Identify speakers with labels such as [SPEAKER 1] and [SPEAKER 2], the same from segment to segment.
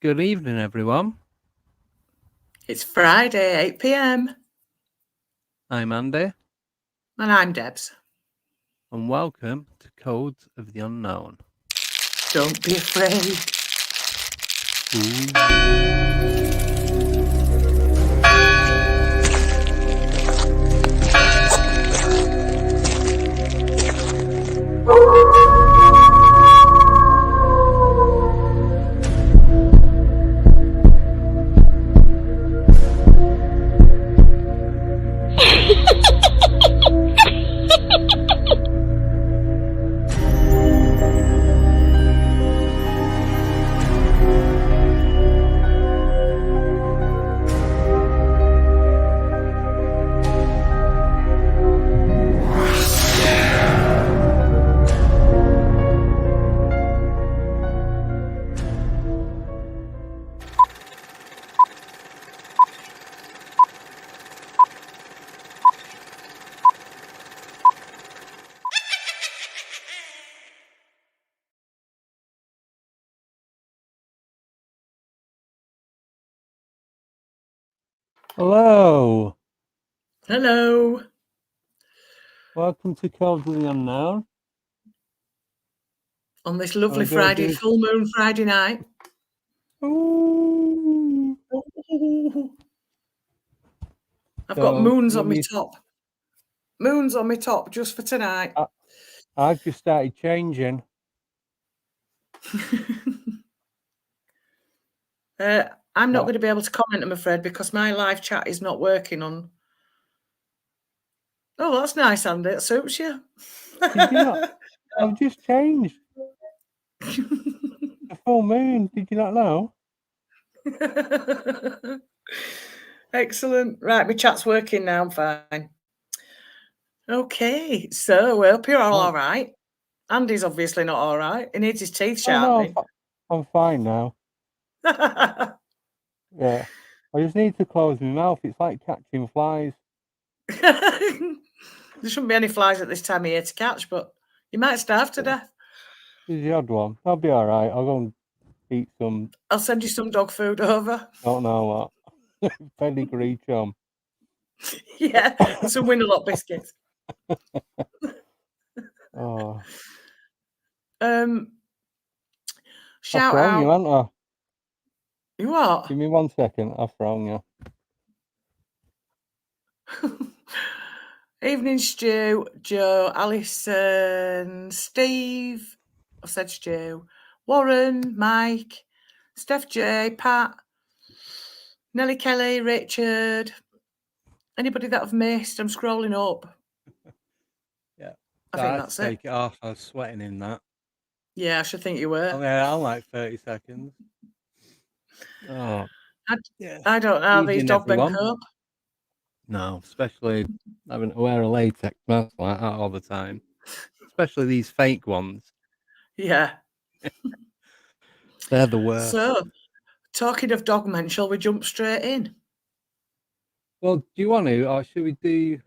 [SPEAKER 1] Good evening, everyone.
[SPEAKER 2] It's Friday, 8 p.m.
[SPEAKER 1] I'm Andy,
[SPEAKER 2] And I'm Debs.
[SPEAKER 1] and welcome to Codes of the Unknown.
[SPEAKER 2] Don't be afraid.
[SPEAKER 1] Hello.
[SPEAKER 2] Hello.
[SPEAKER 1] Welcome to Codes of the Unknown.
[SPEAKER 2] On this lovely
[SPEAKER 1] I'm gonna
[SPEAKER 2] Friday,
[SPEAKER 1] do.
[SPEAKER 2] full moon Friday night.
[SPEAKER 1] Ooh.
[SPEAKER 2] I've got
[SPEAKER 1] So,
[SPEAKER 2] moons
[SPEAKER 1] you want
[SPEAKER 2] on my
[SPEAKER 1] me?
[SPEAKER 2] top. Moons on my top just for tonight.
[SPEAKER 1] I've just started changing.
[SPEAKER 2] I'm not
[SPEAKER 1] What?
[SPEAKER 2] going to be able to comment, I'm afraid, because my live chat is not working on. Oh, that's nice, Andy. It suits you.
[SPEAKER 1] Did you not? I've just changed. The full moon. Did you not know?
[SPEAKER 2] Excellent. Right, my chat's working now. I'm fine. Okay, so I hope you're all right. Andy's obviously not all right. He needs his teeth
[SPEAKER 1] Oh no,
[SPEAKER 2] sharpening.
[SPEAKER 1] I'm fine now. Yeah. I just need to close my mouth. It's like catching flies.
[SPEAKER 2] There shouldn't be any flies at this time of year to catch, but you might starve to death.
[SPEAKER 1] This is the odd one. I'll be all right. I'll go and eat some.
[SPEAKER 2] I'll send you some dog food over.
[SPEAKER 1] Don't know what. Pedigree chum.
[SPEAKER 2] Yeah, and some Winnerlock biscuits.
[SPEAKER 1] Oh,
[SPEAKER 2] Um,
[SPEAKER 1] I've
[SPEAKER 2] shout
[SPEAKER 1] thrown you,
[SPEAKER 2] out.
[SPEAKER 1] haven't I?
[SPEAKER 2] You what?
[SPEAKER 1] Give me 1 second. I've thrown you.
[SPEAKER 2] Evening, Stu, Joe, Alison, Steve. I said Stu. Warren, Mike, Steph J, Pat, Nellie Kelly, Richard. Anybody that I've missed? I'm scrolling up.
[SPEAKER 1] Yeah.
[SPEAKER 2] I
[SPEAKER 1] So
[SPEAKER 2] think
[SPEAKER 1] I had
[SPEAKER 2] that's
[SPEAKER 1] to take
[SPEAKER 2] it.
[SPEAKER 1] it off. I was sweating in that.
[SPEAKER 2] Yeah, I should think you were.
[SPEAKER 1] I'm like 30 seconds. Oh,
[SPEAKER 2] I,
[SPEAKER 1] yeah.
[SPEAKER 2] I don't know how these
[SPEAKER 1] Evening,
[SPEAKER 2] dogmen
[SPEAKER 1] everyone.
[SPEAKER 2] cope.
[SPEAKER 1] No, especially having to wear a latex mask like that all the time. Especially these fake ones.
[SPEAKER 2] Yeah.
[SPEAKER 1] They're the worst.
[SPEAKER 2] So, talking of dogmen, shall we jump straight in?
[SPEAKER 1] Well, do you want to, or should we do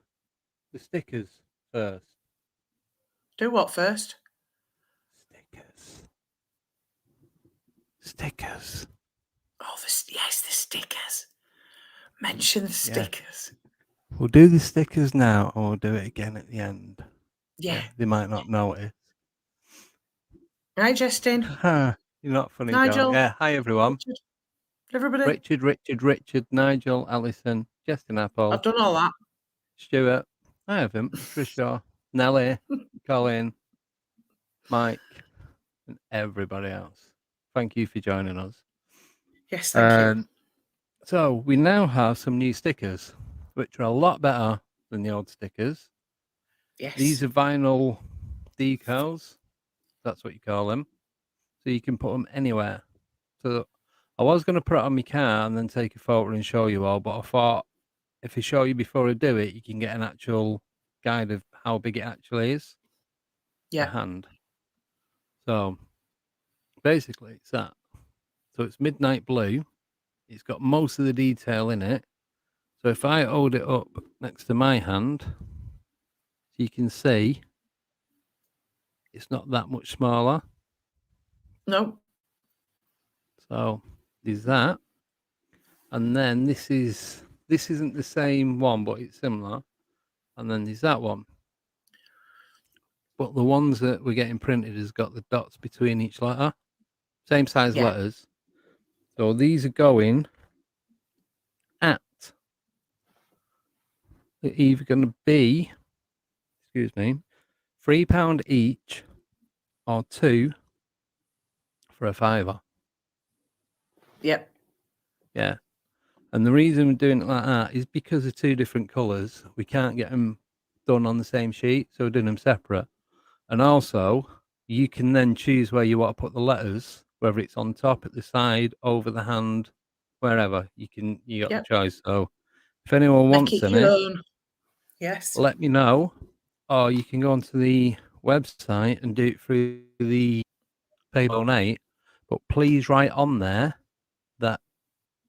[SPEAKER 1] the stickers first?
[SPEAKER 2] Do what first?
[SPEAKER 1] Stickers.
[SPEAKER 2] Oh, yes, the stickers. Mention the stickers.
[SPEAKER 1] We'll do the stickers now, or we'll do it again at the end.
[SPEAKER 2] Yeah.
[SPEAKER 1] They might not notice.
[SPEAKER 2] Hi, Justin.
[SPEAKER 1] You're not funny,
[SPEAKER 2] Nigel.
[SPEAKER 1] John. Yeah, hi everyone.
[SPEAKER 2] Richard. Everybody.
[SPEAKER 1] Richard, Nigel, Alison, Justin Apple.
[SPEAKER 2] I've done all that.
[SPEAKER 1] Stuart. I haven't. Trisha, Nelly, Colin, Mike, and everybody else. Thank you for joining us.
[SPEAKER 2] Yes, thank you.
[SPEAKER 1] So we now have some new stickers, which are a lot better than the old stickers.
[SPEAKER 2] Yes.
[SPEAKER 1] These are vinyl decals. That's what you call them. So you can put them anywhere. So I was going to put it on my car and then take a photo and show you all, but I thought if I show you before I do it, you can get an actual guide of how big it actually is.
[SPEAKER 2] Yeah.
[SPEAKER 1] A hand. So basically, it's that. So it's midnight blue. It's got most of the detail in it. So if I hold it up next to my hand, you can see it's not that much smaller.
[SPEAKER 2] No.
[SPEAKER 1] So There's that. And then this isn't the same one, but it's similar. And then there's that one. But the ones that we're getting printed has got the dots between each letter. Same size
[SPEAKER 2] Yeah.
[SPEAKER 1] letters. So these are going at, they're either going to be, £3 each or 2 for a £5.
[SPEAKER 2] Yep.
[SPEAKER 1] Yeah. And the reason we're doing it like that is because of 2 different colours. We can't get them done on the same sheet, so we're doing them separate. And also, you can then choose where you want to put the letters, whether it's on top, at the side, over the hand, wherever. You got
[SPEAKER 2] Yep.
[SPEAKER 1] the choice. So if anyone
[SPEAKER 2] Make
[SPEAKER 1] wants
[SPEAKER 2] it
[SPEAKER 1] any,
[SPEAKER 2] your own. Yes.
[SPEAKER 1] let me know. Or you can go onto the website and do it through the Pay Donate. But please write on there that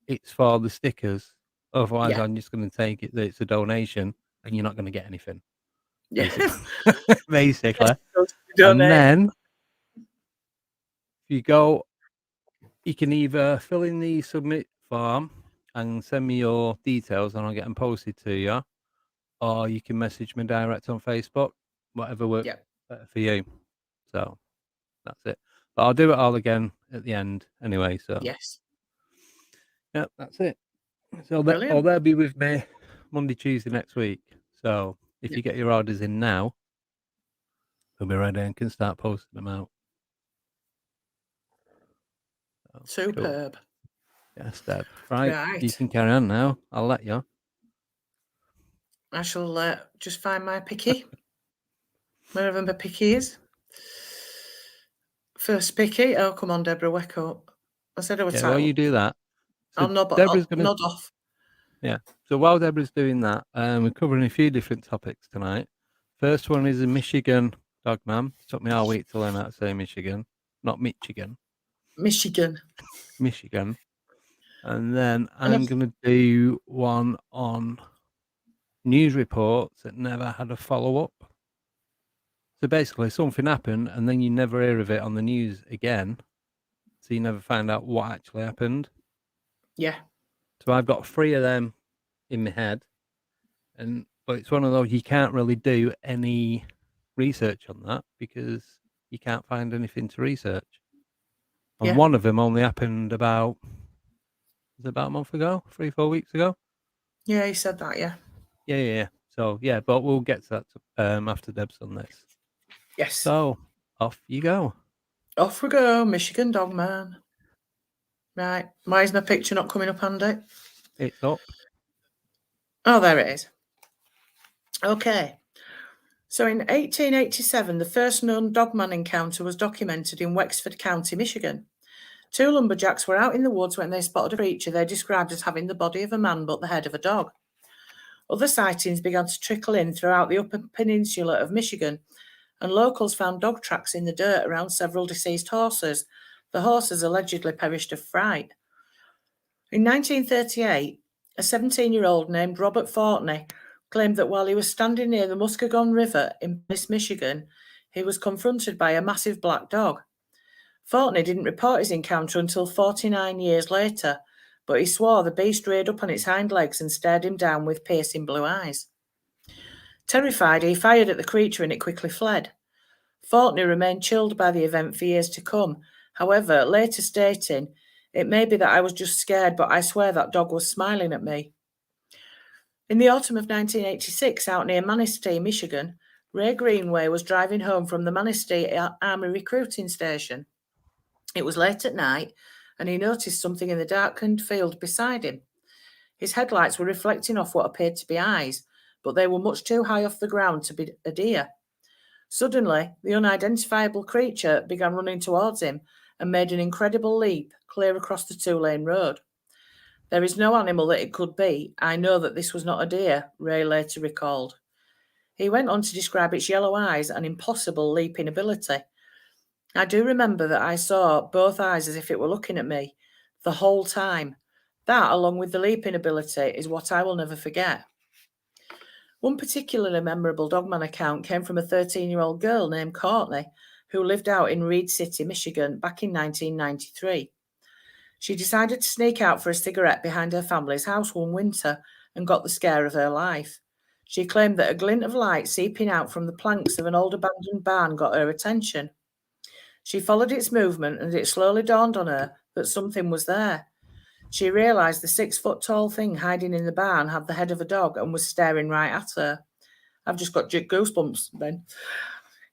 [SPEAKER 1] it's for the stickers. Otherwise,
[SPEAKER 2] Yeah.
[SPEAKER 1] I'm just going to take it that it's a donation and you're not going to get anything.
[SPEAKER 2] Yeah.
[SPEAKER 1] Basically.
[SPEAKER 2] Donate.
[SPEAKER 1] And then if you go, you can either fill in the submit form and send me your details and I'll get them posted to you, or you can message me direct on Facebook, whatever works
[SPEAKER 2] Yeah.
[SPEAKER 1] better for you. So that's it. But I'll do it all again at the end anyway. So
[SPEAKER 2] Yes.
[SPEAKER 1] yeah, that's it. So
[SPEAKER 2] Brilliant.
[SPEAKER 1] they'll be with me Monday, Tuesday next week. So if
[SPEAKER 2] Yeah.
[SPEAKER 1] you get your orders in now, we'll be ready and can start posting them out. So, cool.
[SPEAKER 2] Superb.
[SPEAKER 1] Yes, Deb. Right. You
[SPEAKER 2] Right.
[SPEAKER 1] can carry on now. I'll let you.
[SPEAKER 2] I shall just find my picky. Wherever my picky is. First picky. Oh, come on, Deborah, wake up. I said I would
[SPEAKER 1] While you do that, so
[SPEAKER 2] I'll
[SPEAKER 1] Deborah's going to
[SPEAKER 2] nod off.
[SPEAKER 1] Yeah. So while Deborah's doing that, we're covering a few different topics tonight. First one is a Michigan Dogman. It took me all week to learn how to say Michigan, not Michigan.
[SPEAKER 2] Michigan.
[SPEAKER 1] Michigan. And then I'm going to do one on news reports that never had a follow-up. So basically something happened and then you never hear of it on the news again. So you never find out what actually happened.
[SPEAKER 2] Yeah.
[SPEAKER 1] So I've got 3 of them in my head. But it's one of those you can't really do any research on that because you can't find anything to research. And one of them only happened about a month ago, 3-4 weeks ago.
[SPEAKER 2] Yeah, he said that.
[SPEAKER 1] Yeah. So but we'll get to that after Deb's done this.
[SPEAKER 2] Yes.
[SPEAKER 1] So off you go.
[SPEAKER 2] Off we go, Michigan Dogman. Right. Why is my picture not coming up, Andy?
[SPEAKER 1] It's up.
[SPEAKER 2] Oh, there it is. Okay. So in 1887, the first known dogman encounter was documented in Wexford County, Michigan. 2 lumberjacks were out in the woods when they spotted a creature they described as having the body of a man but the head of a dog. Other sightings began to trickle in throughout the upper peninsula of Michigan, and locals found dog tracks in the dirt around several deceased horses. The horses allegedly perished of fright. In 1938, a 17-year-old named Robert Fortney claimed that while he was standing near the Muskegon River in Michigan, he was confronted by a massive black dog. Fortney didn't report his encounter until 49 years later, but he swore the beast reared up on its hind legs and stared him down with piercing blue eyes. Terrified, he fired at the creature and it quickly fled. Fortney remained chilled by the event for years to come, however, later stating, "It may be that I was just scared, but I swear that dog was smiling at me." In the autumn of 1986, out near Manistee, Michigan, Ray Greenway was driving home from the Manistee Army recruiting station. It was late at night, and he noticed something in the darkened field beside him. His headlights were reflecting off what appeared to be eyes, but they were much too high off the ground to be a deer. Suddenly, the unidentifiable creature began running towards him and made an incredible leap clear across the 2-lane road. "There is no animal that it could be. I know that this was not a deer," Ray later recalled. He went on to describe its yellow eyes and impossible leaping ability. "I do remember that I saw both eyes as if it were looking at me the whole time. That, along with the leaping ability, is what I will never forget." One particularly memorable dogman account came from a 13-year-old girl named Courtney, who lived out in Reed City, Michigan, back in 1993. She decided to sneak out for a cigarette behind her family's house one winter and got the scare of her life. She claimed that a glint of light seeping out from the planks of an old abandoned barn got her attention. She followed its movement and it slowly dawned on her that something was there. She realised the 6-foot-tall thing hiding in the barn had the head of a dog and was staring right at her. I've just got goosebumps, Ben.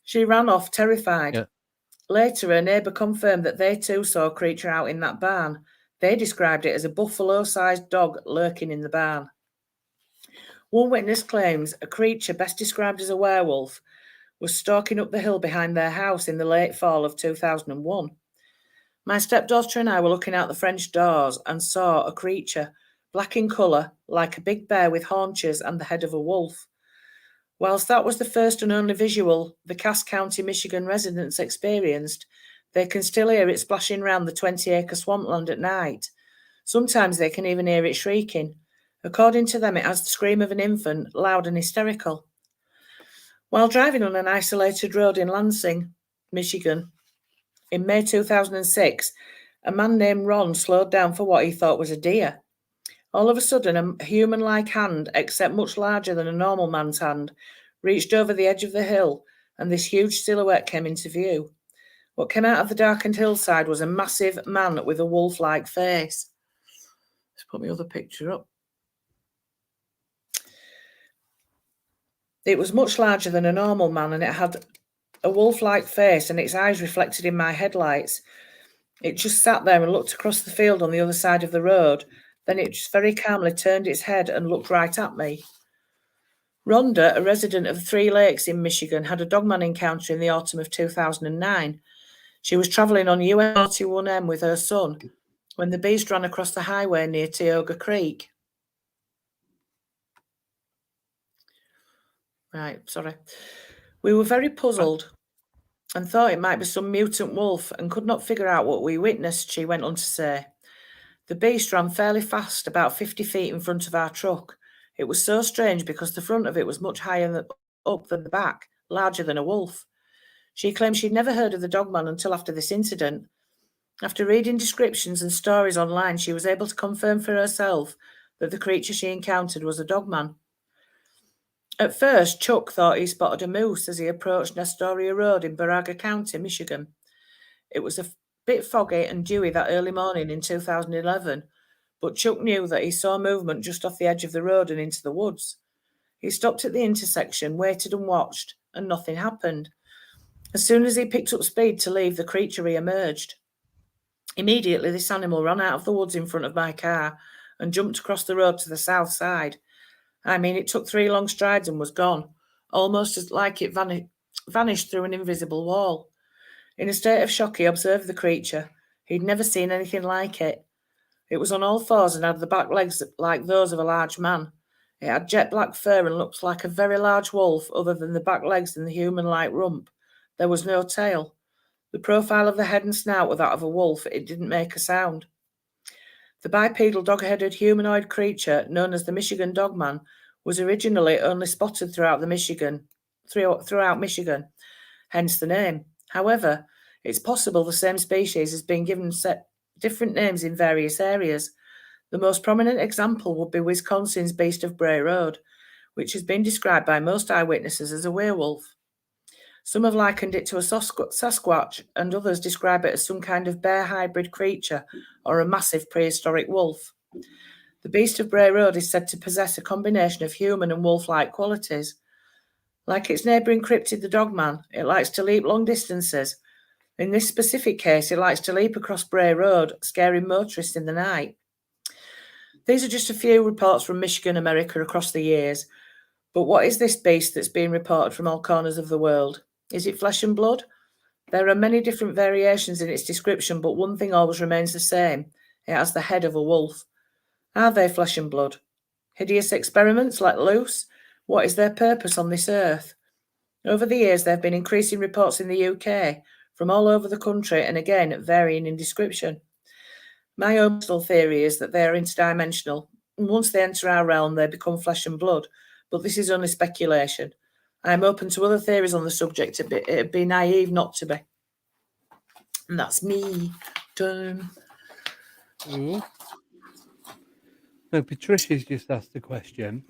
[SPEAKER 2] She ran off, terrified.
[SPEAKER 1] Yeah.
[SPEAKER 2] Later, her neighbour confirmed that they too saw a creature out in that barn. They described it as a buffalo-sized dog lurking in the barn. One witness claims a creature best described as a werewolf was stalking up the hill behind their house in the late fall of 2001. My stepdaughter and I were looking out the French doors and saw a creature, black in colour, like a big bear with haunches and the head of a wolf. Whilst that was the first and only visual the Cass County, Michigan residents experienced, they can still hear it splashing round the 20-acre swampland at night. Sometimes they can even hear it shrieking. According to them, it has the scream of an infant, loud and hysterical. While driving on an isolated road in Lansing, Michigan, in May 2006, a man named Ron slowed down for what he thought was a deer. All of a sudden, a human-like hand, except much larger than a normal man's hand, reached over the edge of the hill, and this huge silhouette came into view. What came out of the darkened hillside was a massive man with a wolf-like face. Let's put my other picture up. It was much larger than a normal man, and it had a wolf-like face, and its eyes reflected in my headlights. It just sat there and looked across the field on the other side of the road. Then it just very calmly turned its head and looked right at me. Rhonda, a resident of 3 Lakes in Michigan, had a Dogman encounter in the autumn of 2009. She was travelling on US 41M with her son when the beast ran across the highway near Tioga Creek. Right, sorry. We were very puzzled and thought it might be some mutant wolf and could not figure out what we witnessed, she went on to say. The beast ran fairly fast, about 50 feet in front of our truck. It was so strange because the front of it was much higher up than the back, larger than a wolf. She claimed she'd never heard of the Dogman until after this incident. After reading descriptions and stories online, she was able to confirm for herself that the creature she encountered was a Dogman. At first, Chuck thought he spotted a moose as he approached Nestoria Road in Baraga County, Michigan. It was a bit foggy and dewy that early morning in 2011, but Chuck knew that he saw movement just off the edge of the road and into the woods. He stopped at the intersection, waited and watched, and nothing happened. As soon as he picked up speed to leave, the creature re-emerged. Immediately, this animal ran out of the woods in front of my car and jumped across the road to the south side. I mean, it took 3 long strides and was gone, almost as like it vanished through an invisible wall. In a state of shock, he observed the creature. He'd never seen anything like it. It was on all fours and had the back legs like those of a large man. It had jet black fur and looked like a very large wolf other than the back legs and the human-like rump. There was no tail. The profile of the head and snout were that of a wolf. It didn't make a sound. The bipedal dog-headed humanoid creature known as the Michigan Dogman was originally only spotted throughout Michigan, hence the name. However, it's possible the same species has been given different names in various areas. The most prominent example would be Wisconsin's Beast of Bray Road, which has been described by most eyewitnesses as a werewolf. Some have likened it to a Sasquatch, and others describe it as some kind of bear hybrid creature or a massive prehistoric wolf. The Beast of Bray Road is said to possess a combination of human and wolf-like qualities. Like its neighbouring cryptid, the Dogman, it likes to leap long distances. In this specific case, it likes to leap across Bray Road, scaring motorists in the night. These are just a few reports from Michigan, America across the years. But what is this beast that's being reported from all corners of the world? Is it flesh and blood? There are many different variations in its description, but one thing always remains the same. It has the head of a wolf. Are they flesh and blood? Hideous experiments let loose? What is their purpose on this earth? Over the years, there have been increasing reports in the UK from all over the country, and again, varying in description. My own personal theory is that they are interdimensional, and once they enter our realm, they become flesh and blood, but this is only speculation. I am open to other theories on the subject. It'd be naive not to be. And that's me done.
[SPEAKER 1] Ooh. No, Patricia's just asked a question.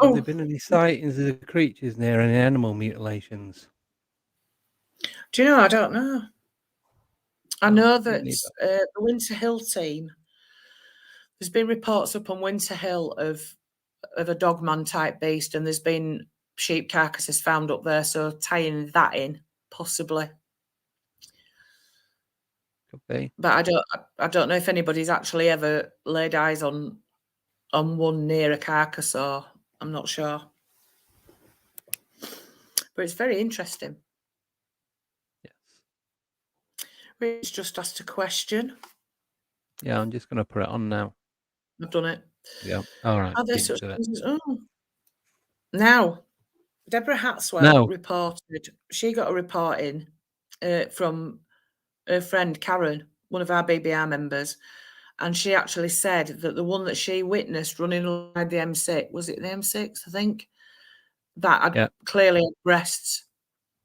[SPEAKER 1] Have there been any sightings of the creatures near any animal mutilations?
[SPEAKER 2] Do you know? I don't know. I know that
[SPEAKER 1] neither.
[SPEAKER 2] the Winter Hill team. There's been reports up on Winter Hill of a dogman type beast, and there's been sheep carcasses found up there. So tying that in, possibly.
[SPEAKER 1] Could be.
[SPEAKER 2] But I don't know if anybody's actually ever laid eyes on one near a carcass, or I'm not sure. But it's very interesting.
[SPEAKER 1] Yes.
[SPEAKER 2] Rich just asked a question.
[SPEAKER 1] Yeah, I'm just going to put it on now.
[SPEAKER 2] I've done it.
[SPEAKER 1] Yeah. All right.
[SPEAKER 2] Are there
[SPEAKER 1] Beat
[SPEAKER 2] such
[SPEAKER 1] to it.
[SPEAKER 2] things as, Now, Deborah Hatswell reported, she got a report in from her friend Karen, one of our BBR members, and she actually said that the one that she witnessed running along the M6, was it the M6, I think, that had clearly had breasts.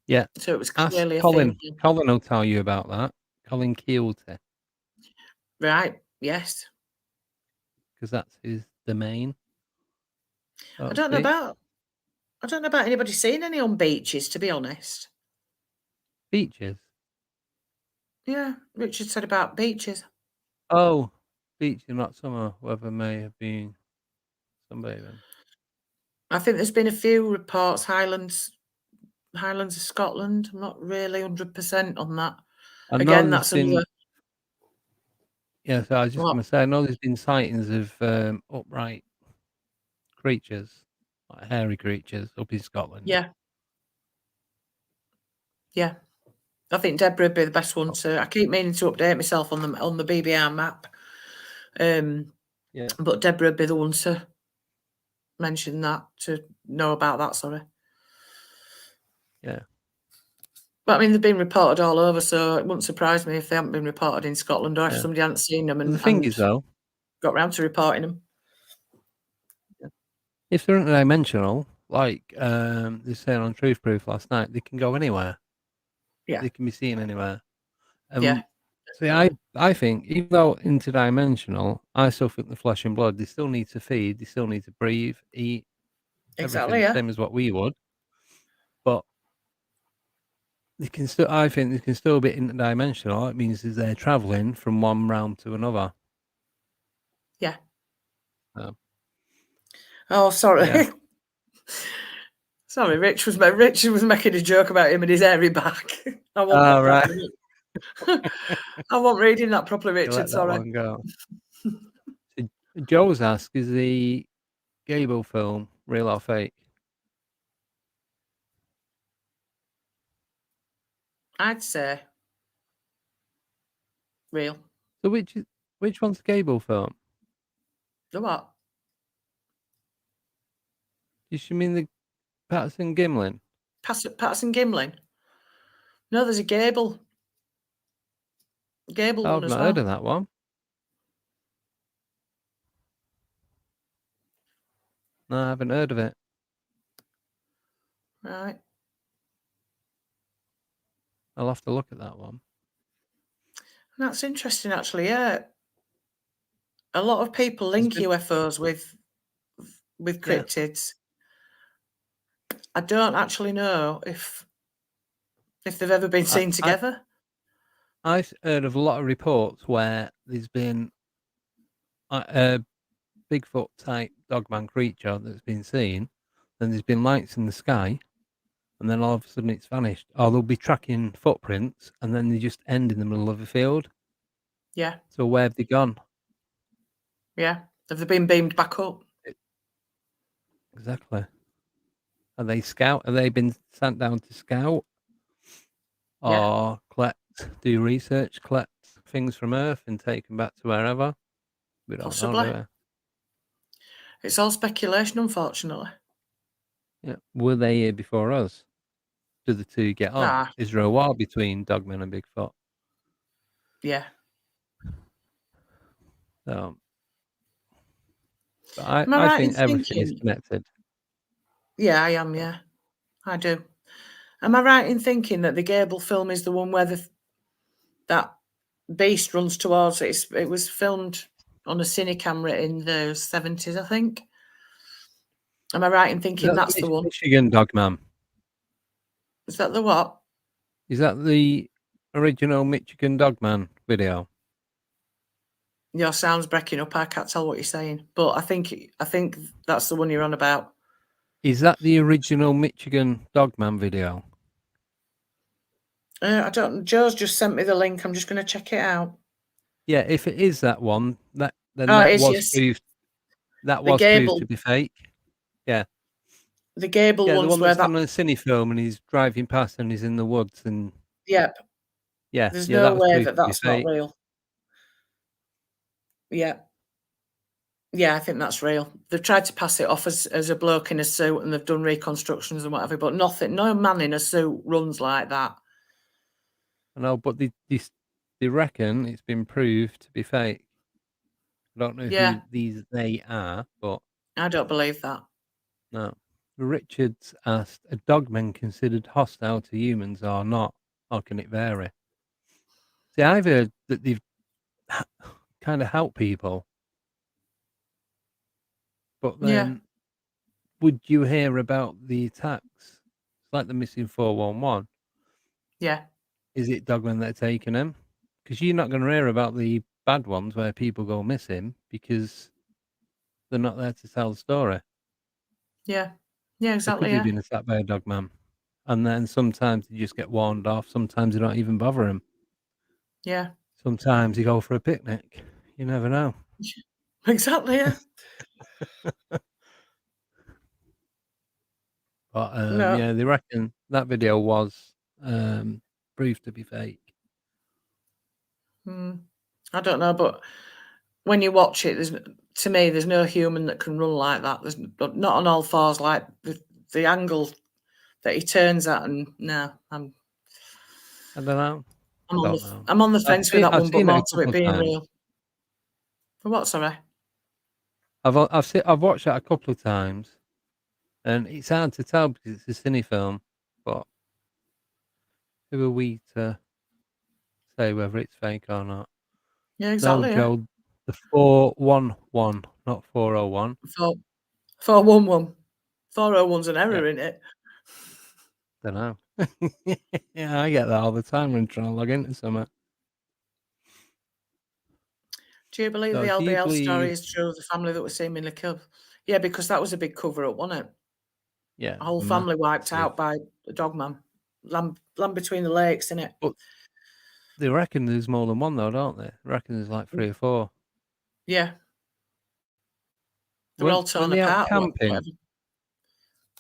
[SPEAKER 1] Yeah.
[SPEAKER 2] So it was
[SPEAKER 1] Ask
[SPEAKER 2] clearly
[SPEAKER 1] Colin.
[SPEAKER 2] a female.
[SPEAKER 1] Colin will tell you about that. Colin Keelty.
[SPEAKER 2] Right, yes.
[SPEAKER 1] Because that's his domain.
[SPEAKER 2] I don't know about anybody seeing any on beaches, to be honest.
[SPEAKER 1] Beaches?
[SPEAKER 2] Yeah, Richard said about beaches.
[SPEAKER 1] Oh, beaches, not summer. Weather may have been sunbathing.
[SPEAKER 2] I think there's been a few reports, Highlands of Scotland. I'm not really 100% on that. Again, that's another.
[SPEAKER 1] Yeah, so I was just going to say, I know there's been sightings of upright creatures, like hairy creatures, up in Scotland.
[SPEAKER 2] Yeah. Yeah. I think Deborah would be the best one to. I keep meaning to update myself on the BBR map.
[SPEAKER 1] Yeah.
[SPEAKER 2] But Deborah would be the one to mention that, to know about that, sorry.
[SPEAKER 1] Yeah.
[SPEAKER 2] But I mean, they've been reported all over, so it wouldn't surprise me if they haven't been reported in Scotland, or if
[SPEAKER 1] Yeah.
[SPEAKER 2] somebody hadn't seen them
[SPEAKER 1] The
[SPEAKER 2] and
[SPEAKER 1] thing is, though,
[SPEAKER 2] got round to reporting them.
[SPEAKER 1] if they're interdimensional, like they said on Truth Proof last night, they can go anywhere.
[SPEAKER 2] Yeah.
[SPEAKER 1] They can be seen anywhere.
[SPEAKER 2] Yeah.
[SPEAKER 1] See, I think, even though interdimensional, I still think the flesh and blood, they still need to feed, they still need to breathe, eat,
[SPEAKER 2] Exactly,
[SPEAKER 1] everything, same as what we would. But they can still, I think they can still be interdimensional. It means that they're traveling from one realm to another.
[SPEAKER 2] Yeah.
[SPEAKER 1] So,
[SPEAKER 2] oh, sorry.
[SPEAKER 1] Yeah.
[SPEAKER 2] Sorry, Richard was making a joke about him and his hairy back. I wasn't reading that properly, Richard.
[SPEAKER 1] Let that one go. Joe's asked, is the Gable film real or fake?
[SPEAKER 2] I'd say real.
[SPEAKER 1] So which one's the Gable film?
[SPEAKER 2] The what?
[SPEAKER 1] You mean the Patterson Gimlin?
[SPEAKER 2] Patterson Gimlin? No, there's a Gable one
[SPEAKER 1] I've
[SPEAKER 2] as
[SPEAKER 1] not
[SPEAKER 2] well.
[SPEAKER 1] heard of that one. No, I haven't heard of it.
[SPEAKER 2] Right.
[SPEAKER 1] I'll have to look at that one.
[SPEAKER 2] That's interesting, actually. Yeah, a lot of people link UFOs with cryptids. Yeah. I don't actually know if they've ever been seen together.
[SPEAKER 1] I've heard of a lot of reports where there's been a Bigfoot type dogman creature that's been seen, and there's been lights in the sky, and then all of a sudden it's vanished. Or they'll be tracking footprints, and then they just end in the middle of a field.
[SPEAKER 2] Yeah.
[SPEAKER 1] So where have they gone?
[SPEAKER 2] Yeah. Have they been beamed back up?
[SPEAKER 1] Exactly. Are they scout? Have they been sent down to scout? Or do research, collect things from Earth and take them back to wherever? We don't know, do we?
[SPEAKER 2] It's all speculation, unfortunately.
[SPEAKER 1] Yeah. Were they here before us? Do the two get on?
[SPEAKER 2] Nah.
[SPEAKER 1] Is there a war between Dogman and Bigfoot?
[SPEAKER 2] Yeah.
[SPEAKER 1] So, but I think everything is connected.
[SPEAKER 2] Yeah, I am. Yeah, I do. Am I right in thinking that the Gable film is the one where that beast runs towards it. It was filmed on a cine camera in the 70s, I think. Am I right in thinking that's the one?
[SPEAKER 1] Michigan Dogman.
[SPEAKER 2] Is that the what?
[SPEAKER 1] Is that the original Michigan Dogman video?
[SPEAKER 2] Your sound's breaking up. I can't tell what you're saying, but I think that's the one you're on about.
[SPEAKER 1] Is that the original Michigan Dogman video?
[SPEAKER 2] I don't. Joe's just sent me the link. I'm just going to check it out.
[SPEAKER 1] Yeah, if it is that one, that
[SPEAKER 2] It is,
[SPEAKER 1] was
[SPEAKER 2] yes.
[SPEAKER 1] proved. That
[SPEAKER 2] The
[SPEAKER 1] was
[SPEAKER 2] Gable-
[SPEAKER 1] proved to be fake. Yeah,
[SPEAKER 2] The Gable
[SPEAKER 1] yeah, the
[SPEAKER 2] ones
[SPEAKER 1] one
[SPEAKER 2] where
[SPEAKER 1] that's
[SPEAKER 2] that.
[SPEAKER 1] done a cine film and he's driving past and he's in the woods and
[SPEAKER 2] Yep.
[SPEAKER 1] yeah,
[SPEAKER 2] There's
[SPEAKER 1] yeah,
[SPEAKER 2] no
[SPEAKER 1] that was
[SPEAKER 2] way
[SPEAKER 1] proved
[SPEAKER 2] that
[SPEAKER 1] to be
[SPEAKER 2] that's not
[SPEAKER 1] fake.
[SPEAKER 2] real. Yeah. Yeah, I think that's real. They've tried to pass it off as a bloke in a suit, and they've done reconstructions and whatever, but no man in a suit runs like that.
[SPEAKER 1] I know, but they reckon it's been proved to be fake. I don't know
[SPEAKER 2] Yeah.
[SPEAKER 1] who they are, but
[SPEAKER 2] I don't believe that.
[SPEAKER 1] no. Richards asked, "Are dogmen considered hostile to humans or not? Or can it vary?" See, I've heard that they've kind of helped people, but then would you hear about the attacks? It's like the missing 411.
[SPEAKER 2] Yeah.
[SPEAKER 1] Is it dogmen that are taking them? Because you're not going to hear about the bad ones where people go missing because they're not there to tell the story.
[SPEAKER 2] Yeah. Yeah,
[SPEAKER 1] They
[SPEAKER 2] exactly.
[SPEAKER 1] could be being attacked by a dogman. And then sometimes they just get warned off. Sometimes they don't even bother them.
[SPEAKER 2] Yeah.
[SPEAKER 1] Sometimes you go for a picnic. You never know.
[SPEAKER 2] Exactly, yeah.
[SPEAKER 1] But
[SPEAKER 2] No.
[SPEAKER 1] yeah, they reckon that video was proved to be fake.
[SPEAKER 2] I don't know, but when you watch it, to me, there's no human that can run like that. There's not on all fours, like the angle that he turns at, and no,
[SPEAKER 1] I don't know.
[SPEAKER 2] I'm on the fence with that
[SPEAKER 1] I've
[SPEAKER 2] one, but
[SPEAKER 1] seen it
[SPEAKER 2] more
[SPEAKER 1] a
[SPEAKER 2] to it
[SPEAKER 1] couple of
[SPEAKER 2] being
[SPEAKER 1] times.
[SPEAKER 2] real. For what, sorry?
[SPEAKER 1] I've watched that a couple of times, and it's hard to tell because it's a cine film. But who are we to say whether it's fake or not?
[SPEAKER 2] Yeah,
[SPEAKER 1] No,
[SPEAKER 2] exactly.
[SPEAKER 1] Joe, the 411, not 401.
[SPEAKER 2] 411. 401's an error in it.
[SPEAKER 1] Don't know. Yeah, I get that all the time when trying to log into something.
[SPEAKER 2] Do you believe the
[SPEAKER 1] So, do you
[SPEAKER 2] LBL story
[SPEAKER 1] believe?
[SPEAKER 2] is true of the family that was seemingly killed? Yeah, because that was a big cover up, wasn't it?
[SPEAKER 1] Yeah,
[SPEAKER 2] A whole family wiped
[SPEAKER 1] massive.
[SPEAKER 2] out by the dogman. Land between the lakes, innit?
[SPEAKER 1] But they reckon there's more than one though, don't they? They reckon there's like 3 or 4.
[SPEAKER 2] Yeah. They're all torn
[SPEAKER 1] they out
[SPEAKER 2] apart.
[SPEAKER 1] camping?
[SPEAKER 2] Whatever.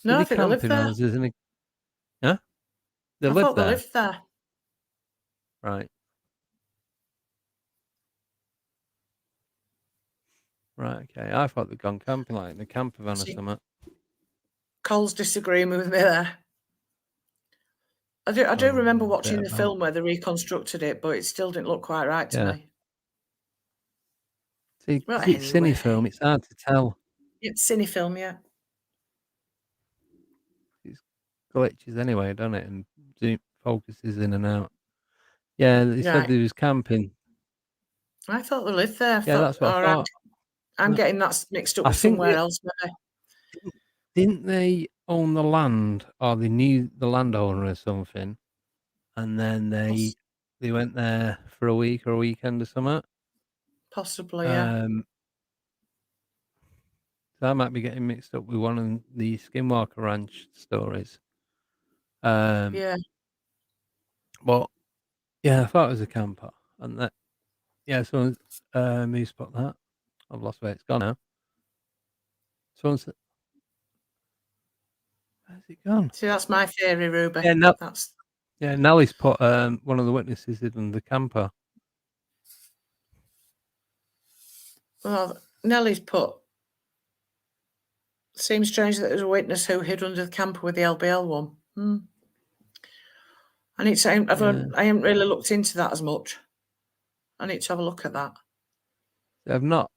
[SPEAKER 1] Were
[SPEAKER 2] No, I
[SPEAKER 1] they
[SPEAKER 2] think they live
[SPEAKER 1] camping
[SPEAKER 2] there.
[SPEAKER 1] or is there any? Huh? They
[SPEAKER 2] I
[SPEAKER 1] live
[SPEAKER 2] thought they
[SPEAKER 1] there,
[SPEAKER 2] lived there.
[SPEAKER 1] right? Right. Okay. I thought they'd gone camping like in a camper van or
[SPEAKER 2] See,
[SPEAKER 1] something.
[SPEAKER 2] Cole's disagreeing with me there. I do remember watching the film where they reconstructed it, but it still didn't look quite right to me.
[SPEAKER 1] See,
[SPEAKER 2] Well,
[SPEAKER 1] 'cause it's cine film, it's hard to tell.
[SPEAKER 2] It's cine film, yeah.
[SPEAKER 1] It's glitches anyway, doesn't it? And zoom focuses in and out. Yeah, they said they was camping.
[SPEAKER 2] I thought they lived there.
[SPEAKER 1] Yeah, that's what I thought.
[SPEAKER 2] I'm getting that mixed up
[SPEAKER 1] I
[SPEAKER 2] with
[SPEAKER 1] think
[SPEAKER 2] somewhere else, maybe.
[SPEAKER 1] Didn't they own the land or they knew the landowner or something? And then they went there for a week or a weekend or something?
[SPEAKER 2] Possibly, yeah.
[SPEAKER 1] So I might be getting mixed up with one of the Skinwalker Ranch stories.
[SPEAKER 2] Yeah.
[SPEAKER 1] But yeah, I thought it was a camper. And that, yeah, someone who spot that. I've lost where it's gone now. Someone said, where's it gone?
[SPEAKER 2] See, that's my theory, Ruby.
[SPEAKER 1] Yeah, no,
[SPEAKER 2] That's
[SPEAKER 1] yeah, Nellie's put one of the witnesses in the camper.
[SPEAKER 2] well, Nellie's put. Seems strange that there's a witness who hid under the camper with the LBL one. I need to. I haven't really looked into that as much. I need to have a look at that.
[SPEAKER 1] I've not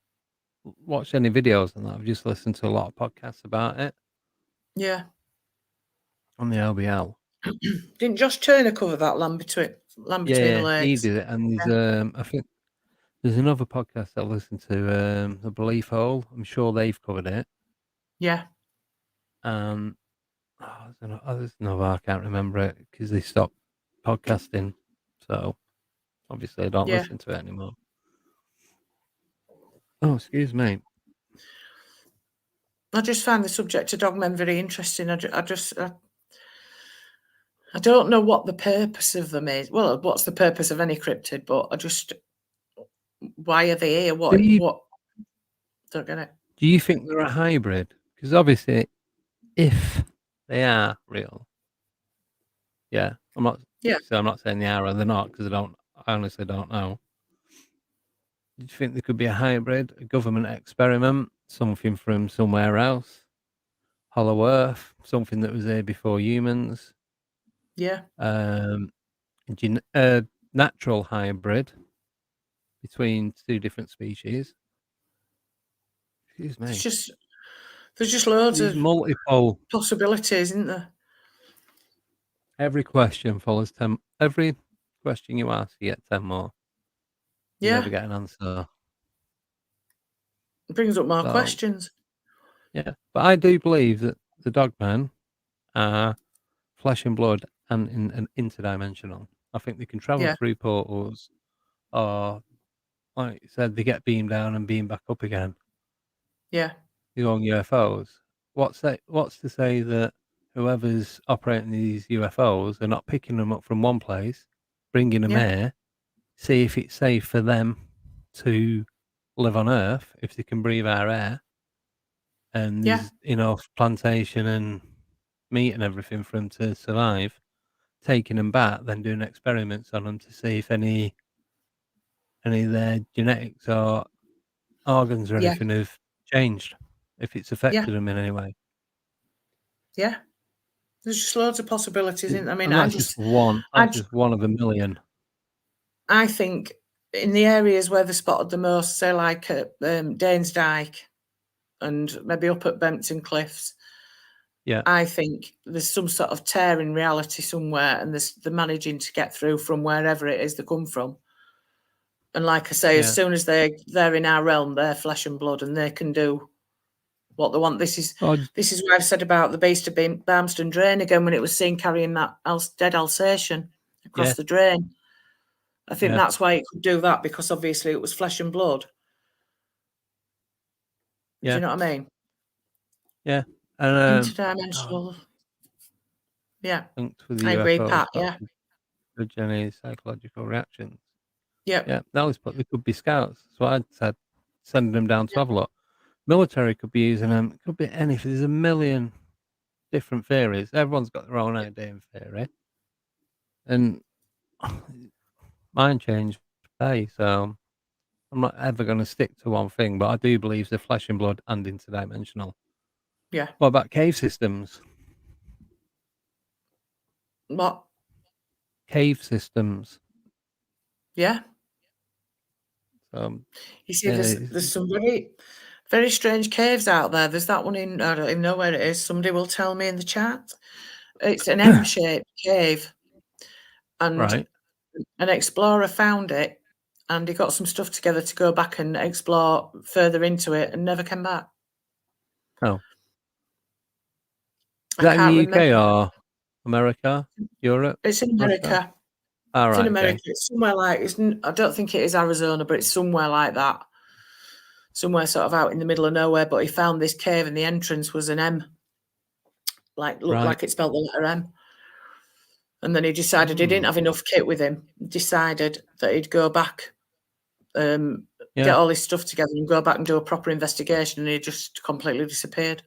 [SPEAKER 1] watched any videos on that. I've just listened to a lot of podcasts about it.
[SPEAKER 2] Yeah.
[SPEAKER 1] On the LBL.
[SPEAKER 2] Didn't Josh Turner cover that land Land Between the
[SPEAKER 1] he
[SPEAKER 2] Lakes.
[SPEAKER 1] did it, and there's I think there's another podcast I listen to, The Belief Hole. I'm sure they've covered it.
[SPEAKER 2] Yeah,
[SPEAKER 1] And there's another, I can't remember it because they stopped podcasting. So obviously I don't
[SPEAKER 2] yeah.
[SPEAKER 1] listen to it anymore. Oh, excuse me.
[SPEAKER 2] I just find the subject of dogmen very interesting. I don't know what the purpose of them is. Well, what's the purpose of any cryptid? But why are they here?
[SPEAKER 1] Do you
[SPEAKER 2] What? Don't get it.
[SPEAKER 1] do you think they're a hybrid? Because obviously, if they are real, yeah, I'm not.
[SPEAKER 2] Yeah,
[SPEAKER 1] So I'm not saying they are or they're not because I honestly don't know. Do you think there could be a hybrid, a government experiment, something from somewhere else, Hollow Earth, something that was here before humans,
[SPEAKER 2] yeah.
[SPEAKER 1] um, a natural hybrid between two different species? Excuse
[SPEAKER 2] There's
[SPEAKER 1] me.
[SPEAKER 2] just there's just loads
[SPEAKER 1] These
[SPEAKER 2] of
[SPEAKER 1] multiple.
[SPEAKER 2] possibilities, isn't there?
[SPEAKER 1] Every question follows 10. Every question you ask, you get 10 more. You never
[SPEAKER 2] Yeah,
[SPEAKER 1] get an answer.
[SPEAKER 2] it brings up more
[SPEAKER 1] So,
[SPEAKER 2] questions.
[SPEAKER 1] yeah. But I do believe that the dogmen are flesh and blood and interdimensional. I think they can travel
[SPEAKER 2] Yeah,
[SPEAKER 1] through portals, or, like you said, they get beamed down and beamed back up again.
[SPEAKER 2] yeah,
[SPEAKER 1] These on UFOs. What's to say that whoever's operating these UFOs are not picking them up from one place, bringing them
[SPEAKER 2] yeah,
[SPEAKER 1] here, see if it's safe for them to live on Earth, if they can breathe our air, and
[SPEAKER 2] yeah,
[SPEAKER 1] there's enough plantation and meat and everything for them to survive, taking them back, then doing experiments on them to see if any of their genetics or organs or
[SPEAKER 2] yeah,
[SPEAKER 1] anything have changed, if it's
[SPEAKER 2] yeah,
[SPEAKER 1] affected them in any way.
[SPEAKER 2] yeah. There's just loads of possibilities, isn't there? I mean,
[SPEAKER 1] And that's just one. That's just one of a million.
[SPEAKER 2] I think in the areas where they spotted the most, say like at Danes Dyke and maybe up at Bempton Cliffs,
[SPEAKER 1] Yeah,
[SPEAKER 2] I think there's some sort of tear in reality somewhere, and they're managing to get through from wherever it is they come from. And like I say, as
[SPEAKER 1] yeah.
[SPEAKER 2] soon as they're in our realm, they're flesh and blood, and they can do what they want. This
[SPEAKER 1] Oh,
[SPEAKER 2] is what I've said about the beast of Barmston Drain again when it was seen carrying that dead Alsatian across
[SPEAKER 1] yeah,
[SPEAKER 2] the drain. I think
[SPEAKER 1] yeah,
[SPEAKER 2] that's why it could do that, because obviously it was flesh and blood. Do
[SPEAKER 1] yeah,
[SPEAKER 2] you know what I mean?
[SPEAKER 1] yeah. And oh,
[SPEAKER 2] Interdimensional. Yeah,
[SPEAKER 1] linked with the
[SPEAKER 2] I agree,
[SPEAKER 1] UFOs,
[SPEAKER 2] Pat.
[SPEAKER 1] but
[SPEAKER 2] Yeah,
[SPEAKER 1] good any psychological reactions.
[SPEAKER 2] yep,
[SPEAKER 1] Yeah, that was, but they could be scouts. So I'd said sending them down to
[SPEAKER 2] yep,
[SPEAKER 1] have a look. Military could be using them. It could be anything. There's a million different theories. Everyone's got their own idea and theory, and mine changed today. So I'm not ever going to stick to one thing. But I do believe they're flesh and blood and interdimensional.
[SPEAKER 2] yeah.
[SPEAKER 1] What about cave systems?
[SPEAKER 2] What?
[SPEAKER 1] Cave systems.
[SPEAKER 2] Yeah.
[SPEAKER 1] So
[SPEAKER 2] You see,
[SPEAKER 1] yeah,
[SPEAKER 2] there's some very, very strange caves out there. There's that one in, I don't even know where it is. Somebody will tell me in the chat. It's an M-shaped cave, and
[SPEAKER 1] right.
[SPEAKER 2] an explorer found it, and he got some stuff together to go back and explore further into it, and never came back.
[SPEAKER 1] Oh, is
[SPEAKER 2] I
[SPEAKER 1] that in the
[SPEAKER 2] can't
[SPEAKER 1] UK
[SPEAKER 2] remember.
[SPEAKER 1] or America, Europe?
[SPEAKER 2] It's in
[SPEAKER 1] Where's that?
[SPEAKER 2] America.
[SPEAKER 1] All
[SPEAKER 2] It's in
[SPEAKER 1] right.
[SPEAKER 2] America.
[SPEAKER 1] Okay.
[SPEAKER 2] It's somewhere like I don't think it is Arizona, but it's somewhere like that. Somewhere sort of out in the middle of nowhere. But he found this cave, and the entrance was an M, like looked
[SPEAKER 1] Right.
[SPEAKER 2] like it spelled the letter M. And then he decided he didn't
[SPEAKER 1] Mm.
[SPEAKER 2] have enough kit with him. Decided that he'd go back, get
[SPEAKER 1] Yeah.
[SPEAKER 2] all his stuff together, and go back and do a proper investigation. And he just completely disappeared,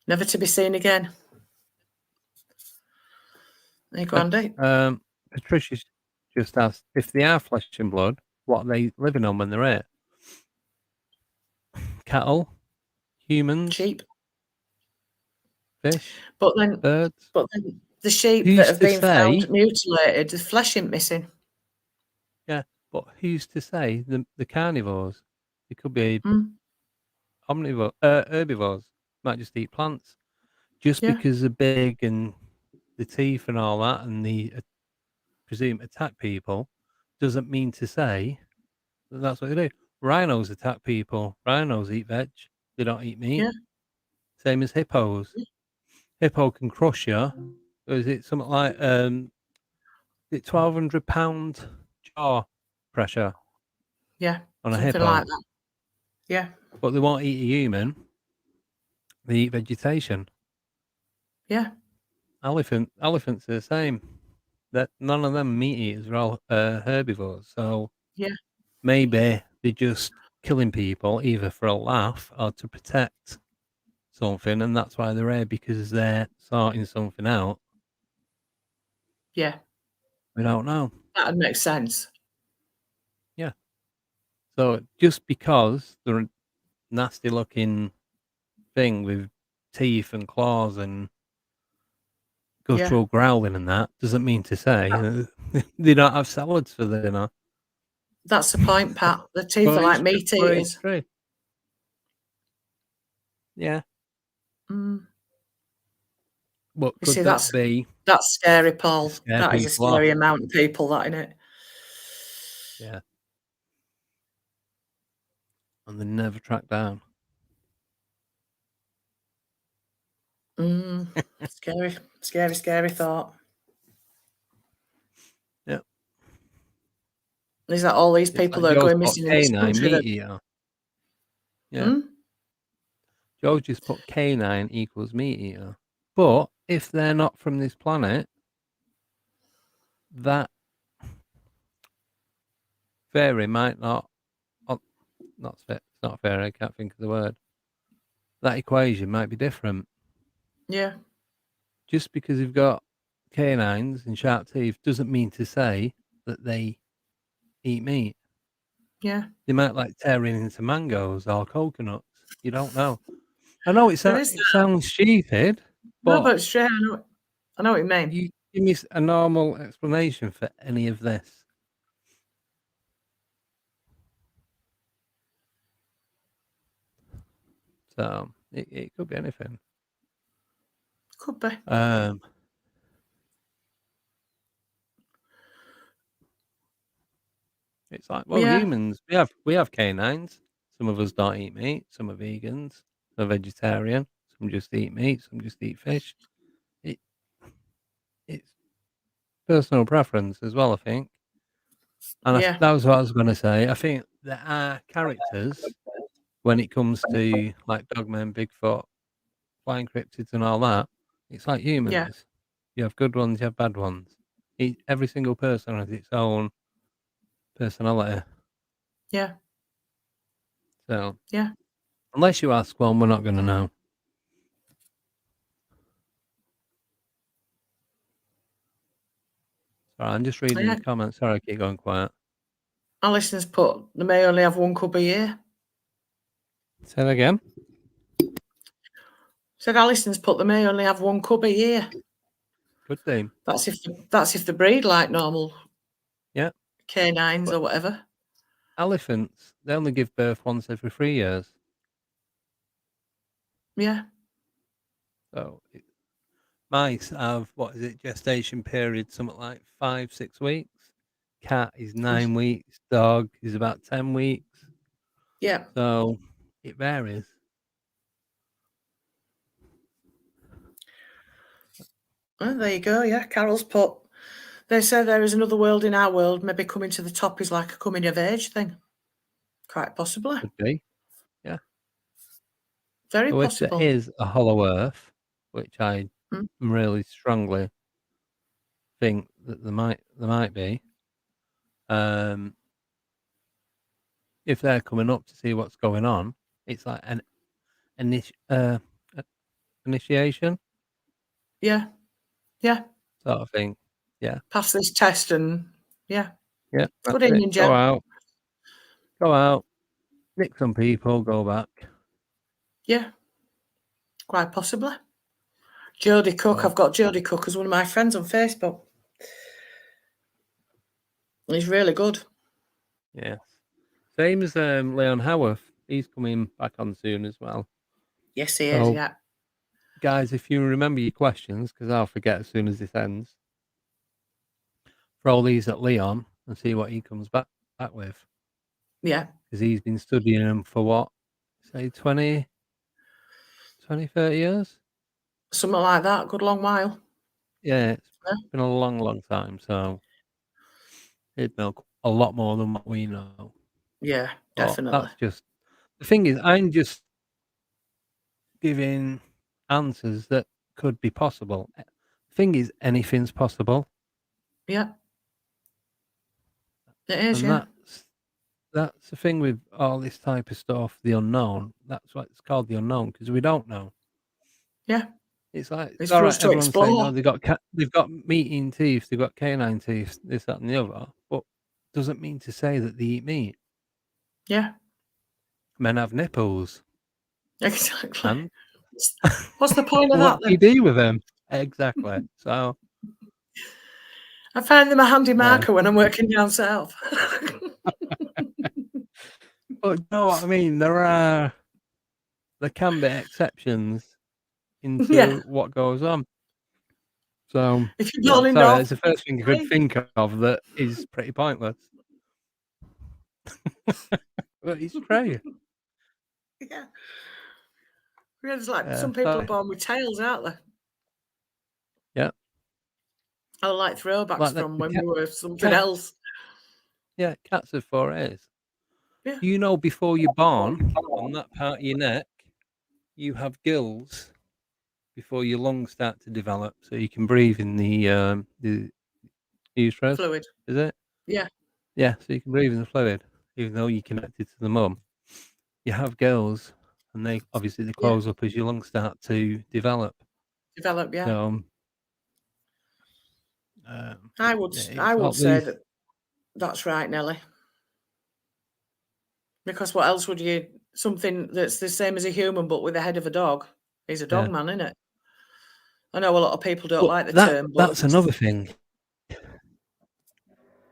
[SPEAKER 2] never to be seen again. There you go, Andy.
[SPEAKER 1] Patricia's just asked if they are flesh and blood, what are they living on when they're here? Cattle, humans,
[SPEAKER 2] Sheep.
[SPEAKER 1] fish,
[SPEAKER 2] But then,
[SPEAKER 1] birds.
[SPEAKER 2] but then the sheep that
[SPEAKER 1] Who's
[SPEAKER 2] have
[SPEAKER 1] to
[SPEAKER 2] been found
[SPEAKER 1] say?
[SPEAKER 2] mutilated, the flesh ain't missing.
[SPEAKER 1] Yeah, but who's to say the carnivores? They could be
[SPEAKER 2] Mm,
[SPEAKER 1] herbivores. Might just eat plants. Just
[SPEAKER 2] yeah,
[SPEAKER 1] because they're big and the teeth and all that, and the presume, attack people, doesn't mean to say that that's what they do. Rhinos attack people. Rhinos eat veg. They don't eat meat.
[SPEAKER 2] Yeah.
[SPEAKER 1] Same as hippos. Hippo can crush you. Or is it something like 1,200-pound jaw pressure
[SPEAKER 2] Yeah.
[SPEAKER 1] on a
[SPEAKER 2] Something
[SPEAKER 1] hippo?
[SPEAKER 2] like that. Yeah.
[SPEAKER 1] But they won't eat a human. They eat vegetation.
[SPEAKER 2] Yeah.
[SPEAKER 1] Elephants are the same. That none of them meat eaters are all herbivores. So
[SPEAKER 2] Yeah.
[SPEAKER 1] maybe they're just killing people either for a laugh or to protect something, and that's why they're here, because they're sorting something out.
[SPEAKER 2] Yeah.
[SPEAKER 1] We don't know.
[SPEAKER 2] That would make sense.
[SPEAKER 1] Yeah. So just because they're a nasty looking thing with teeth and claws and guttural growling and that doesn't mean to say they don't have salads for dinner.
[SPEAKER 2] That's the point, Pat. The teeth are like meat
[SPEAKER 1] But it's
[SPEAKER 2] eaters.
[SPEAKER 1] true. Yeah.
[SPEAKER 2] Mm.
[SPEAKER 1] But
[SPEAKER 2] You
[SPEAKER 1] could
[SPEAKER 2] see,
[SPEAKER 1] that be
[SPEAKER 2] that's scary,
[SPEAKER 1] to
[SPEAKER 2] Paul.
[SPEAKER 1] scare
[SPEAKER 2] That is a
[SPEAKER 1] people off?
[SPEAKER 2] scary amount of people, that, innit?
[SPEAKER 1] Yeah. And they're never tracked down.
[SPEAKER 2] Scary, scary, scary thought.
[SPEAKER 1] Yeah.
[SPEAKER 2] Is that all these
[SPEAKER 1] It's
[SPEAKER 2] people
[SPEAKER 1] like
[SPEAKER 2] that are
[SPEAKER 1] Joe's
[SPEAKER 2] going
[SPEAKER 1] put
[SPEAKER 2] missing in this
[SPEAKER 1] canine
[SPEAKER 2] country?
[SPEAKER 1] meat eater. Yeah.
[SPEAKER 2] Hmm?
[SPEAKER 1] Joe just put canine equals meat eater. But if they're not from this planet, that fairy might not. It's not fair. I can't think of the word. That equation might be different.
[SPEAKER 2] Yeah.
[SPEAKER 1] Just because you've got canines and sharp teeth doesn't mean to say that they eat meat.
[SPEAKER 2] Yeah.
[SPEAKER 1] They might like tearing into mangoes or coconuts. You don't know. I know it
[SPEAKER 2] There is that.
[SPEAKER 1] sounds stupid,
[SPEAKER 2] No,
[SPEAKER 1] but
[SPEAKER 2] but it's true. I know what you mean.
[SPEAKER 1] you give me a normal explanation for any of this. So it could be anything.
[SPEAKER 2] Could be.
[SPEAKER 1] It's like, well,
[SPEAKER 2] Yeah.
[SPEAKER 1] humans, we have canines. Some of us don't eat meat. Some are vegans. Some are vegetarian. Some just eat meat. Some just eat fish. It's personal preference as well, I think. And
[SPEAKER 2] Yeah.
[SPEAKER 1] that was what I was going to say. I think there are characters when it comes to like Dogman, Bigfoot, flying cryptids, and all that. It's like
[SPEAKER 2] Yeah.
[SPEAKER 1] humans. You have good ones, you have bad ones. Every single person has its own personality.
[SPEAKER 2] Yeah.
[SPEAKER 1] So,
[SPEAKER 2] Yeah.
[SPEAKER 1] unless you ask one, we're not going to know. Sorry, I'm just reading
[SPEAKER 2] Yeah.
[SPEAKER 1] the comments. Sorry, I keep going quiet.
[SPEAKER 2] Alison's put they may only have one cub a year.
[SPEAKER 1] Say that again.
[SPEAKER 2] Said Alison's put they may only have one cub a year.
[SPEAKER 1] Good thing.
[SPEAKER 2] That's if the breed like normal.
[SPEAKER 1] Yeah.
[SPEAKER 2] Canines
[SPEAKER 1] But
[SPEAKER 2] or whatever.
[SPEAKER 1] elephants, they only give birth once every 3 years.
[SPEAKER 2] Yeah.
[SPEAKER 1] So mice have, gestation period, something like 5-6 weeks. Cat is 9 weeks. Dog is about 10 weeks.
[SPEAKER 2] Yeah.
[SPEAKER 1] So it varies.
[SPEAKER 2] Well, there you go. Yeah. Carol's put. They say there is another world in our world. Maybe coming to the top is like a coming of age thing. Quite possibly.
[SPEAKER 1] Could be. Yeah.
[SPEAKER 2] Very
[SPEAKER 1] So if there
[SPEAKER 2] possible.
[SPEAKER 1] is a hollow earth, which I really strongly think that there might be, if they're coming up to see what's going on, it's like an initiation
[SPEAKER 2] Yeah. Yeah.
[SPEAKER 1] sort of thing. Yeah.
[SPEAKER 2] Pass this test and yeah.
[SPEAKER 1] Yeah. That's
[SPEAKER 2] Good
[SPEAKER 1] it.
[SPEAKER 2] evening, Joe.
[SPEAKER 1] Go out, nick some people, go back.
[SPEAKER 2] Yeah. Quite possibly. Jodie Cook. I've got Jodie Cook as one of my friends on Facebook. He's really good.
[SPEAKER 1] Yes. Same as Leon Howarth. He's coming back on soon as well.
[SPEAKER 2] Yes, he is, yeah.
[SPEAKER 1] Guys, if you remember your questions, because I'll forget as soon as this ends, throw these at Leon and see what he comes back with.
[SPEAKER 2] Yeah.
[SPEAKER 1] Because he's been studying them for what? Say 20, 30 years?
[SPEAKER 2] Something like that. Good long while.
[SPEAKER 1] Yeah, it's
[SPEAKER 2] Yeah.
[SPEAKER 1] been a long, long time. So he'd know a lot more than what we know.
[SPEAKER 2] Yeah,
[SPEAKER 1] But
[SPEAKER 2] definitely.
[SPEAKER 1] that's just the thing is, I'm just giving answers that could be possible. The thing is, anything's possible.
[SPEAKER 2] Yeah. It is,
[SPEAKER 1] And
[SPEAKER 2] yeah.
[SPEAKER 1] that's the thing with all this type of stuff, the unknown. That's why it's called the unknown, because we don't know.
[SPEAKER 2] Yeah.
[SPEAKER 1] It's like
[SPEAKER 2] It's
[SPEAKER 1] all
[SPEAKER 2] for
[SPEAKER 1] right.
[SPEAKER 2] us to
[SPEAKER 1] Everyone's saying,
[SPEAKER 2] explore.
[SPEAKER 1] "Oh, they've got meat-eating teeth, they've got canine teeth, this, that, and the other." But doesn't mean to say that they eat meat.
[SPEAKER 2] Yeah.
[SPEAKER 1] Men have nipples,
[SPEAKER 2] Exactly.
[SPEAKER 1] and
[SPEAKER 2] What's the point of
[SPEAKER 1] what
[SPEAKER 2] that
[SPEAKER 1] do you
[SPEAKER 2] then?
[SPEAKER 1] do with them? Exactly. So
[SPEAKER 2] I find them a handy
[SPEAKER 1] yeah.
[SPEAKER 2] marker when I'm working down south.
[SPEAKER 1] But you know what I mean? There can be exceptions
[SPEAKER 2] Yeah.
[SPEAKER 1] into what goes on. So
[SPEAKER 2] If you're
[SPEAKER 1] yeah,
[SPEAKER 2] born in
[SPEAKER 1] sorry,
[SPEAKER 2] North
[SPEAKER 1] it's the first thing I could think of that is pretty pointless. But it's true.
[SPEAKER 2] Yeah. It's like
[SPEAKER 1] Yeah,
[SPEAKER 2] some people are
[SPEAKER 1] sorry.
[SPEAKER 2] born with tails, aren't they?
[SPEAKER 1] Yeah,
[SPEAKER 2] I like throwbacks
[SPEAKER 1] like
[SPEAKER 2] from
[SPEAKER 1] the
[SPEAKER 2] when we were something
[SPEAKER 1] cats.
[SPEAKER 2] else.
[SPEAKER 1] Yeah, cats have 4 ears.
[SPEAKER 2] Yeah.
[SPEAKER 1] You know, before you're born, on that part of your neck, you have gills before your lungs start to develop, so you can breathe in the uterus.
[SPEAKER 2] Fluid.
[SPEAKER 1] Is it?
[SPEAKER 2] Yeah.
[SPEAKER 1] Yeah, so you can breathe in the fluid, even though you're connected to the mum. You have gills, and they obviously
[SPEAKER 2] Yeah.
[SPEAKER 1] close up as your lungs start to develop.
[SPEAKER 2] Develop, yeah.
[SPEAKER 1] So
[SPEAKER 2] I
[SPEAKER 1] it's all
[SPEAKER 2] would say
[SPEAKER 1] these.
[SPEAKER 2] that that's right, Nelly. Because what else would you something that's the same as a human but with the head of a dog? He's a
[SPEAKER 1] Yeah,
[SPEAKER 2] dog man, isn't it? I know a lot of people don't
[SPEAKER 1] but
[SPEAKER 2] like the term, but
[SPEAKER 1] that's another thing.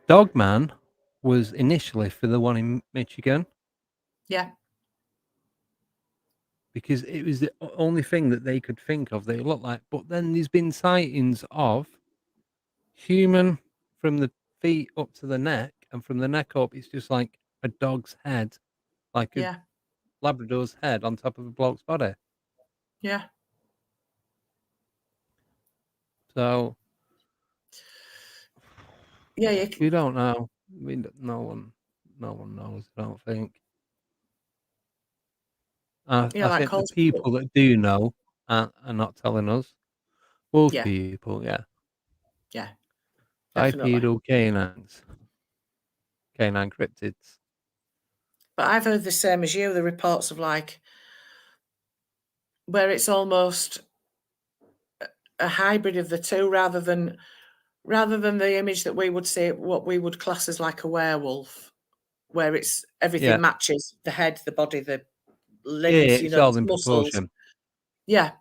[SPEAKER 1] Dogman was initially for the one in Michigan
[SPEAKER 2] yeah,
[SPEAKER 1] because it was the only thing that they could think of that it looked like. But then there's been sightings of human from the feet up to the neck, and from the neck up, it's just like a dog's head, like a
[SPEAKER 2] yeah,
[SPEAKER 1] Labrador's head on top of a bloke's body.
[SPEAKER 2] yeah.
[SPEAKER 1] So
[SPEAKER 2] Yeah,
[SPEAKER 1] we don't know. No one knows. I don't think.
[SPEAKER 2] yeah,
[SPEAKER 1] I
[SPEAKER 2] like
[SPEAKER 1] think the
[SPEAKER 2] calls people.
[SPEAKER 1] people that do know are not telling us. Wolf
[SPEAKER 2] Yeah,
[SPEAKER 1] people, yeah.
[SPEAKER 2] yeah, definitely.
[SPEAKER 1] Bipedal canines, canine cryptids.
[SPEAKER 2] But I've heard the same as you, the reports of like where it's almost a hybrid of the two rather than the image that we would see what we would class as like a werewolf, where it's everything
[SPEAKER 1] Yeah,
[SPEAKER 2] matches the head, the body, the
[SPEAKER 1] yeah,
[SPEAKER 2] limbs,
[SPEAKER 1] it's
[SPEAKER 2] the
[SPEAKER 1] all in
[SPEAKER 2] muscles.
[SPEAKER 1] proportion.
[SPEAKER 2] Yeah.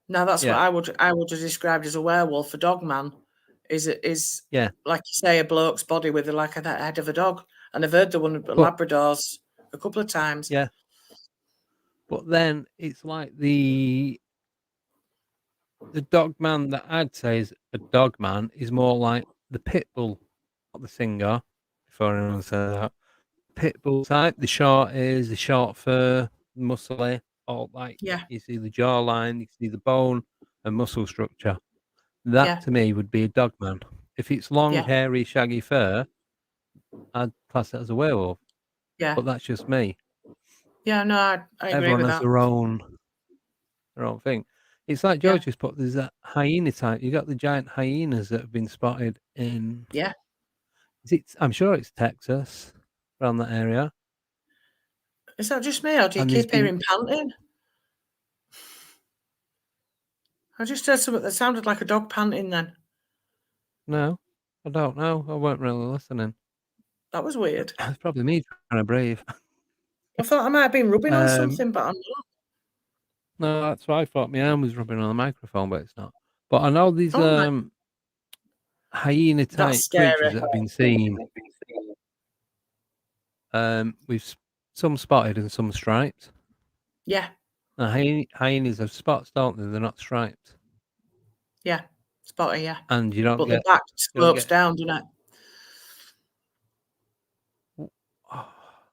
[SPEAKER 2] Now that's what
[SPEAKER 1] Yeah,
[SPEAKER 2] I would have described as a werewolf. A dog man is
[SPEAKER 1] yeah,
[SPEAKER 2] like you say, a bloke's body with like the head of a dog. And I've heard the one
[SPEAKER 1] but
[SPEAKER 2] Labradors a couple of times.
[SPEAKER 1] yeah, but then it's like the dog man that I'd say is a dog man is more like the pit bull, not the singer. Before anyone says that, pit bull type, the short ears, the short fur, muscly, all like
[SPEAKER 2] Yeah,
[SPEAKER 1] you see the jawline, you see the bone and muscle structure. That
[SPEAKER 2] yeah,
[SPEAKER 1] to me would be a dog man. If it's long,
[SPEAKER 2] yeah,
[SPEAKER 1] hairy, shaggy fur, I'd class it as a werewolf.
[SPEAKER 2] yeah,
[SPEAKER 1] But that's just me.
[SPEAKER 2] yeah. No, I agree
[SPEAKER 1] Everyone
[SPEAKER 2] with
[SPEAKER 1] has
[SPEAKER 2] that.
[SPEAKER 1] their own thing. It's like
[SPEAKER 2] Yeah,
[SPEAKER 1] George just put. There's that hyena type. You got the giant hyenas that have been spotted in.
[SPEAKER 2] yeah.
[SPEAKER 1] I'm sure it's Texas, around that area.
[SPEAKER 2] Is that just me, or do you
[SPEAKER 1] And there's
[SPEAKER 2] keep
[SPEAKER 1] been
[SPEAKER 2] hearing panting? I just heard something that sounded like a dog panting. Then
[SPEAKER 1] no, I don't know. I weren't really listening.
[SPEAKER 2] that was weird.
[SPEAKER 1] It's probably me trying to breathe.
[SPEAKER 2] I thought I might have been rubbing on
[SPEAKER 1] Um,
[SPEAKER 2] something, but I'm not.
[SPEAKER 1] no, that's what I thought. My arm was rubbing on the microphone, but it's not. But I know these
[SPEAKER 2] Oh my,
[SPEAKER 1] hyena
[SPEAKER 2] that's
[SPEAKER 1] type creatures
[SPEAKER 2] scary.
[SPEAKER 1] that have been seen. We've some spotted and some striped.
[SPEAKER 2] Yeah,
[SPEAKER 1] Now, hyenas have spots, don't they? They're not striped.
[SPEAKER 2] yeah. Spotty, yeah.
[SPEAKER 1] and you don't
[SPEAKER 2] But the
[SPEAKER 1] get
[SPEAKER 2] back
[SPEAKER 1] you don't
[SPEAKER 2] slopes
[SPEAKER 1] get.
[SPEAKER 2] down, doesn't it?
[SPEAKER 1] Oh,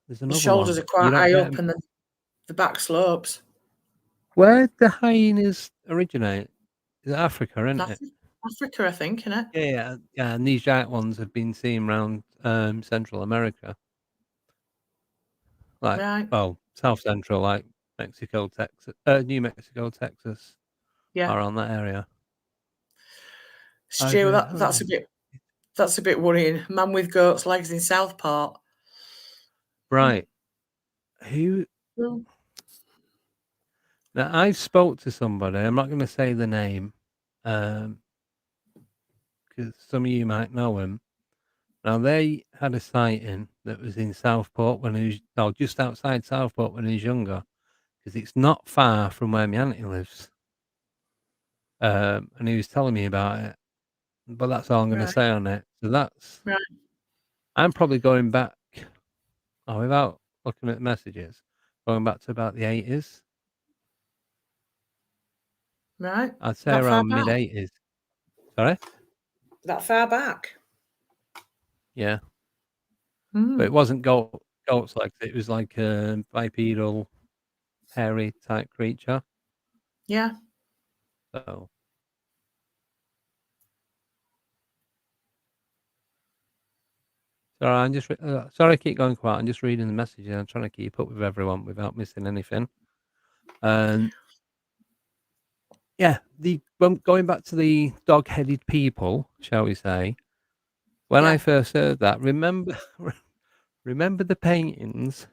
[SPEAKER 1] there's
[SPEAKER 2] The
[SPEAKER 1] another
[SPEAKER 2] shoulders
[SPEAKER 1] one.
[SPEAKER 2] are
[SPEAKER 1] You
[SPEAKER 2] quite
[SPEAKER 1] don't
[SPEAKER 2] high
[SPEAKER 1] get
[SPEAKER 2] up
[SPEAKER 1] 'em.
[SPEAKER 2] and the back slopes.
[SPEAKER 1] Where the hyenas originate? Is it Africa, isn't it?
[SPEAKER 2] Africa, I think, isn't it?
[SPEAKER 1] Yeah. And these giant ones have been seen around Central America, like
[SPEAKER 2] Right.
[SPEAKER 1] South Central, like Mexico, Texas, New Mexico, Texas,
[SPEAKER 2] Yeah.
[SPEAKER 1] around that area.
[SPEAKER 2] Stu, that's a bit worrying. Man with goat's legs in Southport.
[SPEAKER 1] Right. Who?
[SPEAKER 2] Mm.
[SPEAKER 1] Now I spoke to somebody. I'm not going to say the name, because some of you might know him. Now they had a sighting that was in Southport when he was just outside Southport when he was younger, because it's not far from where my auntie lives. And he was telling me about it, but that's all I'm going to
[SPEAKER 2] Right.
[SPEAKER 1] say on it. So that's
[SPEAKER 2] Right.
[SPEAKER 1] I'm probably going back, without looking at messages, going back to about the 80s.
[SPEAKER 2] Right.
[SPEAKER 1] I'd say
[SPEAKER 2] That far
[SPEAKER 1] around
[SPEAKER 2] back.
[SPEAKER 1] mid 80s. Sorry?
[SPEAKER 2] That far back.
[SPEAKER 1] Yeah. But it
[SPEAKER 2] Mm.
[SPEAKER 1] wasn't goat's legs. It was like a bipedal, hairy type creature.
[SPEAKER 2] Yeah.
[SPEAKER 1] So sorry, I'm just sorry I keep going quiet. I'm just reading the messages. I'm trying to keep up with everyone without missing anything. And yeah, going back to the dog-headed people, shall we say? When I
[SPEAKER 2] Yeah.
[SPEAKER 1] first heard that, remember the paintings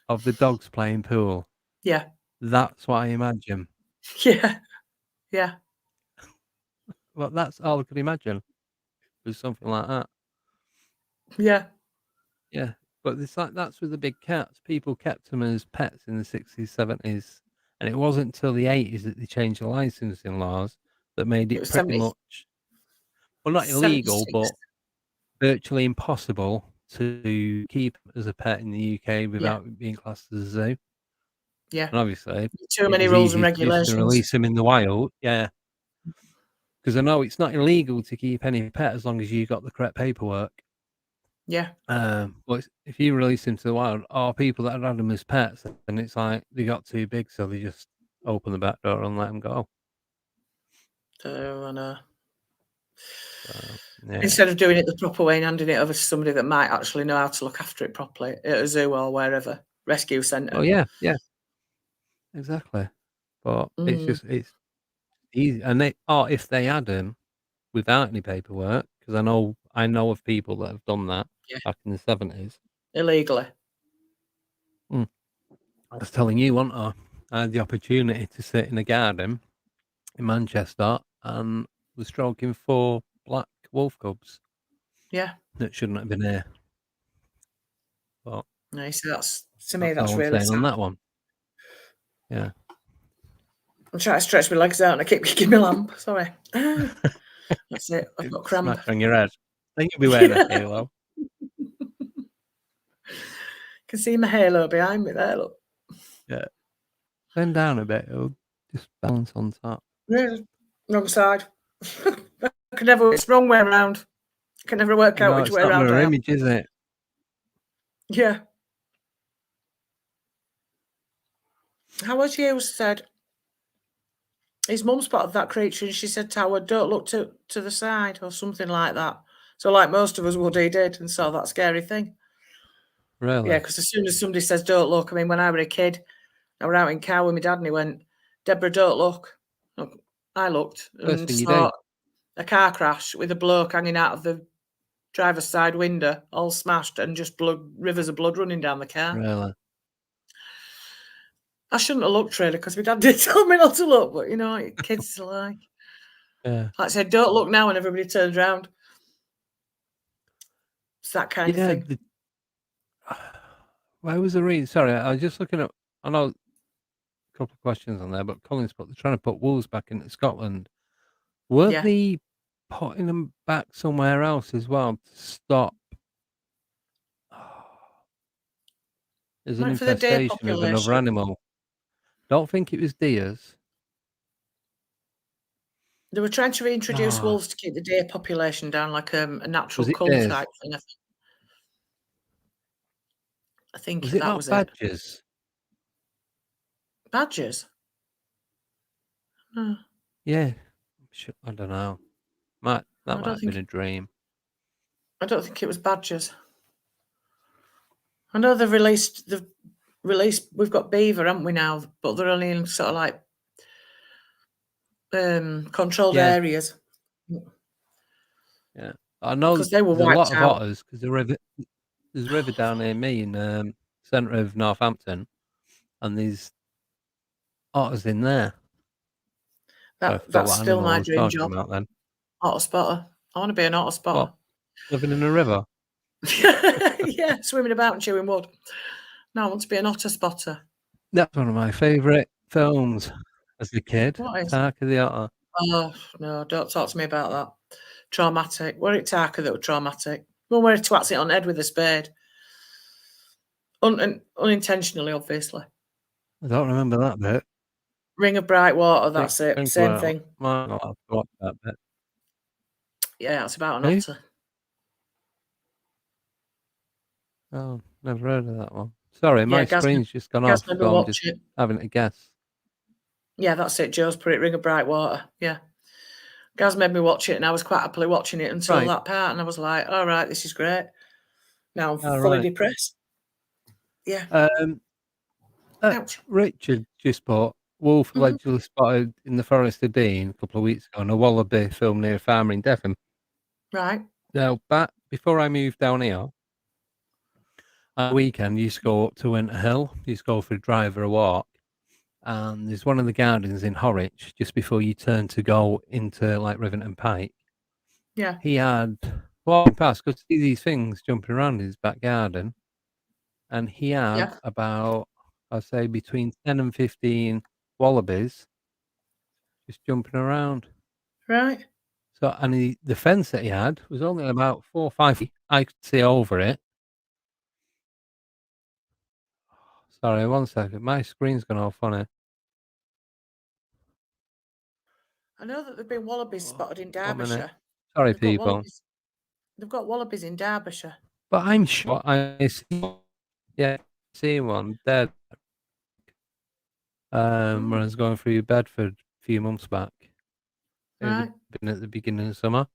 [SPEAKER 1] of the dogs playing pool?
[SPEAKER 2] Yeah.
[SPEAKER 1] That's what I imagine.
[SPEAKER 2] Yeah. Yeah.
[SPEAKER 1] Well, that's all I could imagine, was something like that.
[SPEAKER 2] Yeah.
[SPEAKER 1] Yeah, but it's like that's with the big cats. People kept them as pets in the 60s, 70s, and it wasn't until the 80s that they changed the licensing laws that made
[SPEAKER 2] It
[SPEAKER 1] it
[SPEAKER 2] was
[SPEAKER 1] pretty much, well, not illegal,
[SPEAKER 2] 76.
[SPEAKER 1] but virtually impossible to keep as a pet in the UK
[SPEAKER 2] Yeah.
[SPEAKER 1] without it being classed as a zoo.
[SPEAKER 2] Yeah.
[SPEAKER 1] And obviously,
[SPEAKER 2] Too
[SPEAKER 1] it
[SPEAKER 2] many
[SPEAKER 1] was
[SPEAKER 2] rules and
[SPEAKER 1] easy just to
[SPEAKER 2] regulations.
[SPEAKER 1] release them in the wild. Yeah, because I know it's not illegal to keep any pet as long as you got the correct paperwork.
[SPEAKER 2] Yeah.
[SPEAKER 1] But if you release them to the wild, or people that had them as pets, then it's like they got too big, so they just open the back door and let them go.
[SPEAKER 2] So, I know.
[SPEAKER 1] So, yeah.
[SPEAKER 2] Instead of doing it the proper way and handing it over to somebody that might actually know how to look after it properly at a zoo or wherever, rescue centre.
[SPEAKER 1] Oh yeah, exactly. But it's easy, and if they had them without any paperwork, because I know of people that have done that
[SPEAKER 2] Yeah.
[SPEAKER 1] back in the 70s.
[SPEAKER 2] Illegally.
[SPEAKER 1] I was telling you, wasn't I? I had the opportunity to sit in a garden in Manchester and was stroking 4 black wolf cubs
[SPEAKER 2] Yeah.
[SPEAKER 1] that shouldn't have been here. But
[SPEAKER 2] No, so to me,
[SPEAKER 1] that's
[SPEAKER 2] that's
[SPEAKER 1] all I'm
[SPEAKER 2] really
[SPEAKER 1] saying
[SPEAKER 2] sad.
[SPEAKER 1] on that one. Yeah.
[SPEAKER 2] I'm trying to stretch my legs out and I keep kicking my lamp. Sorry. That's it. I've got cramp.
[SPEAKER 1] Smash on your head. I think you'll be wearing a halo.
[SPEAKER 2] Can see my halo behind me there, look.
[SPEAKER 1] Yeah. Bend down a bit, it'll just balance on top.
[SPEAKER 2] Yeah, wrong side. It's wrong way around. I can never work out
[SPEAKER 1] No,
[SPEAKER 2] which
[SPEAKER 1] it's
[SPEAKER 2] way
[SPEAKER 1] not
[SPEAKER 2] around
[SPEAKER 1] mirror
[SPEAKER 2] I am.
[SPEAKER 1] image, is it?
[SPEAKER 2] Yeah. How was you said his mum spotted that creature and she said to Howard, don't look to the side or something like that. So like most of us would, he did and saw that scary thing.
[SPEAKER 1] Really?
[SPEAKER 2] Yeah, because as soon as somebody says don't look, I mean, when I was a kid, I was out in car with my dad and he went, Deborah, don't look. I looked
[SPEAKER 1] First
[SPEAKER 2] and
[SPEAKER 1] thing you do.
[SPEAKER 2] saw a car crash with a bloke hanging out of the driver's side window, all smashed and just rivers of blood running down the car.
[SPEAKER 1] Really?
[SPEAKER 2] I shouldn't have looked really because my dad did tell me not to look, but you know, kids are like.
[SPEAKER 1] Yeah.
[SPEAKER 2] Like I said, don't look now and everybody turns around. It's that kind of
[SPEAKER 1] Yeah.
[SPEAKER 2] thing.
[SPEAKER 1] Where was the reason? Sorry, I was just looking at. I know a couple of questions on there, but Collins they're trying to put wolves back into Scotland. Weren't
[SPEAKER 2] Yeah.
[SPEAKER 1] they putting them back somewhere else as well to stop? There's an
[SPEAKER 2] Like for the deer
[SPEAKER 1] infestation of another
[SPEAKER 2] population.
[SPEAKER 1] animal. Don't think it was deers.
[SPEAKER 2] They were trying to reintroduce
[SPEAKER 1] Ah,
[SPEAKER 2] wolves to keep the deer population down, like a natural
[SPEAKER 1] was it
[SPEAKER 2] cull
[SPEAKER 1] bears?
[SPEAKER 2] type thing. I think
[SPEAKER 1] Was it
[SPEAKER 2] that
[SPEAKER 1] not
[SPEAKER 2] was it.
[SPEAKER 1] badgers?
[SPEAKER 2] Badgers? No,
[SPEAKER 1] Yeah. I don't know. That
[SPEAKER 2] I
[SPEAKER 1] might
[SPEAKER 2] don't
[SPEAKER 1] have been
[SPEAKER 2] think.
[SPEAKER 1] a dream.
[SPEAKER 2] I don't think it was badgers. I know they've released. We've got beaver, haven't we now? But they're only in sort of like controlled
[SPEAKER 1] Yeah,
[SPEAKER 2] areas
[SPEAKER 1] yeah. I know
[SPEAKER 2] because they were
[SPEAKER 1] there's a lot
[SPEAKER 2] wiped
[SPEAKER 1] of
[SPEAKER 2] out.
[SPEAKER 1] otters because there's a river down near me in centre of Northampton, and there's otters in there. So I forgot
[SPEAKER 2] That's
[SPEAKER 1] what
[SPEAKER 2] still
[SPEAKER 1] animal I
[SPEAKER 2] my
[SPEAKER 1] was
[SPEAKER 2] dream
[SPEAKER 1] talking
[SPEAKER 2] job.
[SPEAKER 1] about then.
[SPEAKER 2] Otter spotter. I want to be an otter
[SPEAKER 1] What?
[SPEAKER 2] spotter.
[SPEAKER 1] Living in a river?
[SPEAKER 2] Yeah, swimming about and chewing wood. No, I want to be an otter spotter.
[SPEAKER 1] That's one of my favourite films as a kid.
[SPEAKER 2] What is?
[SPEAKER 1] Tarka the Otter.
[SPEAKER 2] Oh no, don't talk to me about that. Traumatic. Were it Tarka that were traumatic? One where he twats it on the head with a spade. Unintentionally, obviously.
[SPEAKER 1] I don't remember that bit.
[SPEAKER 2] Ring of Bright Water, that's it.
[SPEAKER 1] Think
[SPEAKER 2] Same
[SPEAKER 1] about it.
[SPEAKER 2] thing.
[SPEAKER 1] Might not have to watch that bit.
[SPEAKER 2] Yeah, it's about an
[SPEAKER 1] Who?
[SPEAKER 2] otter.
[SPEAKER 1] Oh, never heard of that one. Sorry,
[SPEAKER 2] Yeah,
[SPEAKER 1] my screen's just gone
[SPEAKER 2] Gaz
[SPEAKER 1] off,
[SPEAKER 2] made me
[SPEAKER 1] so I'm
[SPEAKER 2] watch
[SPEAKER 1] just
[SPEAKER 2] it.
[SPEAKER 1] having to guess.
[SPEAKER 2] Yeah, that's it. Joe's put it, Ring of Bright Water. Yeah. Gaz made me watch it, and I was quite happily watching it until
[SPEAKER 1] Right.
[SPEAKER 2] that part, and I was like, all right, this is great. Now I'm
[SPEAKER 1] All
[SPEAKER 2] fully
[SPEAKER 1] right.
[SPEAKER 2] depressed. Yeah. Ouch.
[SPEAKER 1] Richard just put wolf
[SPEAKER 2] Mhm.
[SPEAKER 1] allegedly spotted in the Forest of Dean a couple of weeks ago, and a wallaby filmed near a farmer in Devon.
[SPEAKER 2] Right.
[SPEAKER 1] Now, back before I moved down here, at the weekend, you used to go up to Winter Hill. You used to go for a drive or a walk. And there's one of the gardens in Horwich, just before you turn to go into like Rivington Pike.
[SPEAKER 2] Yeah.
[SPEAKER 1] He had walking past, could see these things jumping around in his back garden. And he had
[SPEAKER 2] Yeah.
[SPEAKER 1] about, I'd say, between 10 and 15 wallabies just jumping around.
[SPEAKER 2] Right.
[SPEAKER 1] So, and the fence that he had was only about 4 or 5 feet. I could see over it. Sorry, 1 second. My screen's gone all funny.
[SPEAKER 2] I know that there've been wallabies spotted in
[SPEAKER 1] 1 minute.
[SPEAKER 2] Derbyshire.
[SPEAKER 1] Sorry,
[SPEAKER 2] They've got
[SPEAKER 1] people.
[SPEAKER 2] wallabies. They've got wallabies in Derbyshire.
[SPEAKER 1] But I'm sure I see, yeah, see one dead. When I was going through Bedford a few months back. It would
[SPEAKER 2] Right.
[SPEAKER 1] have been at the beginning of summer.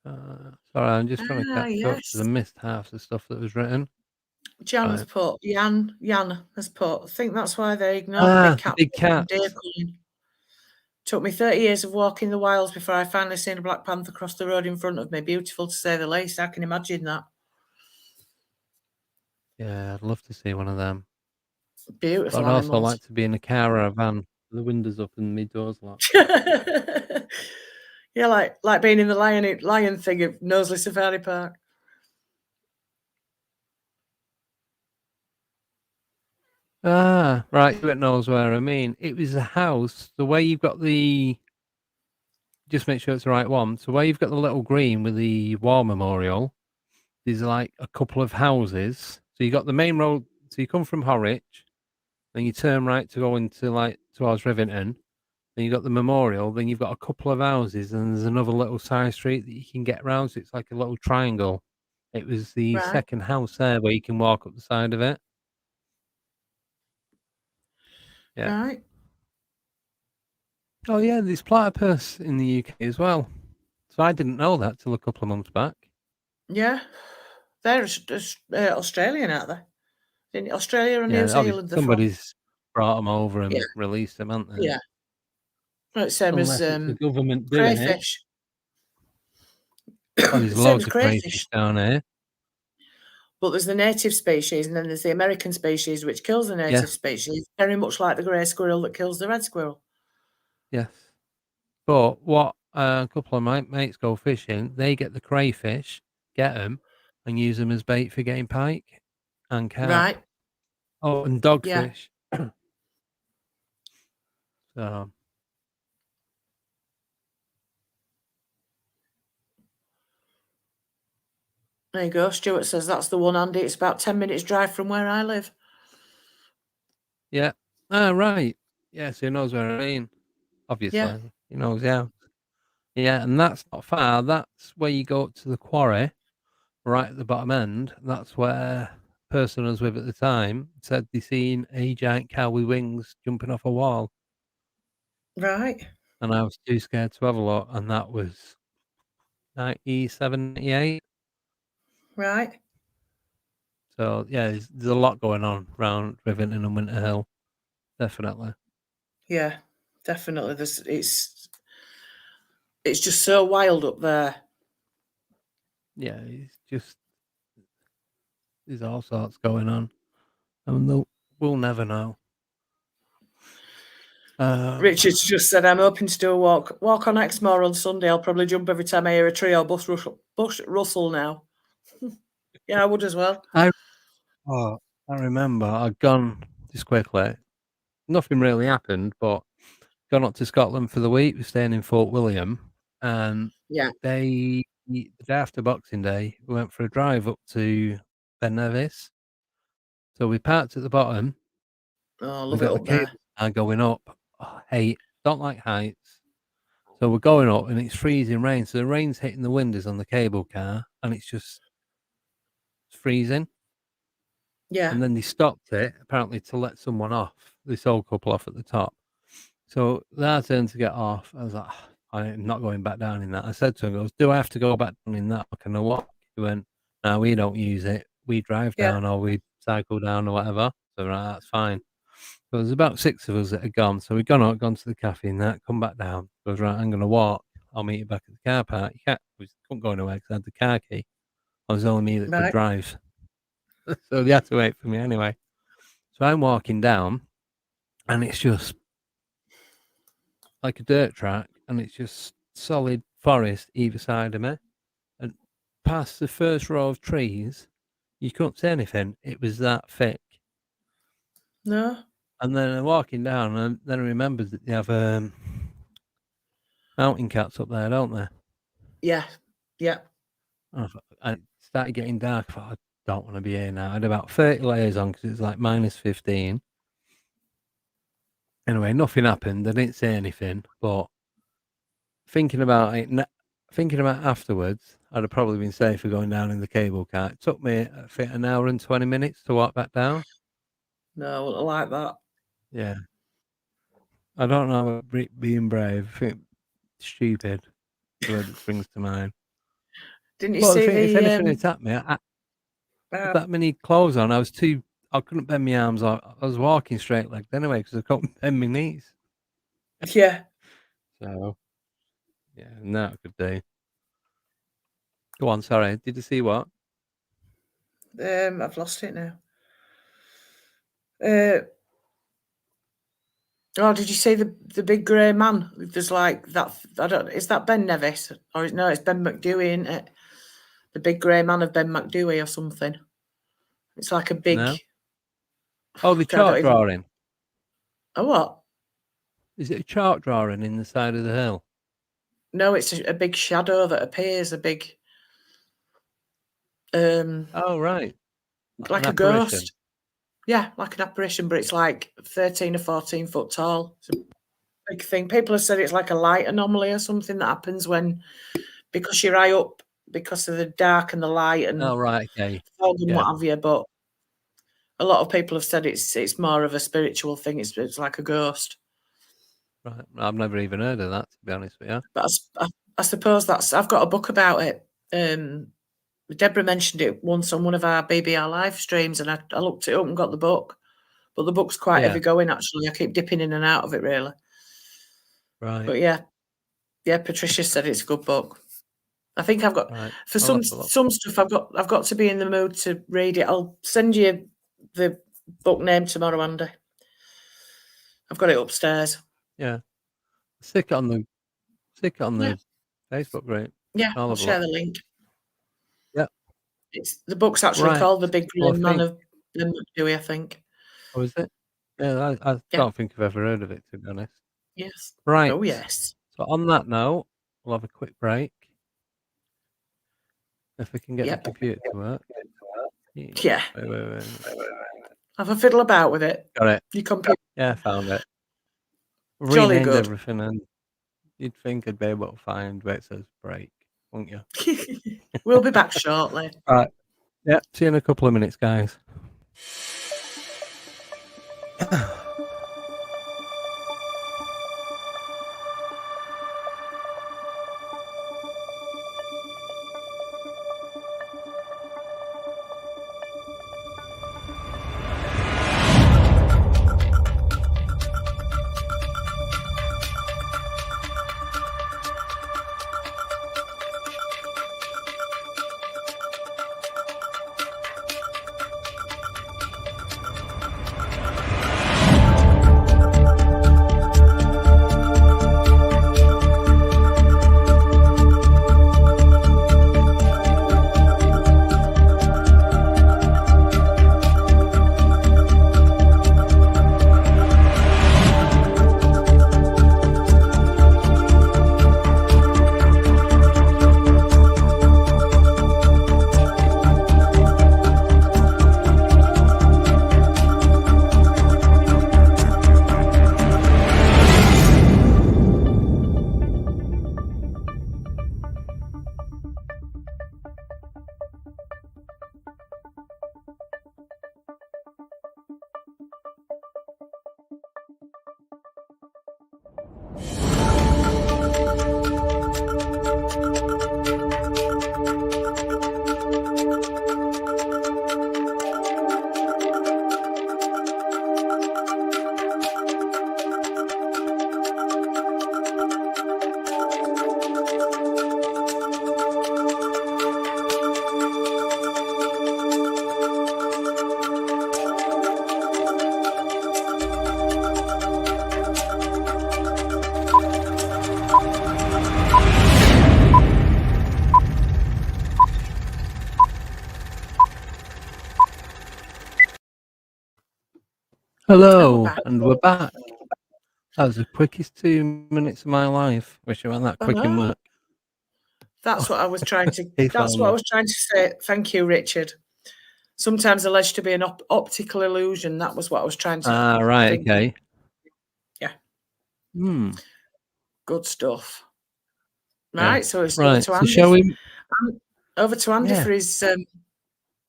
[SPEAKER 1] Sorry, I'm just trying to catch up because I
[SPEAKER 2] Yes.
[SPEAKER 1] missed half the stuff that was written.
[SPEAKER 2] Jan has
[SPEAKER 1] Right.
[SPEAKER 2] put, Jan has put, I think that's why they ignored the big
[SPEAKER 1] The
[SPEAKER 2] cat
[SPEAKER 1] big
[SPEAKER 2] and deer
[SPEAKER 1] cats.
[SPEAKER 2] culling. Took me 30 years of walking the wilds before I finally seen a black panther cross the road in front of me. Beautiful to say the least. I can imagine that.
[SPEAKER 1] Yeah, I'd love to see one of them. But
[SPEAKER 2] Beautiful
[SPEAKER 1] I'd also
[SPEAKER 2] animals.
[SPEAKER 1] like to be in a car or a van, with the windows up and my doors locked.
[SPEAKER 2] Yeah, like being in the lion thing of Knowsley Safari Park.
[SPEAKER 1] Ah, right. It knows where I mean. It was a house. The way you've got the, just make sure it's the right one. So where you've got the little green with the war memorial, there's like a couple of houses. So you got the main road. So you come from Horwich, then you turn right to go into like towards Rivington. Then you got the memorial. Then you've got a couple of houses, and there's another little side street that you can get around. So it's like a little triangle. It was the
[SPEAKER 2] Right.
[SPEAKER 1] second house there where you can walk up the side of it. Yeah.
[SPEAKER 2] Right.
[SPEAKER 1] Oh yeah, there's platypus in the UK as well. So I didn't know that till a couple of months back.
[SPEAKER 2] Yeah. They're Australian, aren't they? In Australia or New
[SPEAKER 1] Yeah, obviously
[SPEAKER 2] Zealand they're from.
[SPEAKER 1] somebody's brought them over
[SPEAKER 2] Yeah.
[SPEAKER 1] and released them, haven't they?
[SPEAKER 2] Yeah. Well, it's same as
[SPEAKER 1] Unless it's the government doing it.
[SPEAKER 2] crayfish.
[SPEAKER 1] Oh, there's
[SPEAKER 2] Same
[SPEAKER 1] loads
[SPEAKER 2] as
[SPEAKER 1] of crayfish
[SPEAKER 2] crayfish.
[SPEAKER 1] down here.
[SPEAKER 2] But there's the native species and then there's the American species which kills the native
[SPEAKER 1] Yes,
[SPEAKER 2] species, very much like the grey squirrel that kills the red squirrel.
[SPEAKER 1] yes. But what a couple of my mates go fishing, they get the crayfish, get them, and use them as bait for getting pike and carp.
[SPEAKER 2] Right.
[SPEAKER 1] Oh, and
[SPEAKER 2] Yeah.
[SPEAKER 1] dogfish. So
[SPEAKER 2] There you go. Stuart says that's the one, Andy. It's about 10 minutes drive from where I live.
[SPEAKER 1] Yeah. Ah, right. Yeah, so he knows where I mean. Obviously. He knows, yeah. Yeah, and that's not far. That's where you go up to the quarry, right at the bottom end. That's where the person I was with at the time said they seen a giant cow with wings jumping off a wall.
[SPEAKER 2] Right.
[SPEAKER 1] And I was too scared to have a look, and that was 97, 98.
[SPEAKER 2] Right.
[SPEAKER 1] So, yeah, there's a lot going on around Rivington and Winter Hill. Definitely.
[SPEAKER 2] Yeah. Definitely. It's just so wild up there.
[SPEAKER 1] Yeah, it's just, there's all sorts going on. I mean, we'll never know.
[SPEAKER 2] Richard's just said, I'm hoping to do a walk on Exmoor on Sunday. I'll probably jump every time I hear a tree or bush rustle now. Yeah, I would as well.
[SPEAKER 1] I remember I'd gone just quickly. Nothing really happened, but gone up to Scotland for the week. We're staying in Fort William, and
[SPEAKER 2] Yeah.
[SPEAKER 1] the day after Boxing Day, we went for a drive up to Ben Nevis. So we parked at the bottom.
[SPEAKER 2] Oh, I
[SPEAKER 1] We
[SPEAKER 2] love it
[SPEAKER 1] got the
[SPEAKER 2] up there.
[SPEAKER 1] cable car going up. Oh, don't like heights. So we're going up, and it's freezing rain. So the rain's hitting the windows on the cable car, and it's freezing.
[SPEAKER 2] Yeah.
[SPEAKER 1] And then they stopped it, apparently to let someone off, this old couple off at the top. So their turn to get off. I was like, I'm not going back down in that. I said to him, goes, do I have to go back down in that? Can I walk? He went, no, we don't use it. We drive
[SPEAKER 2] Yeah.
[SPEAKER 1] down or we cycle down or whatever. So right, that's fine. So there's about 6 of us that had gone. So we'd gone out, gone to the cafe and that, come back down. Goes, right, I'm going to walk. I'll meet you back at the car park. We couldn't go anywhere because I had the car key. I was only me that could
[SPEAKER 2] Right.
[SPEAKER 1] drive. So they had to wait for me anyway. So I'm walking down, and it's just like a dirt track, and it's just solid forest either side of me. And past the first row of trees, you couldn't see anything. It was that thick.
[SPEAKER 2] No.
[SPEAKER 1] And then I'm walking down, and then I remembered that they have mountain cats up there, don't they?
[SPEAKER 2] Yeah. Yeah.
[SPEAKER 1] And it started getting dark. I thought, I don't want to be here now. I had about 30 layers on because it was like minus 15. Anyway, nothing happened. I didn't say anything, but thinking about afterwards, I'd have probably been safer going down in the cable car. It took me, I think, an hour and 20 minutes to walk back down.
[SPEAKER 2] No, I wouldn't like that.
[SPEAKER 1] Yeah. I don't know about being brave. I think stupid, the word that springs to mind.
[SPEAKER 2] Didn't you
[SPEAKER 1] But I
[SPEAKER 2] see
[SPEAKER 1] think if anything
[SPEAKER 2] the
[SPEAKER 1] had happened me, I had that many clothes on, I couldn't bend my arms. I was walking straight legged anyway because I couldn't bend my knees.
[SPEAKER 2] yeah.
[SPEAKER 1] So, yeah, no, I could do. Go on, sorry. Did you see what?
[SPEAKER 2] I've lost it now. Oh, did you see the big grey man? There's like that. I don't. Is that Ben Nevis or no? It's Ben McDewey, isn't it? The big grey man of Ben McDewey or something. It's like a big.
[SPEAKER 1] No? Oh, the
[SPEAKER 2] I don't
[SPEAKER 1] chart
[SPEAKER 2] even.
[SPEAKER 1] drawing.
[SPEAKER 2] Oh, what?
[SPEAKER 1] Is it a chart drawing in the side of the hill?
[SPEAKER 2] No, it's a big shadow that appears. A big.
[SPEAKER 1] Oh, right. An
[SPEAKER 2] Like a
[SPEAKER 1] apparition.
[SPEAKER 2] ghost. Yeah, like an apparition, but it's like 13 or 14 foot tall. It's a big thing. People have said it's like a light anomaly or something that happens because you're high up because of the dark and the light and
[SPEAKER 1] Oh, right. Okay.
[SPEAKER 2] fog and
[SPEAKER 1] Yeah.
[SPEAKER 2] what have you. But a lot of people have said it's more of a spiritual thing. It's like a ghost.
[SPEAKER 1] Right. I've never even heard of that, to be honest with you.
[SPEAKER 2] But I suppose I've got a book about it. Deborah mentioned it once on one of our BBR live streams, and I looked it up and got the book. But the book's quite
[SPEAKER 1] Yeah.
[SPEAKER 2] heavy going, actually. I keep dipping in and out of it, really.
[SPEAKER 1] Right.
[SPEAKER 2] But yeah, Patricia said it's a good book. I think I've got
[SPEAKER 1] Right.
[SPEAKER 2] for
[SPEAKER 1] I'll have
[SPEAKER 2] some stuff I've got to be in the mood to read it. I'll send you the book name tomorrow, Andy. I've got it upstairs.
[SPEAKER 1] Yeah. Stick it on the
[SPEAKER 2] Yeah.
[SPEAKER 1] Facebook group.
[SPEAKER 2] Yeah,
[SPEAKER 1] I'll
[SPEAKER 2] I'll
[SPEAKER 1] have a
[SPEAKER 2] share
[SPEAKER 1] look.
[SPEAKER 2] the link.
[SPEAKER 1] Yeah.
[SPEAKER 2] The book's actually
[SPEAKER 1] Right.
[SPEAKER 2] called The Big
[SPEAKER 1] Well,
[SPEAKER 2] Green Man of Dewey, I think.
[SPEAKER 1] Oh, is it? Yeah, I
[SPEAKER 2] Yeah.
[SPEAKER 1] don't think I've ever heard of it, to be honest.
[SPEAKER 2] Yes.
[SPEAKER 1] Right.
[SPEAKER 2] Oh, yes.
[SPEAKER 1] So on that note, we'll have a quick break. If we can get the computer to work.
[SPEAKER 2] Yeah.
[SPEAKER 1] Wait.
[SPEAKER 2] Have a fiddle about with it.
[SPEAKER 1] Got it.
[SPEAKER 2] You computer.
[SPEAKER 1] Yeah, found it.
[SPEAKER 2] Jolly
[SPEAKER 1] Renamed
[SPEAKER 2] good.
[SPEAKER 1] everything, and you'd think I'd be able to find where it says break, wouldn't you?
[SPEAKER 2] We'll be back shortly.
[SPEAKER 1] Right. Yeah, see you in a couple of minutes, guys. Hello, and we're back. That was the quickest 2 minutes of my life. Wish it went that quick in work.
[SPEAKER 2] That's what I was trying to.
[SPEAKER 1] He
[SPEAKER 2] That's
[SPEAKER 1] found
[SPEAKER 2] what I
[SPEAKER 1] me.
[SPEAKER 2] was trying to say. Thank you, Richard. Sometimes alleged to be an optical illusion. That was what I was trying to.
[SPEAKER 1] Ah, right,
[SPEAKER 2] think.
[SPEAKER 1] okay.
[SPEAKER 2] Yeah.
[SPEAKER 1] Good
[SPEAKER 2] stuff.
[SPEAKER 1] Yeah.
[SPEAKER 2] Right, so it's
[SPEAKER 1] Right,
[SPEAKER 2] over to
[SPEAKER 1] so
[SPEAKER 2] Andy.
[SPEAKER 1] shall we?
[SPEAKER 2] Over to Andy
[SPEAKER 1] Yeah.
[SPEAKER 2] for his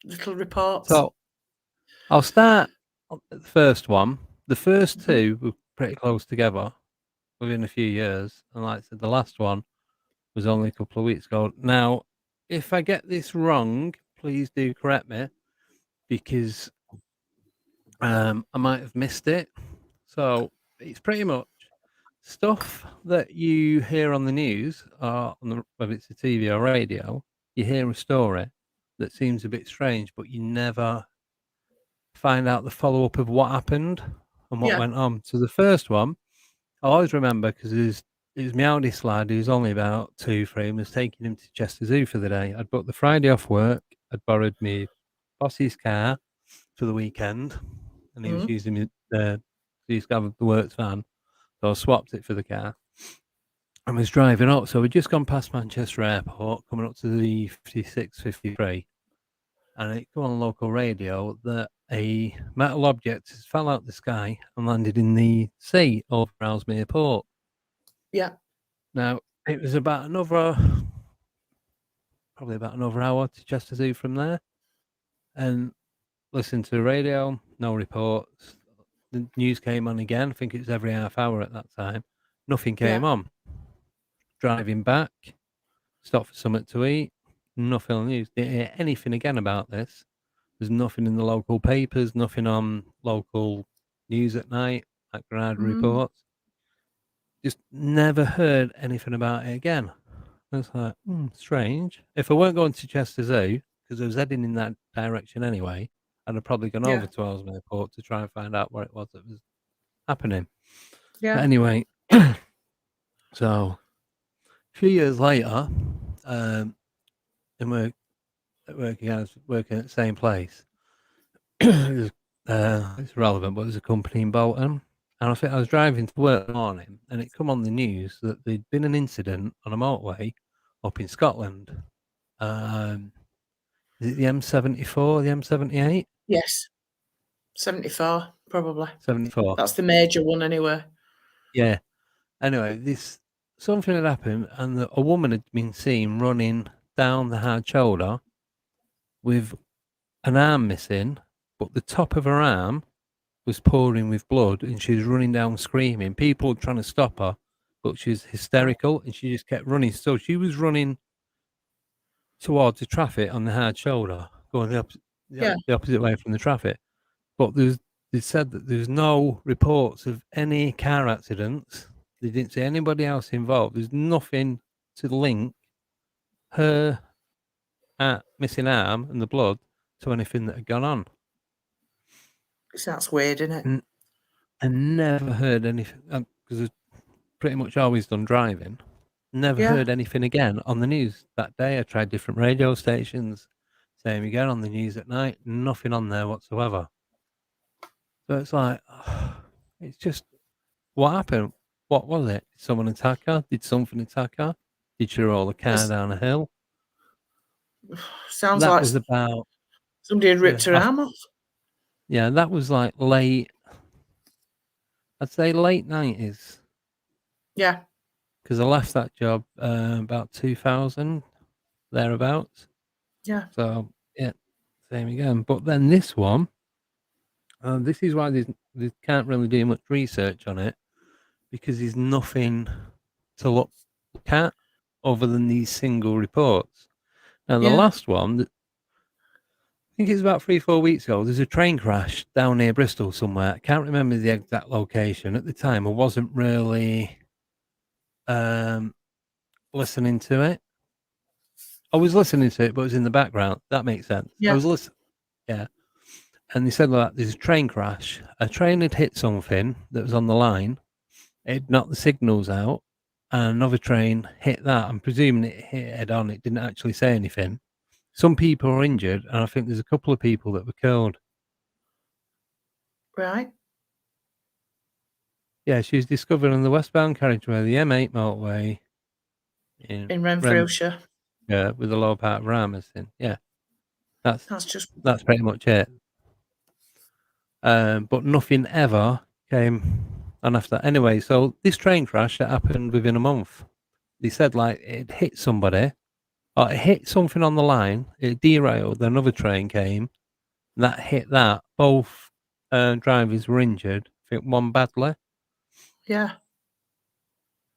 [SPEAKER 2] little reports.
[SPEAKER 1] So I'll start at the first one. The first two were pretty close together within a few years. And like I said, the last one was only a couple of weeks ago. Now, if I get this wrong, please do correct me, because I might have missed it. So it's pretty much stuff that you hear on the news, or whether it's the TV or radio. You hear a story that seems a bit strange, but you never find out the follow up of what happened and what went on. So the first one, I always remember because it was my oldest lad who was only about 2-3 and was taking him to Chester Zoo for the day. I'd booked the Friday off work. I'd borrowed my boss's car for the weekend, and he was using it. He used to have the works van, so I swapped it for the car. I was driving up, so we'd just gone past Manchester Airport, coming up to the 56, 53, and it came on local radio that a metal object fell out the sky and landed in the sea over Ellesmere Port.
[SPEAKER 2] Yeah.
[SPEAKER 1] Now, it was probably about another hour to Chester Zoo from there, and listened to the radio, no reports. The news came on again. I think it was every half hour at that time. Nothing came on. Driving back, stopped for something to eat. Nothing on the news. Didn't hear anything again about this. There's nothing in the local papers. Nothing on local news at night, like Granada reports. Just never heard anything about it again. I was like, strange. If I weren't going to Chester Zoo, because I was heading in that direction anyway, I'd have probably gone over to Ellesmere Port to try and find out what it was that was happening.
[SPEAKER 2] Yeah.
[SPEAKER 1] But anyway, so a few years later, and working at the same place. It's relevant, but there's a company in Bolton, and I think I was driving to work in the morning, and it come on the news that there'd been an incident on a motorway up in Scotland. Is it the M74, the M78?
[SPEAKER 2] Yes. 74, probably.
[SPEAKER 1] 74.
[SPEAKER 2] That's the major one anyway.
[SPEAKER 1] Yeah. Anyway, something had happened, and a woman had been seen running down the hard shoulder with an arm missing, but the top of her arm was pouring with blood, and she was running down screaming. People were trying to stop her, but she was hysterical, and she just kept running. So she was running towards the traffic on the hard shoulder, going
[SPEAKER 2] Yeah.
[SPEAKER 1] the opposite way from the traffic. But they said that there's no reports of any car accidents. They didn't see anybody else involved. There's nothing to link her missing arm and the blood to anything that had gone on.
[SPEAKER 2] So that's weird, isn't it?
[SPEAKER 1] And I never heard anything, because I've pretty much always done driving. Never
[SPEAKER 2] Yeah.
[SPEAKER 1] heard anything again on the news that day. I tried different radio stations, same again on the news at night, nothing on there whatsoever. So it's like, it's just, what happened? What was it? Did someone attack her? Did something attack her? Did she roll a car down a hill?
[SPEAKER 2] Sounds
[SPEAKER 1] That
[SPEAKER 2] like
[SPEAKER 1] was about,
[SPEAKER 2] somebody had ripped her arm off.
[SPEAKER 1] yeah, that was like late, I'd say late 90s.
[SPEAKER 2] Yeah.
[SPEAKER 1] Because I left that job about 2000, thereabouts.
[SPEAKER 2] Yeah.
[SPEAKER 1] So, yeah, same again. But then this one, this is why they can't really do much research on it, because there's nothing to look at other than these single reports. Now, the last one, I think it's about 3-4 weeks ago, there's a train crash down near Bristol somewhere. I can't remember the exact location. At the time, I wasn't really listening to it. I was listening to it, but it was in the background. That makes sense.
[SPEAKER 2] Yeah.
[SPEAKER 1] I was listening. Yeah. And they said that there's a train crash. A train had hit something that was on the line. It knocked the signals out. And another train hit that. I'm presuming it hit head on. It didn't actually say anything. Some people were injured, and I think there's a couple of people that were killed.
[SPEAKER 2] Right.
[SPEAKER 1] Yeah, she was discovered on the westbound carriageway of the M8 motorway
[SPEAKER 2] in Renfrewshire.
[SPEAKER 1] Yeah, with a lower part of her arm missing. Yeah, that's
[SPEAKER 2] just
[SPEAKER 1] pretty much it. But nothing ever came on after that. Anyway, so this train crash that happened within a month. They said like it hit somebody, or it hit something on the line. It derailed. Then another train came, and that hit that. Both drivers were injured. I think one badly.
[SPEAKER 2] Yeah.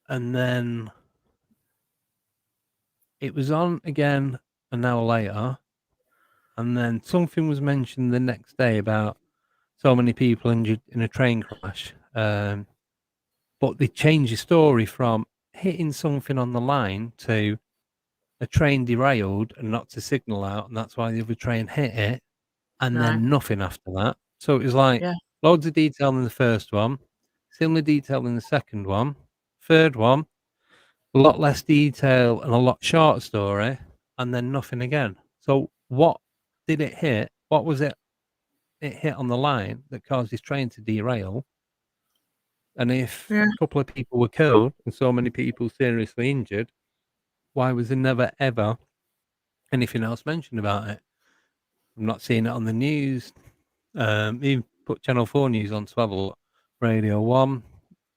[SPEAKER 1] And then it was on again an hour later, and then something was mentioned the next day about so many people injured in a train crash. But they changed the story from hitting something on the line to a train derailed and knocked a signal out, and that's why the other train hit it, and then nothing after that. So it was like loads of detail in the first one, similar detail in the second one, third one, a lot less detail and a lot shorter story, and then nothing again. So what did it hit? What was it hit on the line that caused this train to derail? And if a couple of people were killed and so many people seriously injured, why was there never, ever anything else mentioned about it? I'm not seeing it on the news. Even put Channel 4 News on Swavel, Radio 1,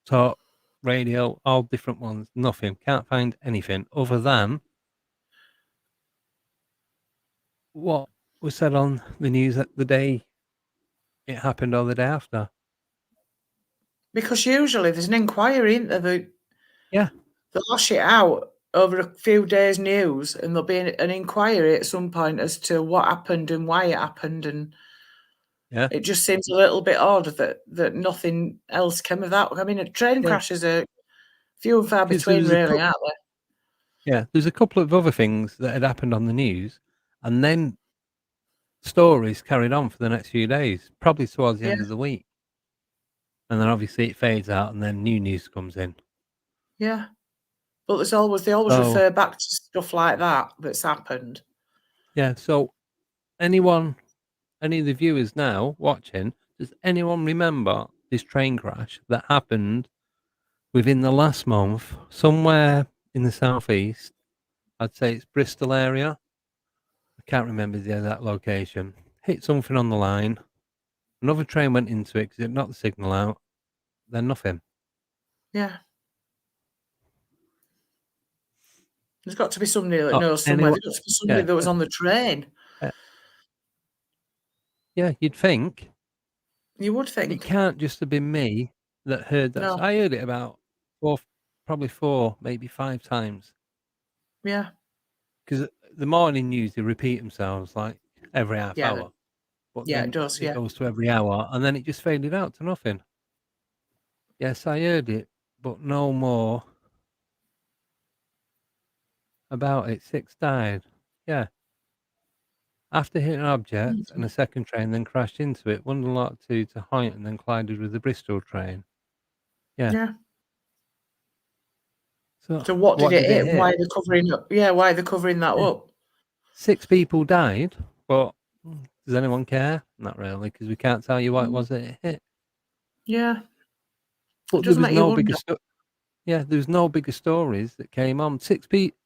[SPEAKER 1] Talk Radio, all different ones. Nothing. Can't find anything other than what was said on the news the day it happened or the day after.
[SPEAKER 2] Because usually there's an inquiry, isn't there?
[SPEAKER 1] Yeah.
[SPEAKER 2] They'll lash it out over a few days' news, and there'll be an inquiry at some point as to what happened and why it happened, and it just seems a little bit odd that nothing else came of that. I mean, train crashes are few and far between, really, aren't they?
[SPEAKER 1] Yeah, there's a couple of other things that had happened on the news, and then stories carried on for the next few days, probably towards the end of the week. And then obviously it fades out, and then new news comes in.
[SPEAKER 2] Yeah. But they always refer back to stuff like that that's happened.
[SPEAKER 1] Yeah, so any of the viewers now watching, does anyone remember this train crash that happened within the last month, somewhere in the southeast? I'd say it's Bristol area. I can't remember the exact location. Hit something on the line. Another train went into it because it knocked the signal out. Then nothing.
[SPEAKER 2] Yeah. There's got to be somebody that knows somewhere. There's got to be somebody that was on the train.
[SPEAKER 1] Yeah, you'd think.
[SPEAKER 2] You would think.
[SPEAKER 1] It can't just have been me that heard that.
[SPEAKER 2] No.
[SPEAKER 1] So I heard it about probably 4, maybe 5 times.
[SPEAKER 2] Yeah.
[SPEAKER 1] Because the morning news, they repeat themselves like every half hour. But
[SPEAKER 2] Yeah,
[SPEAKER 1] then
[SPEAKER 2] it does.
[SPEAKER 1] it goes to every hour, and then it just faded out to nothing. Yes, I heard it, but no more about it. 6 died. Yeah. After hitting an object and a second train then crashed into it, Wonderlock 2 to Hoyt and then collided with the Bristol train. Yeah.
[SPEAKER 2] Yeah.
[SPEAKER 1] So
[SPEAKER 2] what did it hit?
[SPEAKER 1] hit?
[SPEAKER 2] Why are they covering up? Yeah, why are they covering that up?
[SPEAKER 1] 6 people died, but does anyone care? Not really, because we can't tell you what it was that it hit.
[SPEAKER 2] Yeah.
[SPEAKER 1] But there was no bigger there was no bigger stories that came on. 6 people.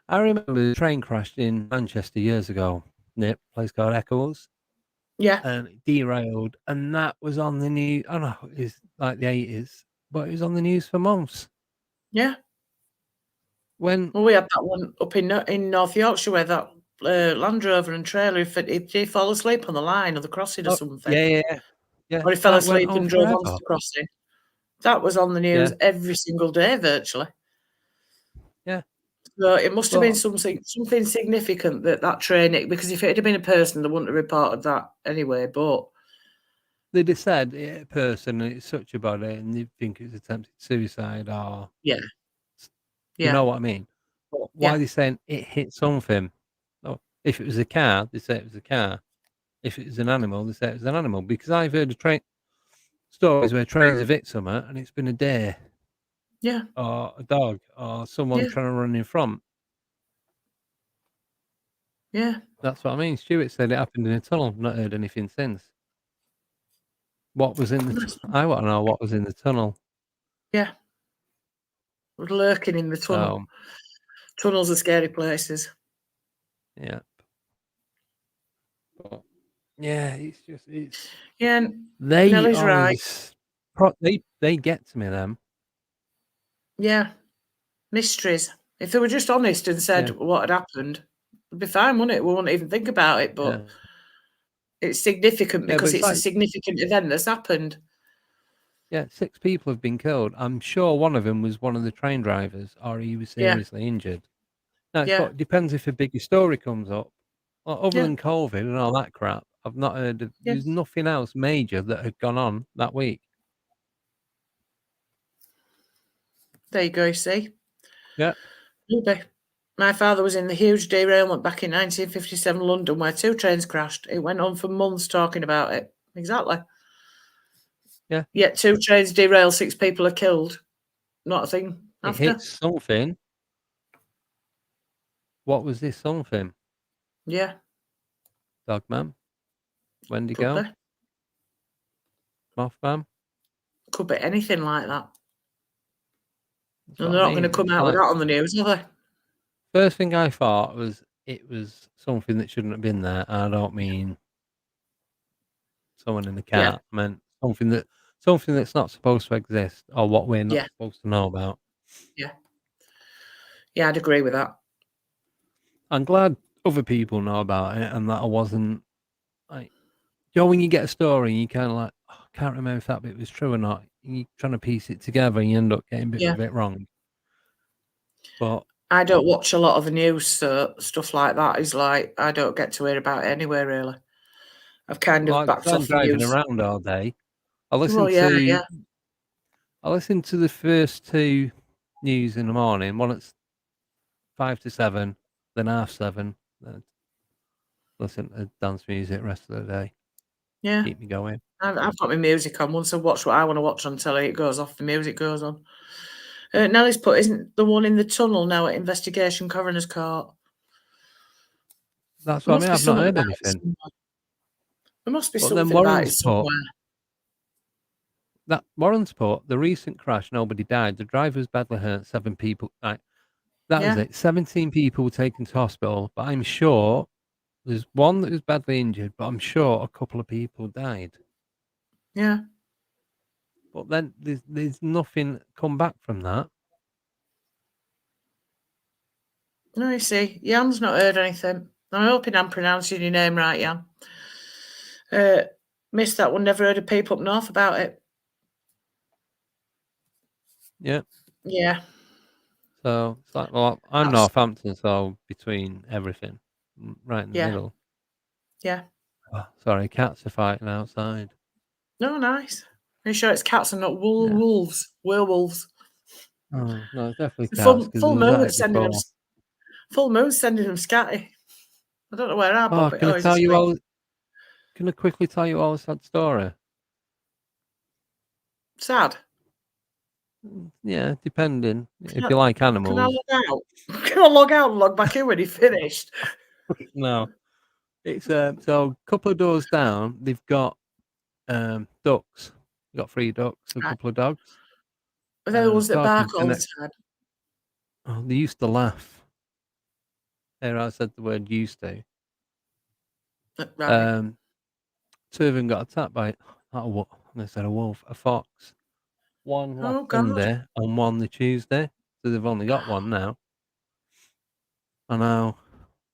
[SPEAKER 1] I remember the train crashed in Manchester years ago, near a place called Eccles.
[SPEAKER 2] Yeah.
[SPEAKER 1] And it derailed, and that was on the news. I don't know, it's like the 80s, but it was on the news for months.
[SPEAKER 2] Yeah.
[SPEAKER 1] Well,
[SPEAKER 2] we had that one up in North Yorkshire where that Land Rover and trailer, if he fall asleep on the line or the crossing or something.
[SPEAKER 1] Yeah.
[SPEAKER 2] Or he fell
[SPEAKER 1] That went
[SPEAKER 2] asleep
[SPEAKER 1] on
[SPEAKER 2] and drove
[SPEAKER 1] forever.
[SPEAKER 2] onto the crossing. That was on the news every single day, virtually.
[SPEAKER 1] Yeah.
[SPEAKER 2] So it must have been something significant that train, because if it had been a person, they wouldn't have reported that anyway. But
[SPEAKER 1] they just said a person, and it's such a body, and they think it's attempted suicide or
[SPEAKER 2] yeah.
[SPEAKER 1] You know what I mean? But why are they saying it hit something? Oh, if it was a car, they say it was a car. If it was an animal, they say it was an animal. Because I've heard of stories where trains have hit something and it's been a deer.
[SPEAKER 2] Yeah.
[SPEAKER 1] Or a dog or someone trying to run in front.
[SPEAKER 2] Yeah.
[SPEAKER 1] That's what I mean. Stuart said it happened in a tunnel. Not heard anything since. What was in the I want to know what was in the tunnel.
[SPEAKER 2] Yeah. Lurking in the tunnel. Tunnels are scary places.
[SPEAKER 1] Yeah. But, yeah, it's just
[SPEAKER 2] Nellie's
[SPEAKER 1] always they get to me, them.
[SPEAKER 2] Yeah. Mysteries. If they were just honest and said what had happened, it'd be fine, wouldn't it? We wouldn't even think about it, but it's significant because it's a significant event that's happened.
[SPEAKER 1] Yeah, 6 people have been killed. I'm sure one of them was one of the train drivers, or he was seriously injured. Now, it depends if a bigger story comes up. Well, other than COVID and all that crap, I've not heard of. There's nothing else major that had gone on that week.
[SPEAKER 2] There you go, you see?
[SPEAKER 1] Yeah.
[SPEAKER 2] Maybe. My father was in the huge derailment back in 1957 London where 2 trains crashed. It went on for months talking about it. Exactly.
[SPEAKER 1] Yeah.
[SPEAKER 2] Yet 2 trains derail, 6 people are killed. Not a thing after.
[SPEAKER 1] It hits something. What was this something?
[SPEAKER 2] Yeah.
[SPEAKER 1] Dogman? Wendigo? Mothman?
[SPEAKER 2] Could be anything like that. And they're
[SPEAKER 1] I
[SPEAKER 2] not going to come out with that on the news, are they?
[SPEAKER 1] First thing I thought was it was something that shouldn't have been there. I don't mean someone in the car. I meant something that's not supposed to exist or what we're not supposed to know about.
[SPEAKER 2] Yeah. Yeah, I'd agree with that.
[SPEAKER 1] I'm glad other people know about it and that I wasn't like, when you get a story and you kind of like, I can't remember if that bit was true or not. You're trying to piece it together and you end up getting a bit of it wrong. But
[SPEAKER 2] I don't watch a lot of the news, so stuff like that is like, I don't get to hear about it anyway, really. I've kind of backed off the
[SPEAKER 1] driving
[SPEAKER 2] news.
[SPEAKER 1] around all day. I listen to the first 2 news in the morning. One at 5 to 7, then 7:30. Then listen to dance music the rest of the day.
[SPEAKER 2] Yeah.
[SPEAKER 1] Keep me going.
[SPEAKER 2] I've got my music on. Once I watch what I want to watch on telly, it goes off, the music goes on. Nellie's put, isn't the one in the tunnel now at Investigation Coroner's Court?
[SPEAKER 1] That's what I mean. I've not heard anything.
[SPEAKER 2] There must be something about it somewhere.
[SPEAKER 1] That Warren's put, the recent crash, nobody died. The driver was badly hurt, 7 people. Right. That was it. 17 people were taken to hospital, but I'm sure there's one that was badly injured, but I'm sure a couple of people died.
[SPEAKER 2] Yeah.
[SPEAKER 1] But then there's nothing come back from that.
[SPEAKER 2] No, you see, Jan's not heard anything. I'm hoping I'm pronouncing your name right, Jan. Missed that one. Never heard of people up north about it.
[SPEAKER 1] Yeah.
[SPEAKER 2] Yeah.
[SPEAKER 1] So it's like, well, I'm Northampton, so between everything, right in the middle.
[SPEAKER 2] Yeah.
[SPEAKER 1] Oh, sorry, cats are fighting outside.
[SPEAKER 2] No, nice. Are you sure it's cats and not wolves? Werewolves.
[SPEAKER 1] Oh no, it's definitely cats
[SPEAKER 2] Full
[SPEAKER 1] because there was
[SPEAKER 2] moon
[SPEAKER 1] that
[SPEAKER 2] is sending them.
[SPEAKER 1] before.
[SPEAKER 2] Full moon's sending them scatty. I don't know where our Bob.
[SPEAKER 1] Can I
[SPEAKER 2] he's
[SPEAKER 1] tell you
[SPEAKER 2] asleep.
[SPEAKER 1] all? Can I quickly tell you all a sad story?
[SPEAKER 2] Sad.
[SPEAKER 1] Yeah, depending if you like animals.
[SPEAKER 2] Can I log out? Can I log out and log back in when he finished?
[SPEAKER 1] No, it's so a couple of doors down. They've got ducks. They've got 3 ducks, a couple of dogs.
[SPEAKER 2] Are they the ones that
[SPEAKER 1] Talking
[SPEAKER 2] bark all the time?
[SPEAKER 1] Oh, they used to laugh. There, I said the word used to.
[SPEAKER 2] Right.
[SPEAKER 1] 2 of them got attacked by not a wolf. I said a wolf, a fox. One last
[SPEAKER 2] God.
[SPEAKER 1] Sunday and one the Tuesday. So they've only got one now. I know.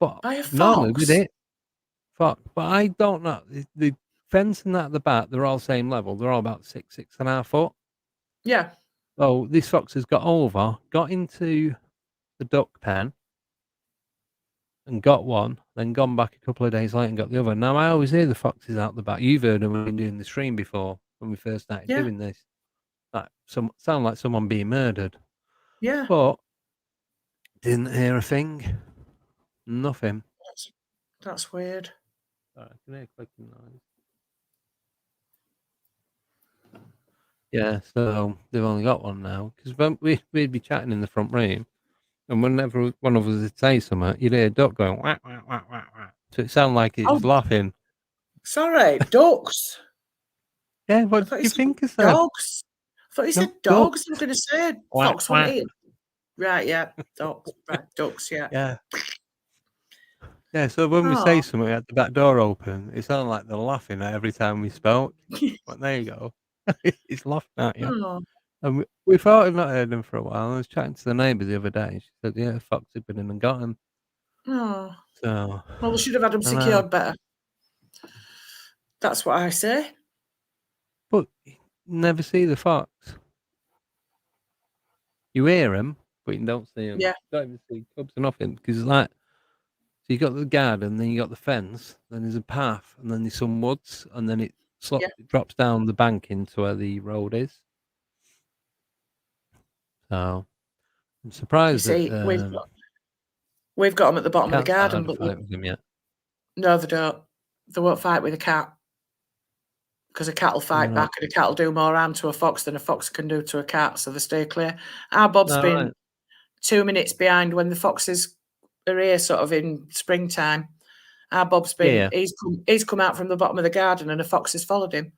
[SPEAKER 1] But
[SPEAKER 2] By a
[SPEAKER 1] normally
[SPEAKER 2] fox?
[SPEAKER 1] with it, fox. But I don't know. The fence and that at the back, they're all same level. They're all about 6.5 foot.
[SPEAKER 2] Yeah.
[SPEAKER 1] So this fox has got over, got into the duck pen and got one, then gone back a couple of days later and got the other. Now I always hear the foxes out the back. You've heard them when we've been doing the stream before when we first started doing this. Like sound like someone being murdered.
[SPEAKER 2] Yeah.
[SPEAKER 1] But didn't hear a thing. Nothing.
[SPEAKER 2] That's weird.
[SPEAKER 1] Sorry, I can hear clicking noise. Yeah, so they've only got one now because we'd be chatting in the front room, and whenever one of us would say something, you'd hear a duck going whack whack whack whack whack. So it sounded like it was laughing.
[SPEAKER 2] Sorry, ducks.
[SPEAKER 1] Yeah, what did you think of that?
[SPEAKER 2] Dogs. I thought you said dogs. I was going to say fox
[SPEAKER 1] Quack.
[SPEAKER 2] wouldn't eat. Right, yeah. Dogs. Right, ducks, yeah.
[SPEAKER 1] Yeah. Yeah, so when we say something, we had the back door open. It sounded like they're laughing at every time we spoke. But there you go. He's laughing at you.
[SPEAKER 2] Oh.
[SPEAKER 1] And we thought we'd not heard him for a while. I was chatting to the neighbour the other day. She said, yeah, fox had been in and got him.
[SPEAKER 2] Oh.
[SPEAKER 1] So,
[SPEAKER 2] Well, we should have had them secured better. That's what I say.
[SPEAKER 1] But you never see the fox. You hear them, but you don't see them.
[SPEAKER 2] Yeah.
[SPEAKER 1] You don't even see cubs or nothing. Because it's like, so you got the garden, then you got the fence, then there's a path, and then there's some woods, and then it drops down the bank into where the road is. So I'm surprised
[SPEAKER 2] you see,
[SPEAKER 1] that
[SPEAKER 2] we've got them at the bottom of the garden,
[SPEAKER 1] but fight with them yet.
[SPEAKER 2] No, they don't. They won't fight with a cat because a cat will fight back, and a cat will do more harm to a fox than a fox can do to a cat. So they stay clear. Our Bob's been 2 minutes behind when the foxes are here, sort of in springtime. Our Bob's been he's come out from the bottom of the garden, and a fox has followed him.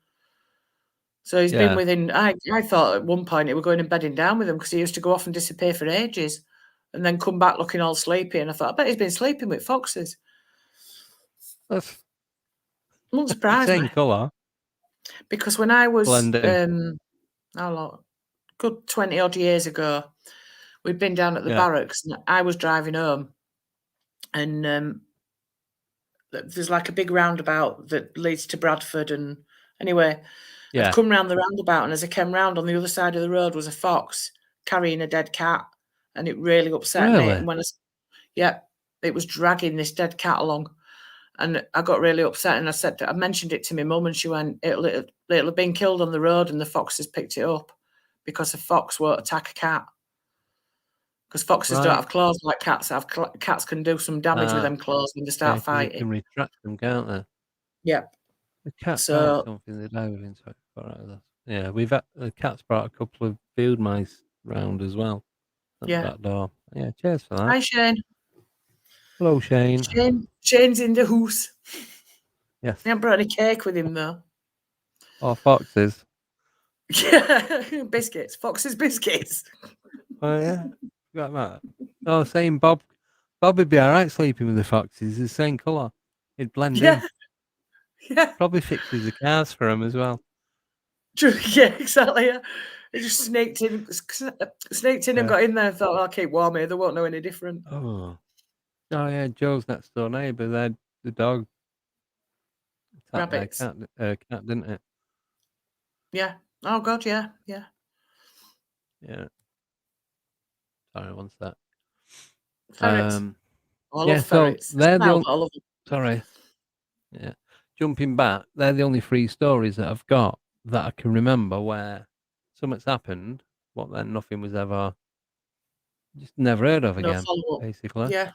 [SPEAKER 2] So he's been within. I thought at one point he were going and bedding down with him because he used to go off and disappear for ages, and then come back looking all sleepy. And I thought, I bet he's been sleeping with foxes.
[SPEAKER 1] That's
[SPEAKER 2] won't surprise
[SPEAKER 1] same
[SPEAKER 2] me.
[SPEAKER 1] colour.
[SPEAKER 2] Because when I was good 20 odd years ago, we'd been down at the barracks, and I was driving home, and there's like a big roundabout that leads to Bradford, and anyway, I'd come round the roundabout, and as I came round, on the other side of the road was a fox carrying a dead cat, and it really upset me. And when it was dragging this dead cat along, and I got really upset, and I mentioned it to my mum, and she went, it'll have been killed on the road, and the fox has picked it up, because a fox won't attack a cat. Because foxes don't have claws like cats have. Cats can do some damage with them claws when they start fighting.
[SPEAKER 1] They can retract them, can't they?
[SPEAKER 2] Yeah.
[SPEAKER 1] The cat bites something, they die within 24 hours. Yeah, the cat's brought a couple of field mice round as well at the back door. Yeah, cheers for that.
[SPEAKER 2] Hi, Shane.
[SPEAKER 1] Hello, Shane.
[SPEAKER 2] Shane's in the house.
[SPEAKER 1] Yes.
[SPEAKER 2] He hasn't brought any cake with him, though.
[SPEAKER 1] Or foxes.
[SPEAKER 2] Yeah, biscuits. Foxes' biscuits.
[SPEAKER 1] Oh, yeah. Got that. Oh, same Bob. Bob would be all right sleeping with the foxes. The same colour. He'd blend in.
[SPEAKER 2] Yeah.
[SPEAKER 1] Probably fixes the cars for him as well.
[SPEAKER 2] Yeah, exactly. Yeah. It just snaked in and
[SPEAKER 1] Yeah.
[SPEAKER 2] got in there and thought, I'll keep warm here. They won't know any different.
[SPEAKER 1] Oh. Oh yeah, Joe's next door neighbour. The dog attacked their
[SPEAKER 2] Rabbits.
[SPEAKER 1] cat, didn't it?
[SPEAKER 2] Yeah. Oh, God, yeah. Yeah.
[SPEAKER 1] Yeah. Sorry, one sec.
[SPEAKER 2] Ferrets. I
[SPEAKER 1] Yeah,
[SPEAKER 2] love
[SPEAKER 1] so
[SPEAKER 2] ferrets.
[SPEAKER 1] they're the
[SPEAKER 2] Smell,
[SPEAKER 1] only.
[SPEAKER 2] but I love them.
[SPEAKER 1] Sorry. Yeah. Jumping back, they're the only 3 stories that I've got that I can remember where something's happened, but then nothing was ever just never heard of
[SPEAKER 2] No
[SPEAKER 1] again,
[SPEAKER 2] follow-up.
[SPEAKER 1] basically.
[SPEAKER 2] Yeah.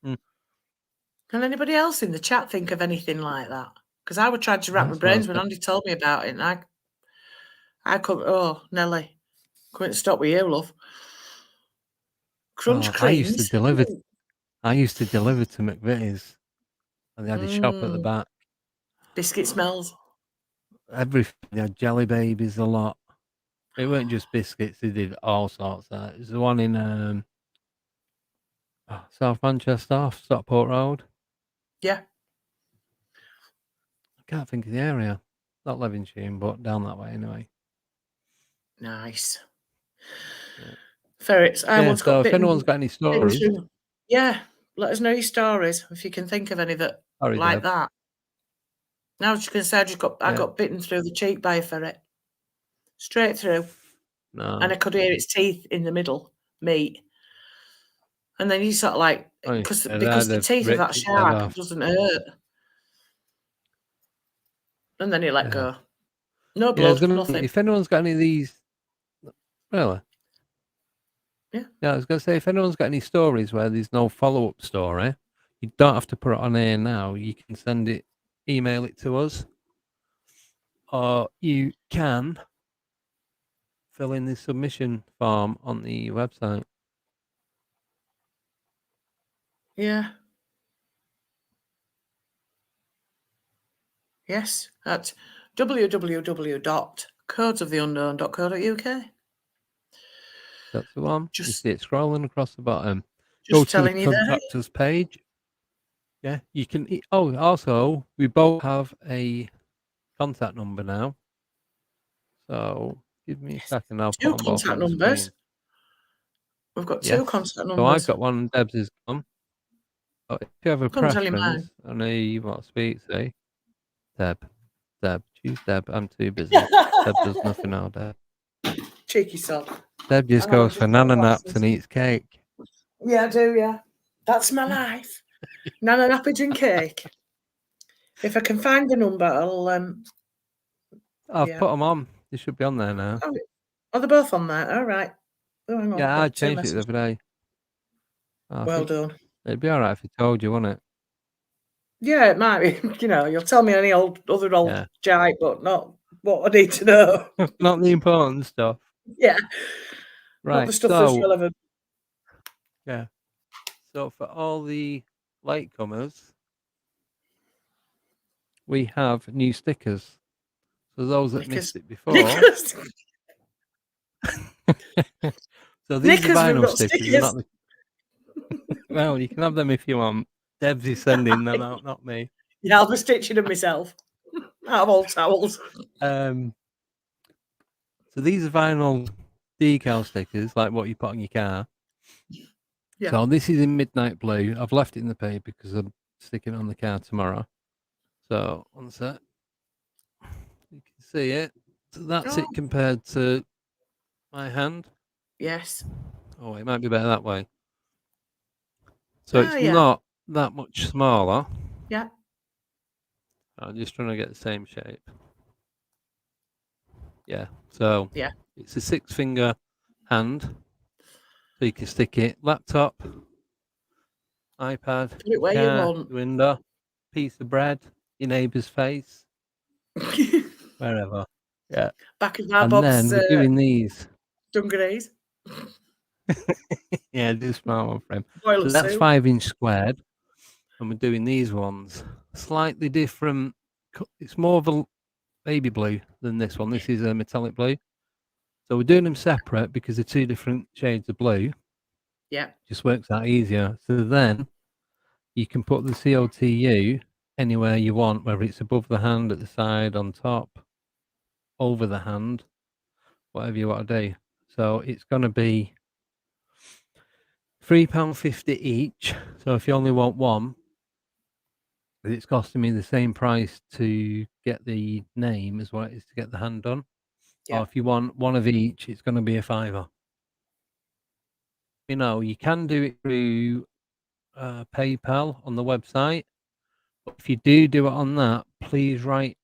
[SPEAKER 1] Mm.
[SPEAKER 2] Can anybody else in the chat think of anything like that? Because I would try to wrap my
[SPEAKER 1] That's what I
[SPEAKER 2] brains
[SPEAKER 1] was
[SPEAKER 2] when
[SPEAKER 1] going.
[SPEAKER 2] Andy told me about it, and I couldn't. Oh, Nelly, couldn't stop with you, love. Crunch
[SPEAKER 1] Oh, I used to
[SPEAKER 2] creams.
[SPEAKER 1] deliver. I used to deliver to McVitie's, and they had a shop at the
[SPEAKER 2] Mm,
[SPEAKER 1] back.
[SPEAKER 2] biscuit smells.
[SPEAKER 1] Everything. They had jelly babies a lot. It weren't just biscuits. They did all sorts. It was the one in South Manchester, off Stockport Road.
[SPEAKER 2] Yeah.
[SPEAKER 1] I can't think of the area. Not Levenshulme, but down that way anyway.
[SPEAKER 2] Nice.
[SPEAKER 1] Yeah.
[SPEAKER 2] Ferrets. I
[SPEAKER 1] Yeah.
[SPEAKER 2] once
[SPEAKER 1] So
[SPEAKER 2] got
[SPEAKER 1] if
[SPEAKER 2] bitten.
[SPEAKER 1] anyone's got any
[SPEAKER 2] bitten
[SPEAKER 1] stories,
[SPEAKER 2] through. Yeah. Let us know your stories if you can think of any that
[SPEAKER 1] sorry,
[SPEAKER 2] like
[SPEAKER 1] Deb.
[SPEAKER 2] that. Now I was just going to say I
[SPEAKER 1] Yeah.
[SPEAKER 2] got bitten through the cheek by a ferret. Straight through.
[SPEAKER 1] No.
[SPEAKER 2] And I could hear its teeth in the middle meet. And then you sort of like, because
[SPEAKER 1] They'd
[SPEAKER 2] the
[SPEAKER 1] have
[SPEAKER 2] teeth of
[SPEAKER 1] ripped
[SPEAKER 2] that
[SPEAKER 1] its head
[SPEAKER 2] shark
[SPEAKER 1] off.
[SPEAKER 2] doesn't hurt. And then you let
[SPEAKER 1] Yeah.
[SPEAKER 2] go. No
[SPEAKER 1] Yeah, I was
[SPEAKER 2] blood,
[SPEAKER 1] gonna.
[SPEAKER 2] nothing.
[SPEAKER 1] If anyone's got any of these, really.
[SPEAKER 2] Yeah.
[SPEAKER 1] Yeah, I was gonna say if anyone's got any stories where there's no follow-up story, you don't have to put it on air now. You can email it to us, or you can fill in the submission form on the website.
[SPEAKER 2] Yeah. Yes. At www.codesoftheunknown.co.uk.
[SPEAKER 1] That's the one. You
[SPEAKER 2] Just
[SPEAKER 1] see it scrolling across the bottom. Go to the
[SPEAKER 2] telling you there.
[SPEAKER 1] contact us page. Yeah, you can. Also, we both have a contact number now. So give me a second. I'll put
[SPEAKER 2] Two
[SPEAKER 1] them both
[SPEAKER 2] contact
[SPEAKER 1] on the
[SPEAKER 2] numbers.
[SPEAKER 1] screen.
[SPEAKER 2] We've got two
[SPEAKER 1] Yes.
[SPEAKER 2] contact numbers.
[SPEAKER 1] So I've got one. Deb's is gone. But if you have a
[SPEAKER 2] Couldn't tell you mine.
[SPEAKER 1] preference on who you want to speak to, Deb, choose Deb. I'm too busy. Deb does nothing all day.
[SPEAKER 2] Cheeky sod.
[SPEAKER 1] Deb just
[SPEAKER 2] I know,
[SPEAKER 1] goes
[SPEAKER 2] just
[SPEAKER 1] for
[SPEAKER 2] got
[SPEAKER 1] nana naps
[SPEAKER 2] glasses.
[SPEAKER 1] and eats cake.
[SPEAKER 2] Yeah, I do, yeah. That's my life. Nana nappage and cake. If I can find the number, I'll
[SPEAKER 1] I've
[SPEAKER 2] yeah.
[SPEAKER 1] put them on. They should be on there now.
[SPEAKER 2] Oh, are they both on there? All right. Oh, hang on.
[SPEAKER 1] Yeah, I
[SPEAKER 2] Got two
[SPEAKER 1] changed it the
[SPEAKER 2] messages.
[SPEAKER 1] other day.
[SPEAKER 2] Well done.
[SPEAKER 1] It'd be all right if he told you, wouldn't it?
[SPEAKER 2] Yeah, it might be. You'll tell me any other old
[SPEAKER 1] Yeah.
[SPEAKER 2] jive, but not what I need to know.
[SPEAKER 1] Not the important stuff.
[SPEAKER 2] Yeah.
[SPEAKER 1] Right.
[SPEAKER 2] Not the stuff that's relevant.
[SPEAKER 1] Yeah. So for all the latecomers, we have new stickers. So those that missed it before.
[SPEAKER 2] Knickers.
[SPEAKER 1] So these
[SPEAKER 2] Knickers,
[SPEAKER 1] are
[SPEAKER 2] we've
[SPEAKER 1] vinyl
[SPEAKER 2] got
[SPEAKER 1] stickers.
[SPEAKER 2] stickers.
[SPEAKER 1] Not the... Well, you can have them if you want. Debs is sending them out, not me.
[SPEAKER 2] Yeah, I'll be stitching them myself out of old towels.
[SPEAKER 1] So these are vinyl decal stickers, like what you put on your car.
[SPEAKER 2] Yeah.
[SPEAKER 1] So this is in midnight blue. I've left it in the paper because I'm sticking it on the car tomorrow. So one sec. You can see it. So that's it compared to my hand.
[SPEAKER 2] Yes.
[SPEAKER 1] Oh, it might be better that way. So it's not that much smaller.
[SPEAKER 2] Yeah.
[SPEAKER 1] I'm just trying to get the same shape. Yeah. So it's a 6-finger hand. So you can stick it laptop, iPad,
[SPEAKER 2] Put it where you want.
[SPEAKER 1] window, piece of bread, your neighbour's face, wherever. Yeah.
[SPEAKER 2] Back of my
[SPEAKER 1] And
[SPEAKER 2] Bob's
[SPEAKER 1] then we're doing these.
[SPEAKER 2] dungarees.
[SPEAKER 1] Yeah, do a smart one for him.
[SPEAKER 2] Boiler
[SPEAKER 1] So that's
[SPEAKER 2] suit.
[SPEAKER 1] 5-inch squared. And we're doing these ones. Slightly different. It's more of a baby blue than this one. This is a metallic blue. So we're doing them separate because they're 2 different shades of blue.
[SPEAKER 2] Yeah.
[SPEAKER 1] Just works out easier. So then you can put the COTU anywhere you want, whether it's above the hand, at the side, on top. over the hand, whatever you want to do. So it's going to be £3.50 each. So if you only want one, it's costing me the same price to get the name as what it is to get the hand done.
[SPEAKER 2] Yeah.
[SPEAKER 1] Or if you want one of each, it's going to be £5. You can do it through PayPal on the website. But if you do it on that, please write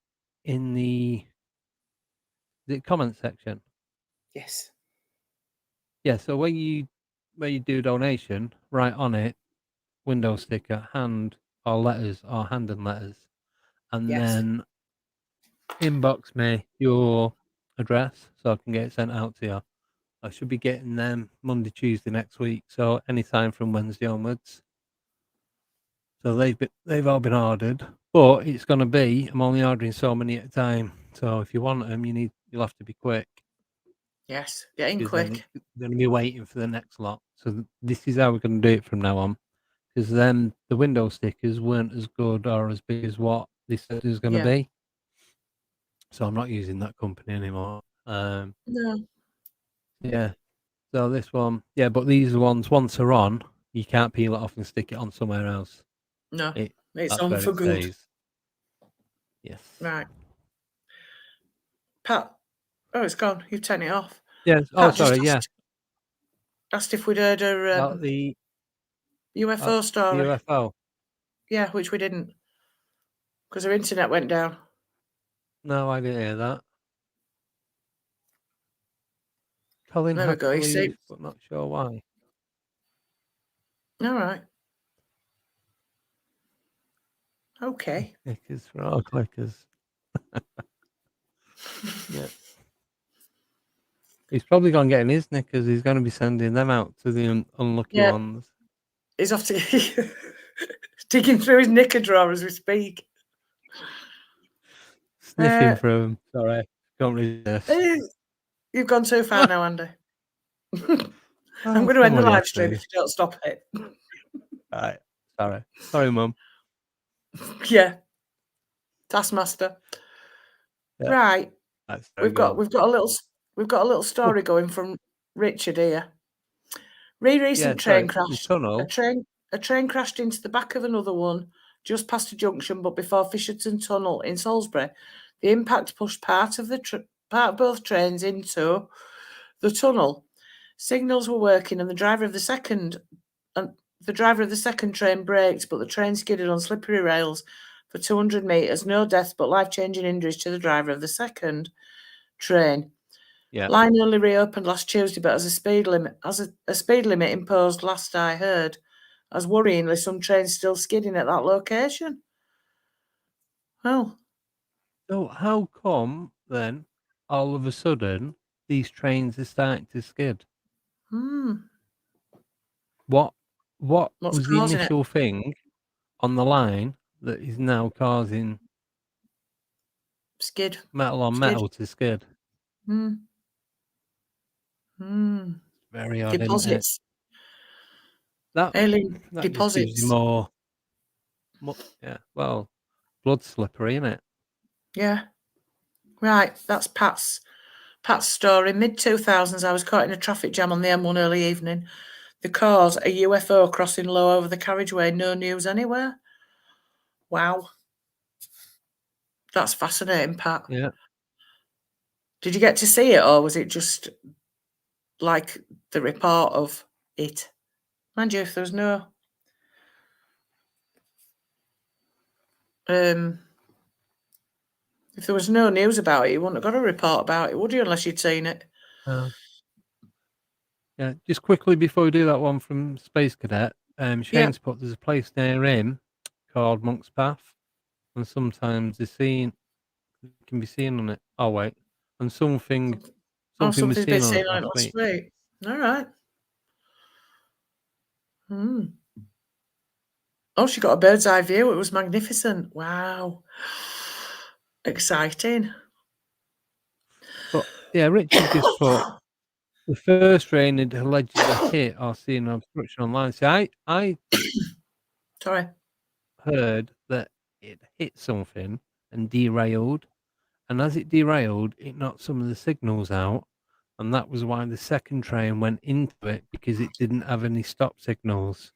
[SPEAKER 1] in the comment section.
[SPEAKER 2] Yes.
[SPEAKER 1] Yeah, so when you do donation, write on it window sticker, hand or letters or hand and letters, and
[SPEAKER 2] Yes.
[SPEAKER 1] then inbox me your address so I can get it sent out to you. I should be getting them Monday, Tuesday next week, so anytime from Wednesday onwards. So they've all been ordered, but it's going to be, I'm only ordering so many at a time. So if you want them, you'll have to be quick.
[SPEAKER 2] Yes, getting
[SPEAKER 1] Because then
[SPEAKER 2] quick.
[SPEAKER 1] they're going to be waiting for the next lot. So this is how we're going to do it from now on. Because then the window stickers weren't as good or as big as what they said it was going to
[SPEAKER 2] Yeah.
[SPEAKER 1] be. So I'm not using that company anymore.
[SPEAKER 2] No.
[SPEAKER 1] Yeah. So this one, yeah, but these ones, once they're on, you can't peel it off and stick it on somewhere else.
[SPEAKER 2] No. It's
[SPEAKER 1] That's
[SPEAKER 2] on
[SPEAKER 1] where
[SPEAKER 2] for
[SPEAKER 1] it
[SPEAKER 2] good.
[SPEAKER 1] stays. Yes.
[SPEAKER 2] Right. Pat. Oh, it's gone. You've turned it off.
[SPEAKER 1] Yes. Oh,
[SPEAKER 2] Pat just
[SPEAKER 1] sorry. Yeah.
[SPEAKER 2] asked if we'd heard a
[SPEAKER 1] About the
[SPEAKER 2] UFO story.
[SPEAKER 1] UFO.
[SPEAKER 2] Yeah, which we didn't. Because her internet went down.
[SPEAKER 1] No, I didn't hear that. Colin
[SPEAKER 2] There we
[SPEAKER 1] had
[SPEAKER 2] go.
[SPEAKER 1] to
[SPEAKER 2] You see?
[SPEAKER 1] leave, but not sure why.
[SPEAKER 2] All right. Okay.
[SPEAKER 1] Knickers for all clickers. Yeah. He's probably going to get in his knickers. He's going to be sending them out to the unlucky
[SPEAKER 2] Yeah.
[SPEAKER 1] ones.
[SPEAKER 2] He's off to digging through his knicker drawer as we speak.
[SPEAKER 1] Sniffing through them. Sorry. Can't resist.
[SPEAKER 2] You've gone too far now, Andy. I'm
[SPEAKER 1] Oh,
[SPEAKER 2] going to end the
[SPEAKER 1] somebody
[SPEAKER 2] live
[SPEAKER 1] has
[SPEAKER 2] stream
[SPEAKER 1] to.
[SPEAKER 2] if you don't stop it.
[SPEAKER 1] Right. Sorry, Mum.
[SPEAKER 2] Yeah. Taskmaster.
[SPEAKER 1] Yeah.
[SPEAKER 2] Right.
[SPEAKER 1] That's
[SPEAKER 2] We've got a little story going from Richard here. Recent train
[SPEAKER 1] the
[SPEAKER 2] crash.
[SPEAKER 1] tunnel.
[SPEAKER 2] A train crashed into the back of another one just past a junction, but before Fisherton Tunnel in Salisbury. The impact pushed part of both trains into the tunnel. Signals were working, and the driver of the second train braked, but the train skidded on slippery rails for 200 metres. No deaths, but life-changing injuries to the driver of the second train.
[SPEAKER 1] Yeah.
[SPEAKER 2] Line only reopened last Tuesday, but as a speed limit imposed last I heard, as worryingly some trains still skidding at that location. Well,
[SPEAKER 1] So how come then, all of a sudden, these trains are starting to skid? What
[SPEAKER 2] what's
[SPEAKER 1] was the
[SPEAKER 2] causing it?
[SPEAKER 1] initial thing on the line that is now causing
[SPEAKER 2] Skid.
[SPEAKER 1] metal on metal to skid? Very odd, isn't it?
[SPEAKER 2] Deposits.
[SPEAKER 1] That
[SPEAKER 2] Alien
[SPEAKER 1] just gives you
[SPEAKER 2] deposits.
[SPEAKER 1] more. Yeah. Well, blood slippery, isn't it?
[SPEAKER 2] Yeah. Right. That's Pat's story. Mid-2000s, I was caught in a traffic jam on the M1 early evening. The cause, a UFO crossing low over the carriageway. No news anywhere. Wow. That's fascinating, Pat.
[SPEAKER 1] Yeah.
[SPEAKER 2] Did you get to see it, or was it just like the report of it? Mind you, if there was no news about it, you wouldn't have got a report about it, would you, unless you'd seen it?
[SPEAKER 1] Yeah. Just quickly before we do that one from Space Cadet, Shane's put there's a place near him called Monk's Path, and sometimes can be seen on it. Oh wait, and something was
[SPEAKER 2] Something's been
[SPEAKER 1] seen on
[SPEAKER 2] seen
[SPEAKER 1] it
[SPEAKER 2] on it
[SPEAKER 1] last
[SPEAKER 2] last
[SPEAKER 1] week.
[SPEAKER 2] week. All right. Oh, she got a bird's eye view. It was magnificent. Wow. Exciting.
[SPEAKER 1] But yeah, Richard just put the first train had allegedly hit or seen an obstruction online. So I
[SPEAKER 2] Sorry.
[SPEAKER 1] heard that it hit something and derailed, and as it derailed, it knocked some of the signals out, and that was why the second train went into it, because it didn't have any stop signals.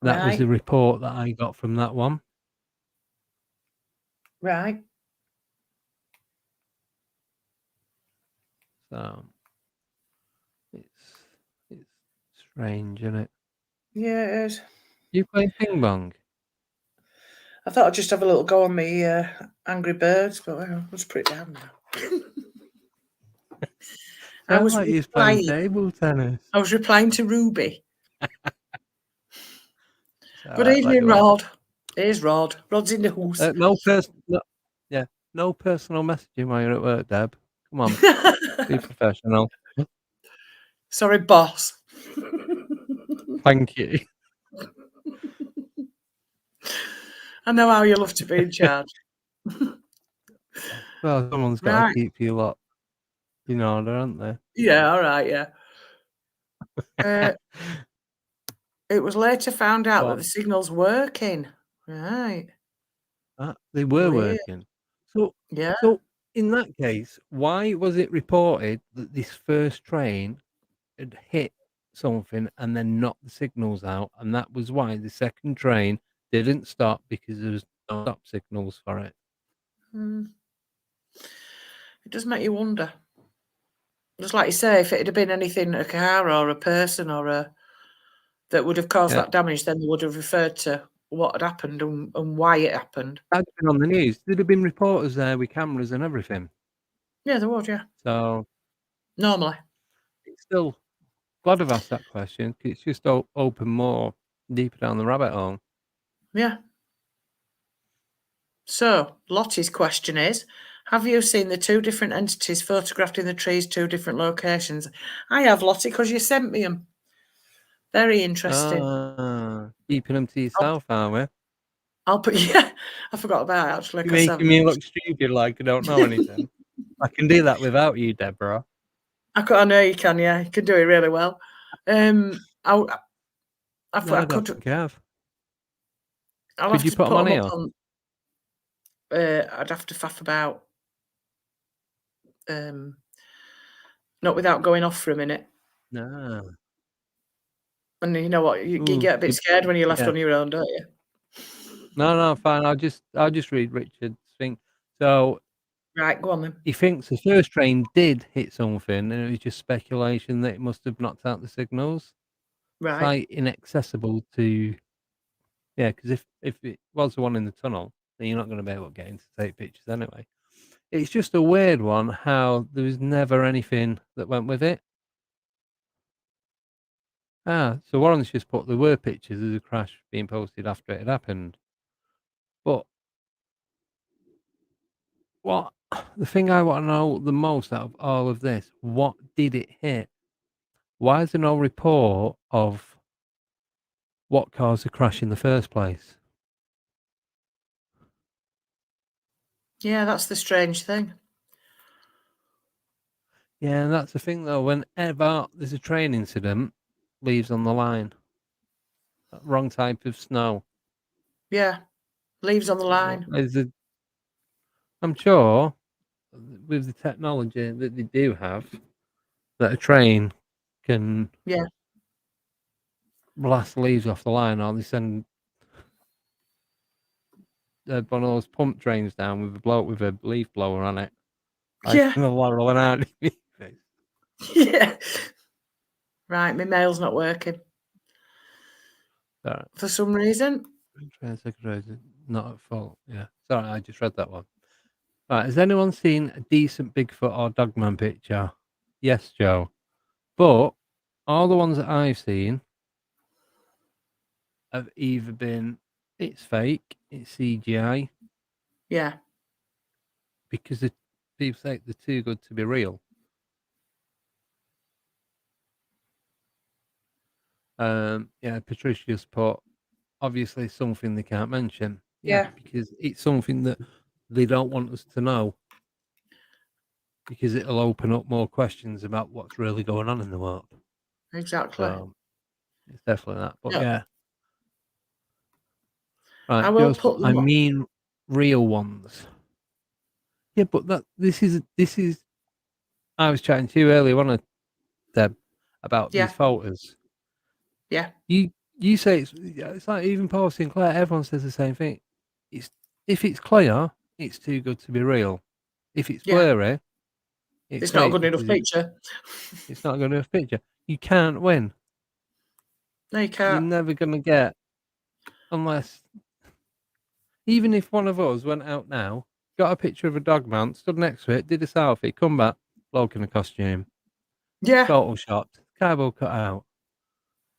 [SPEAKER 1] That was the
[SPEAKER 2] Right.
[SPEAKER 1] report that I got from that one.
[SPEAKER 2] Right.
[SPEAKER 1] So it's strange, isn't it?
[SPEAKER 2] Yeah, it is.
[SPEAKER 1] You playing ping pong?
[SPEAKER 2] I thought I'd just have a little go on me Angry Birds, but let's put it down now. I
[SPEAKER 1] Sounds
[SPEAKER 2] was
[SPEAKER 1] like you're playing
[SPEAKER 2] replying.
[SPEAKER 1] table tennis.
[SPEAKER 2] I was replying to Ruby. Good
[SPEAKER 1] Let
[SPEAKER 2] evening,
[SPEAKER 1] you off.
[SPEAKER 2] Rod. Here's Rod. Rod's in the house.
[SPEAKER 1] No personal messaging while you're at work, Deb. Come on, be professional.
[SPEAKER 2] Sorry, boss.
[SPEAKER 1] Thank you.
[SPEAKER 2] I know how you love to be in charge.
[SPEAKER 1] Well, someone's got to keep you lot in order, haven't they?
[SPEAKER 2] Yeah, all right, yeah. It was later found out that the signal's working. Right.
[SPEAKER 1] They were
[SPEAKER 2] Weird.
[SPEAKER 1] working. So,
[SPEAKER 2] Yeah.
[SPEAKER 1] so in that case, why was it reported that this first train had hit something and then knocked the signals out, and that was why the second train didn't stop, because there was no stop signals for it?
[SPEAKER 2] It does make you wonder. Just like you say, if it had been anything, a car or a person or that would have caused that damage, then they would have referred to what had happened and why it happened.
[SPEAKER 1] That'd been on the news. There'd have been reporters there with cameras and everything.
[SPEAKER 2] Yeah, there would, yeah.
[SPEAKER 1] So
[SPEAKER 2] normally,
[SPEAKER 1] it's still glad I've asked that question, 'cause it's just open more deeper down the rabbit hole.
[SPEAKER 2] Yeah. So Lottie's question is, have you seen the two different entities photographed in the trees, two different locations? I have, Lottie, because you sent me them. Very interesting.
[SPEAKER 1] Keeping them to yourself, are we?
[SPEAKER 2] I'll put yeah. I forgot about it actually.
[SPEAKER 1] You're making me look stupid, like I don't know anything. I can do that without you, Deborah.
[SPEAKER 2] I know you can. Yeah, you can do it really well. I could. I'll
[SPEAKER 1] Could
[SPEAKER 2] have
[SPEAKER 1] you
[SPEAKER 2] to
[SPEAKER 1] put them on here?
[SPEAKER 2] Up on. I'd have to faff about. Not without going off for a minute.
[SPEAKER 1] No.
[SPEAKER 2] And you know what? You get a bit scared when you're left on your own, don't you?
[SPEAKER 1] No, fine. I'll just read Richard's thing. So,
[SPEAKER 2] right, go on then.
[SPEAKER 1] He thinks the first train did hit something, and it was just speculation that it must have knocked out the signals.
[SPEAKER 2] Right.
[SPEAKER 1] It's like inaccessible to. Yeah, because if it was the one in the tunnel, then you're not going to be able to get in to take pictures anyway. It's just a weird one how there was never anything that went with it. So Warren's just put there were pictures of the crash being posted after it had happened. But what the thing I want to know the most out of all of this, what did it hit? Why is there no report of what caused the crash in the first place?
[SPEAKER 2] Yeah, that's the strange thing.
[SPEAKER 1] Yeah, and that's the thing though. Whenever there's a train incident, leaves on the line. Wrong type of snow.
[SPEAKER 2] Yeah, leaves on the line.
[SPEAKER 1] I'm sure with the technology that they do have, that a train can blast leaves off the line, or they send one of those pump trains down with a leaf blower on it.
[SPEAKER 2] Yeah.
[SPEAKER 1] The Laurel and Hardy.
[SPEAKER 2] Yeah. Right, my mail's not working. For some reason.
[SPEAKER 1] Not at fault. Yeah. Sorry, I just read that one. Right, has anyone seen a decent Bigfoot or Dogman picture? Yes, Joe. But all the ones that I've seen have either been it's fake, it's CGI.
[SPEAKER 2] Yeah.
[SPEAKER 1] Because people say they're too good to be real. Patricia's put obviously something they can't mention.
[SPEAKER 2] Yeah.
[SPEAKER 1] Because it's something that they don't want us to know. Because it'll open up more questions about what's really going on in the world.
[SPEAKER 2] Exactly.
[SPEAKER 1] So it's definitely that. But
[SPEAKER 2] yeah.
[SPEAKER 1] Right, I mean real ones. Yeah, but this is. I was chatting to you earlier, wasn't I, Deb, about
[SPEAKER 2] Yeah.
[SPEAKER 1] these photos.
[SPEAKER 2] Yeah.
[SPEAKER 1] You say it's like even Paul Sinclair. Everyone says the same thing. If it's clear, it's too good to be real. If it's
[SPEAKER 2] Yeah.
[SPEAKER 1] blurry,
[SPEAKER 2] It's not a
[SPEAKER 1] fake
[SPEAKER 2] good enough
[SPEAKER 1] because
[SPEAKER 2] picture.
[SPEAKER 1] it's not a good enough picture. You can't win.
[SPEAKER 2] No, you
[SPEAKER 1] You're
[SPEAKER 2] can't.
[SPEAKER 1] never gonna get unless even if one of us went out now, got a picture of a dogman, stood next to it, did a selfie, come back, bloke in a costume,
[SPEAKER 2] Yeah.
[SPEAKER 1] photoshopped, cardboard cut out.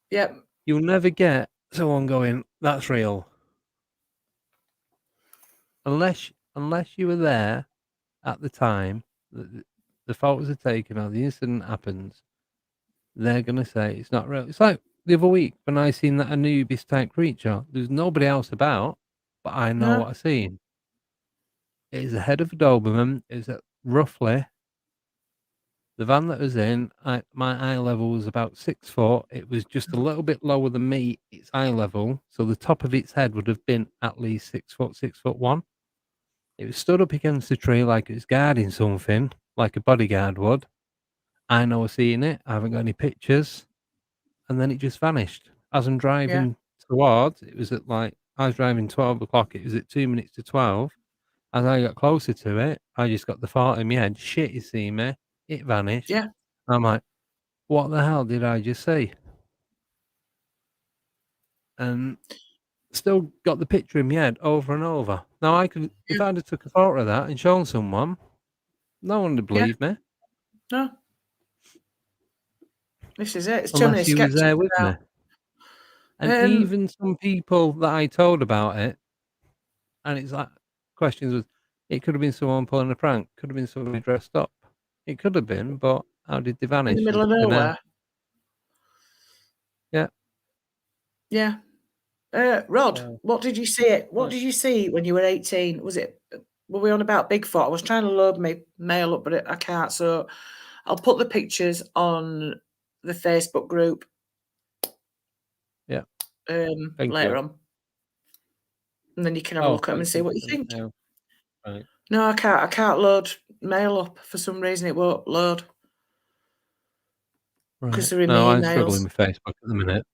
[SPEAKER 2] Yeah.
[SPEAKER 1] You'll never get someone going, that's real. Unless you were there at the time that the photos are taken or the incident happens, they're gonna say it's not real. It's like the other week when I seen that Anubis type creature. There's nobody else about, but I know
[SPEAKER 2] No.
[SPEAKER 1] what I seen. It is the head of a Doberman. It's at roughly the van that was in. My eye level was about 6 foot. It was just a little bit lower than me. Its eye level, so the top of its head would have been at least 6 foot, 6'1". It was stood up against a tree like it was guarding something, like a bodyguard would. I know I've seen it. I haven't got any pictures. And then it just vanished. As I'm
[SPEAKER 2] Yeah.
[SPEAKER 1] driving towards, it was at like, I was driving 12 o'clock. It was at 2 minutes to 12. As I got closer to it, I just got the thought in my head, shit, you see me. It vanished.
[SPEAKER 2] Yeah.
[SPEAKER 1] I'm like, what the hell did I just see? And still got the picture in my head over and over. Now I could, if I'd have took a photo of that and shown someone, no one would
[SPEAKER 2] Yeah.
[SPEAKER 1] believe me.
[SPEAKER 2] No. This is it. It's too many
[SPEAKER 1] Unless you was
[SPEAKER 2] skeptics
[SPEAKER 1] there with
[SPEAKER 2] now.
[SPEAKER 1] me. And even some people that I told about it, and it's like questions was, it could have been someone pulling a prank, could have been somebody dressed up. It could have been, but how did they vanish
[SPEAKER 2] in the middle
[SPEAKER 1] into
[SPEAKER 2] of
[SPEAKER 1] thin air?
[SPEAKER 2] nowhere.
[SPEAKER 1] Yeah.
[SPEAKER 2] Yeah. Rod,
[SPEAKER 1] So,
[SPEAKER 2] what did you see? What
[SPEAKER 1] right.
[SPEAKER 2] did you see when you were 18? Were we on about Bigfoot? I was trying to load my mail up, but I can't. So I'll put the pictures on the Facebook group.
[SPEAKER 1] Yeah.
[SPEAKER 2] Later on, and then you can have a look at them and see what you think.
[SPEAKER 1] Now. Right.
[SPEAKER 2] No, I can't. I can't load mail up for some reason. It won't load because
[SPEAKER 1] Right.
[SPEAKER 2] they're in
[SPEAKER 1] No,
[SPEAKER 2] my
[SPEAKER 1] I'm
[SPEAKER 2] emails.
[SPEAKER 1] struggling with Facebook at the minute.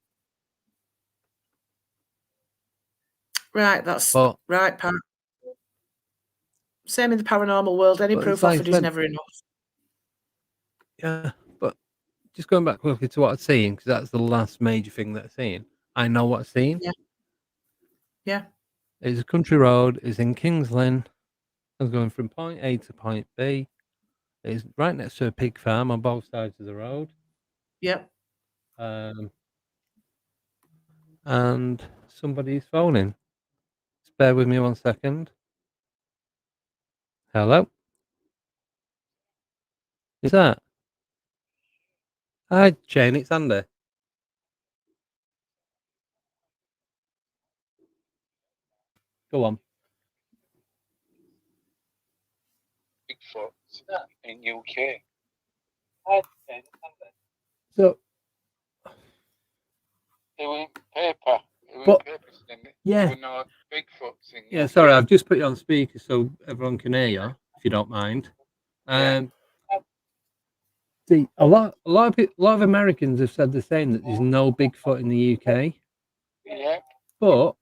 [SPEAKER 2] Right, that's
[SPEAKER 1] But
[SPEAKER 2] right, Pat. Same in the paranormal world. Any proof offered is never enough.
[SPEAKER 1] Yeah, but just going back quickly to what I'd seen, because that's the last major thing that I've seen. I know what I've seen.
[SPEAKER 2] Yeah. Yeah.
[SPEAKER 1] It's a country road. It's in Kings Lynn. I was going from point A to point B. It's right next to a pig farm on both sides of the road.
[SPEAKER 2] Yep.
[SPEAKER 1] And somebody's phoning. Just bear with me 1 second. Hello? Is that? Hi, Jane, it's Andy. Go on.
[SPEAKER 3] Bigfoot in UK.
[SPEAKER 1] So,
[SPEAKER 3] They were in paper.
[SPEAKER 1] yeah.
[SPEAKER 3] There were no Bigfoots in
[SPEAKER 1] Yeah,
[SPEAKER 3] UK.
[SPEAKER 1] sorry, I've just put you on speaker so everyone can hear you, if you don't mind. See, a lot of Americans have said the same, that there's no Bigfoot in the UK.
[SPEAKER 3] Yeah.
[SPEAKER 1] But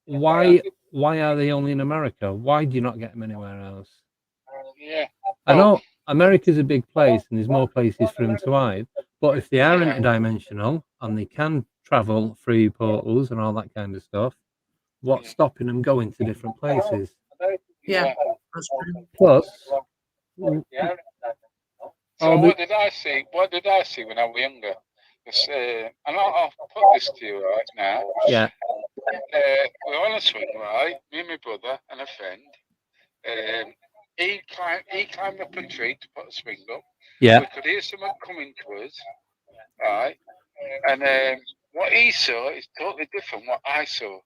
[SPEAKER 1] why are they only in America? Why do you not get them anywhere else?
[SPEAKER 3] Yeah.
[SPEAKER 1] I know America's a big place and there's more places for them to hide, but if they are interdimensional and they can travel through portals and all that kind of stuff, what's stopping them going to different places?
[SPEAKER 2] Yeah. That's true.
[SPEAKER 1] Plus,
[SPEAKER 3] so what did I see? What did I see when I was younger? And I'll put this to you right now.
[SPEAKER 1] Yeah.
[SPEAKER 3] We're on a swing, right? Me and my brother and a friend. He climbed up a tree to put a swing up.
[SPEAKER 1] Yeah.
[SPEAKER 3] We could hear someone coming to us, right? And what he saw is totally different what I saw.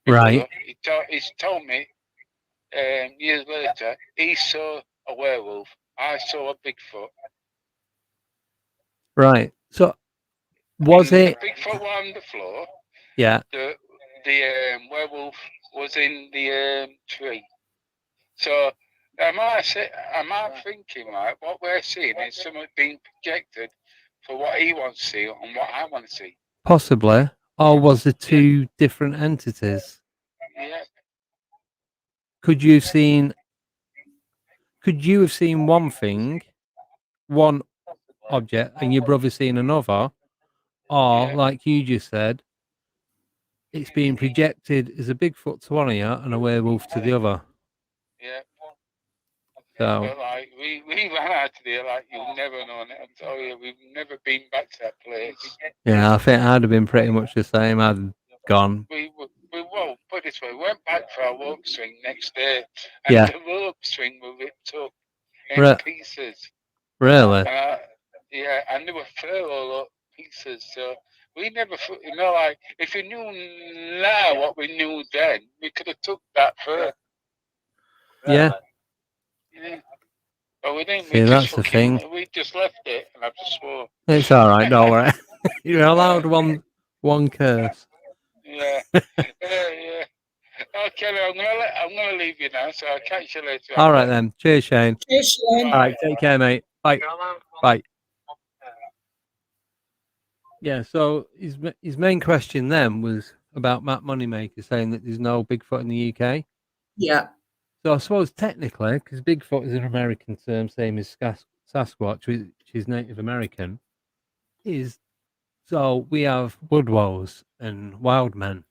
[SPEAKER 1] Right.
[SPEAKER 3] He's told me years later he saw a werewolf. I saw a Bigfoot.
[SPEAKER 1] Right. So was it
[SPEAKER 3] the Bigfoot on the floor?
[SPEAKER 1] Yeah.
[SPEAKER 3] The werewolf was in the tree. So Am I thinking, right, what we're seeing is something being projected for what he wants to see and what I want to see?
[SPEAKER 1] Possibly. Or was it two different entities?
[SPEAKER 3] Yeah.
[SPEAKER 1] Could you have seen one thing, one object, and your brother seen another? Or,
[SPEAKER 3] Yeah.
[SPEAKER 1] like you just said, it's being projected as a Bigfoot to one of you and a werewolf to the other.
[SPEAKER 3] Yeah.
[SPEAKER 1] So,
[SPEAKER 3] But like we ran out of there like you'll never know. I tell you, we've never been back to that place.
[SPEAKER 1] yeah, I think I'd have been pretty much the same. I'd gone.
[SPEAKER 3] We well, put it this way, we went back for our rope swing next day, and
[SPEAKER 1] Yeah.
[SPEAKER 3] the rope swing was ripped up in
[SPEAKER 1] Re-
[SPEAKER 3] pieces.
[SPEAKER 1] Really?
[SPEAKER 3] Yeah, and there were furrow up pieces. So we never, like if we knew now what we knew then, we could have took that fur.
[SPEAKER 1] Yeah.
[SPEAKER 3] Yeah. But we didn't.
[SPEAKER 1] See,
[SPEAKER 3] We
[SPEAKER 1] that's
[SPEAKER 3] just
[SPEAKER 1] the thing.
[SPEAKER 3] we just left it, and I just swore.
[SPEAKER 1] It's all right. Don't worry. You're allowed one curse.
[SPEAKER 3] Yeah. Yeah. Okay, I'm gonna leave you now. So I'll catch you later.
[SPEAKER 1] All right then. Cheers, Shane.
[SPEAKER 2] Cheers, Shane.
[SPEAKER 1] All right. Take care, mate. Bye. Bye. Yeah. So his main question then was about Matt Moneymaker saying that there's no Bigfoot in the UK.
[SPEAKER 2] Yeah.
[SPEAKER 1] So I suppose technically, because Bigfoot is an American term, same as Sasquatch, which is Native American, so we have woodwolves and wild men.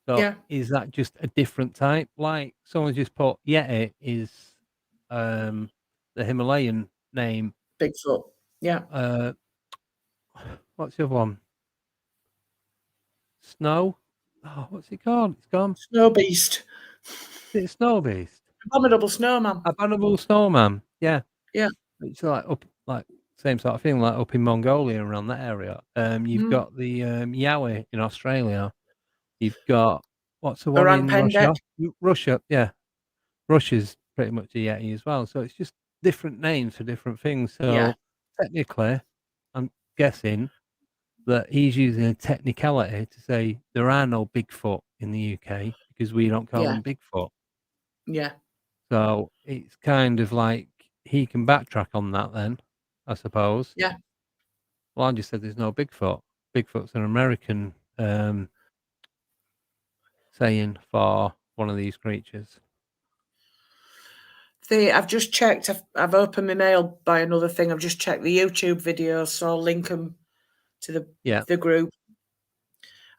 [SPEAKER 1] So
[SPEAKER 2] Yeah.
[SPEAKER 1] is that just a different type? Like someone just put Yeti is the Himalayan name.
[SPEAKER 2] Bigfoot. Yeah.
[SPEAKER 1] What's the other one? Snow? Oh, what's it called? It's gone.
[SPEAKER 2] Snow beast.
[SPEAKER 1] Is it Snow Beast?
[SPEAKER 2] Abominable snowman.
[SPEAKER 1] Abominable Snowman. Yeah.
[SPEAKER 2] Yeah.
[SPEAKER 1] It's like up like same sort of thing, like up in Mongolia around that area. You've got the Yowie in Australia. You've got what's the one
[SPEAKER 2] Orang
[SPEAKER 1] in
[SPEAKER 2] Pendek.
[SPEAKER 1] Russia? Russia, yeah. Russia's pretty much a Yeti as well. So it's just different names for different things. So
[SPEAKER 2] Yeah.
[SPEAKER 1] technically, I'm guessing that he's using a technicality to say there are no Bigfoot in the UK because we don't call
[SPEAKER 2] Yeah.
[SPEAKER 1] them Bigfoot.
[SPEAKER 2] Yeah.
[SPEAKER 1] So it's kind of like he can backtrack on that then, I suppose.
[SPEAKER 2] Yeah.
[SPEAKER 1] Well, I just said there's no Bigfoot. Bigfoot's an American saying for one of these creatures.
[SPEAKER 2] I've just checked. I've opened my mail by another thing. I've just checked the YouTube videos, so I'll link them to the group.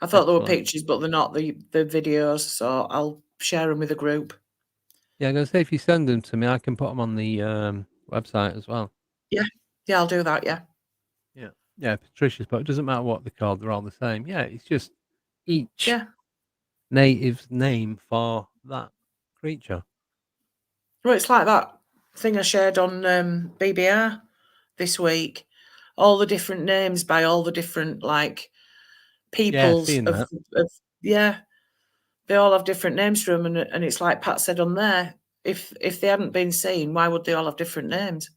[SPEAKER 2] I thought there were pictures, but they're not the videos, so I'll share them with the group.
[SPEAKER 1] Yeah, I'm going to say if you send them to me, I can put them on the website as well.
[SPEAKER 2] Yeah, I'll do that, yeah.
[SPEAKER 1] Yeah, Patricia's, but it doesn't matter what they're called, they're all the same. Yeah, it's just each native's name for that creature.
[SPEAKER 2] Well, it's like that thing I shared on BBR this week. All the different names by all the different, like, peoples.
[SPEAKER 1] Yeah,
[SPEAKER 2] they all have different names for them, and it's like Pat said on there, if they hadn't been seen, why would they all have different names?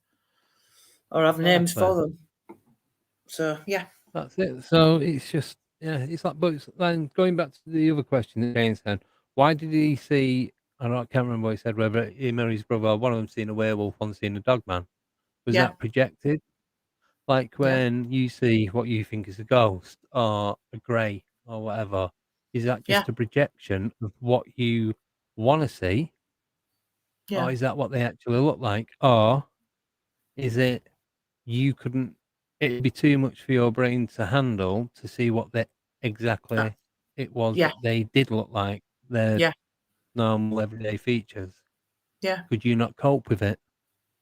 [SPEAKER 2] Or have names for them? So, yeah.
[SPEAKER 1] That's it. So it's just, it's like, but then going back to the other question that Jane said, why did he see, I can't remember what he said, whether him or his brother, one of them seen a werewolf, one seen a dogman. Was that projected? Like when you see what you think is a ghost or a grey or whatever, is that just a projection of what you want to see?
[SPEAKER 2] Yeah.
[SPEAKER 1] Or is that what they actually look like? Or is it it'd be too much for your brain to handle to see what exactly it was that they did look like, their normal everyday features?
[SPEAKER 2] Yeah.
[SPEAKER 1] Could you not cope with it?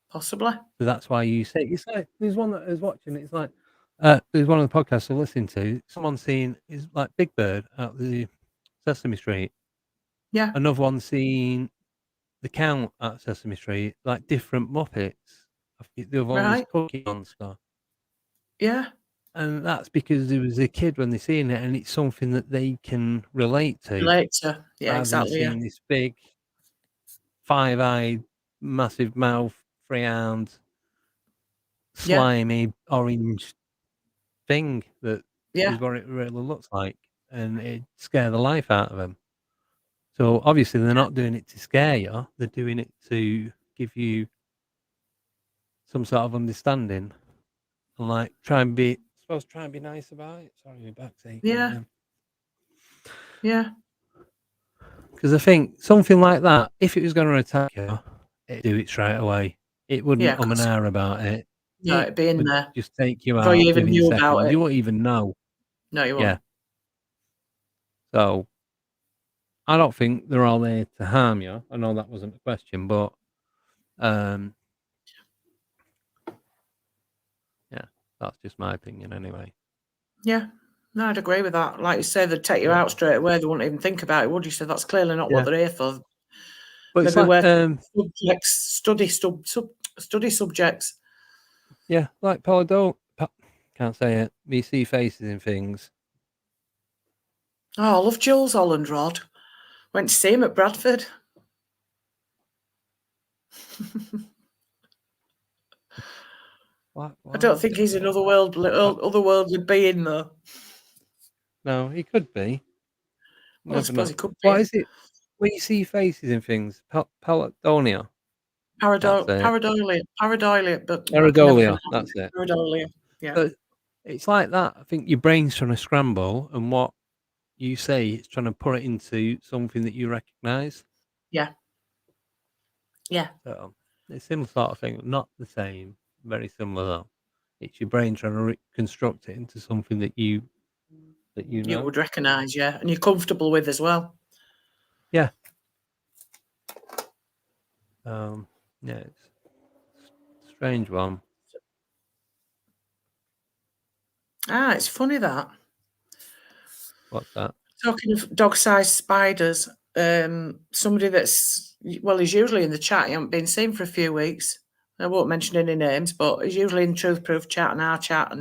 [SPEAKER 2] Possibly.
[SPEAKER 1] So that's why you say, it's like, there's one that I was watching, it's like, there's one of the podcasts I listening to, someone seeing is like Big Bird out the Sesame Street.
[SPEAKER 2] Yeah.
[SPEAKER 1] Another one seeing the Count at Sesame Street, like different Muppets. They've always Cookie Monster.
[SPEAKER 2] Yeah.
[SPEAKER 1] And that's because there was a kid when they're seeing it, and it's something that they can relate to.
[SPEAKER 2] Yeah,
[SPEAKER 1] rather
[SPEAKER 2] exactly.
[SPEAKER 1] than seeing this big, 5-eyed, massive mouth, 3-armed, slimy, orange thing that is what it really looks like, and it scare the life out of them. So obviously they're not doing it to scare you. They're doing it to give you some sort of understanding and like try and be nice about it. Sorry, my back's aching.
[SPEAKER 2] Yeah. Yeah.
[SPEAKER 1] Because I think something like that, if it was going to attack you, it'd do it straight away. It wouldn't
[SPEAKER 2] Yeah,
[SPEAKER 1] an
[SPEAKER 2] 'cause-
[SPEAKER 1] hour about it.
[SPEAKER 2] No,
[SPEAKER 1] It
[SPEAKER 2] it'd be in
[SPEAKER 1] would
[SPEAKER 2] there
[SPEAKER 1] just take you
[SPEAKER 2] before
[SPEAKER 1] out
[SPEAKER 2] you even
[SPEAKER 1] within
[SPEAKER 2] knew about
[SPEAKER 1] seconds.
[SPEAKER 2] it.
[SPEAKER 1] You won't even know.
[SPEAKER 2] No, you won't.
[SPEAKER 1] Yeah. So I don't think they're all there to harm you. I know that wasn't a question, but yeah, that's just my opinion anyway.
[SPEAKER 2] Yeah. No, I'd agree with that. Like you say, they'd take you
[SPEAKER 1] Yeah.
[SPEAKER 2] out straight away. They wouldn't even think about it, would you? So that's clearly not
[SPEAKER 1] Yeah.
[SPEAKER 2] what they're here for.
[SPEAKER 1] But it's
[SPEAKER 2] Maybe
[SPEAKER 1] like
[SPEAKER 2] study subjects.
[SPEAKER 1] yeah, like can't say it. We see faces in things.
[SPEAKER 2] Oh, I love Jules Holland, Rod. Went to see him at Bradford.
[SPEAKER 1] What?
[SPEAKER 2] I don't think he's an otherworldly being, though.
[SPEAKER 1] No, he could be.
[SPEAKER 2] Well, I
[SPEAKER 1] Never
[SPEAKER 2] suppose
[SPEAKER 1] know.
[SPEAKER 2] he could be.
[SPEAKER 1] What is it? When you see faces in things, pareidolia.
[SPEAKER 2] Pareidolia, but
[SPEAKER 1] Pareidolia, that's it.
[SPEAKER 2] Pareidolia, yeah.
[SPEAKER 1] But it's like that. I think your brain's trying to scramble, and what you say, it's trying to put it into something that you recognise.
[SPEAKER 2] Yeah. Yeah.
[SPEAKER 1] So it's a similar sort of thing, not the same, very similar though. It's your brain trying to reconstruct it into something that you know.
[SPEAKER 2] You would recognise, yeah, and you're comfortable with as well.
[SPEAKER 1] Yeah. Yeah, it's a strange one.
[SPEAKER 2] It's funny that.
[SPEAKER 1] What's that?
[SPEAKER 2] Talking of dog-sized spiders, somebody he's usually in the chat. He hasn't been seen for a few weeks. I won't mention any names, but he's usually in Truth Proof chat and our chat.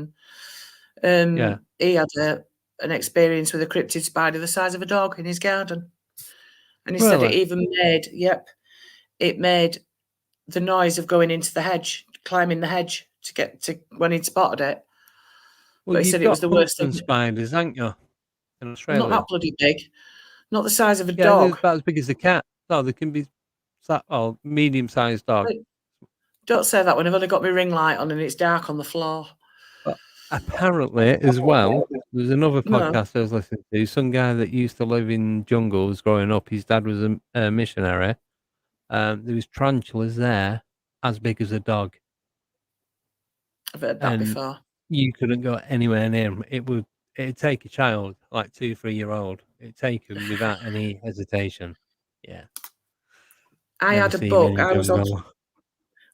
[SPEAKER 2] And he had an experience with a cryptid spider the size of a dog in his garden. And he said it even made the noise of going into the hedge, climbing the hedge to get to when he'd spotted it.
[SPEAKER 1] Well,
[SPEAKER 2] but he said it was the worst thing.
[SPEAKER 1] Spiders, haven't you? In Australia.
[SPEAKER 2] Not that bloody big. Not the size of a
[SPEAKER 1] Yeah,
[SPEAKER 2] dog.
[SPEAKER 1] they're about as big as a cat. No, they can be medium-sized dog.
[SPEAKER 2] Don't say that when I've only got my ring light on and it's dark on the floor.
[SPEAKER 1] But apparently, as well, there's another podcast I was listening to. Some guy that used to live in jungles growing up. His dad was a missionary. There was tarantulas there as big as a dog.
[SPEAKER 2] I've heard that before.
[SPEAKER 1] You couldn't go anywhere near them. It'd take a child, like 2-3-year-old. It'd take him without any hesitation. Yeah.
[SPEAKER 2] I had a book.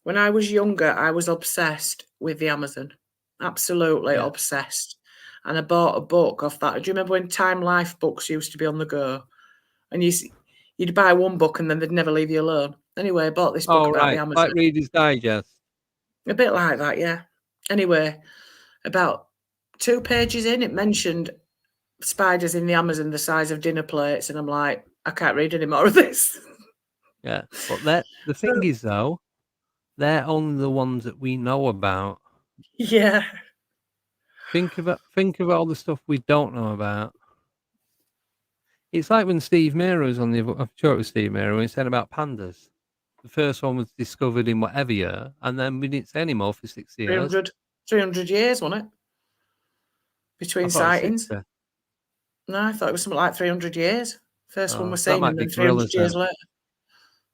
[SPEAKER 2] When I was younger, I was obsessed with the Amazon. Absolutely obsessed. And I bought a book off that. Do you remember when Time Life books used to be on the go? And you'd buy one book and then they'd never leave you alone. Anyway, I bought this book about the Amazon.
[SPEAKER 1] Like Reader's Digest.
[SPEAKER 2] A bit like that, yeah. Anyway, about 2 pages in, it mentioned spiders in the Amazon the size of dinner plates, and I'm like, I can't read any more of this.
[SPEAKER 1] Yeah, but the thing is, though, they're only the ones that we know about.
[SPEAKER 2] Yeah.
[SPEAKER 1] Think of all the stuff we don't know about. It's like when Steve Mera was on I'm sure it was Steve Mera, when he said about pandas. The first one was discovered in whatever year, and then we didn't say any more for 6 years.
[SPEAKER 2] 300 years, wasn't it? Between sightings. No, I thought it was something like 300 years. First one was seen, and then 300 years later.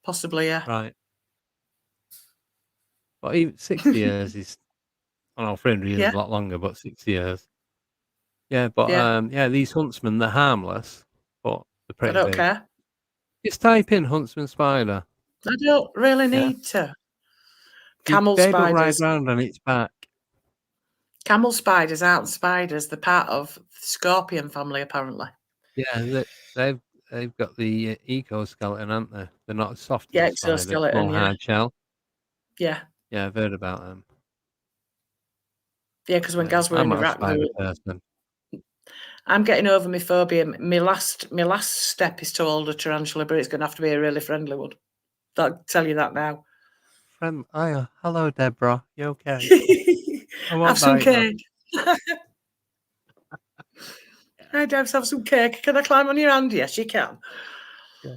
[SPEAKER 2] Possibly, yeah.
[SPEAKER 1] Right. But even 60 years is, I don't know, 300 years is a lot longer, but 60 years. Yeah, but these huntsmen, they're harmless, but they're pretty big.
[SPEAKER 2] I don't care.
[SPEAKER 1] Just type in huntsman spider.
[SPEAKER 2] I don't really need to. Camel
[SPEAKER 1] spiders.
[SPEAKER 2] They
[SPEAKER 1] ride round on its back.
[SPEAKER 2] Camel spiders aren't spiders. They're part of the scorpion family, apparently.
[SPEAKER 1] Yeah, they've got the ecoskeleton, haven't they? They're not as soft as a spider.
[SPEAKER 2] Exoskeleton,
[SPEAKER 1] more hard shell.
[SPEAKER 2] Yeah.
[SPEAKER 1] Yeah, I've heard about them.
[SPEAKER 2] Yeah, because when Gaz were in Iraq, I'm getting over my phobia. My last step is to hold a tarantula, but it's going to have to be a really friendly one. I'll tell you that now.
[SPEAKER 1] Hello, Deborah. You okay?
[SPEAKER 2] Have some cake. Hi, Debs, have some cake. Can I climb on your hand? Yes, you can.
[SPEAKER 1] Yeah.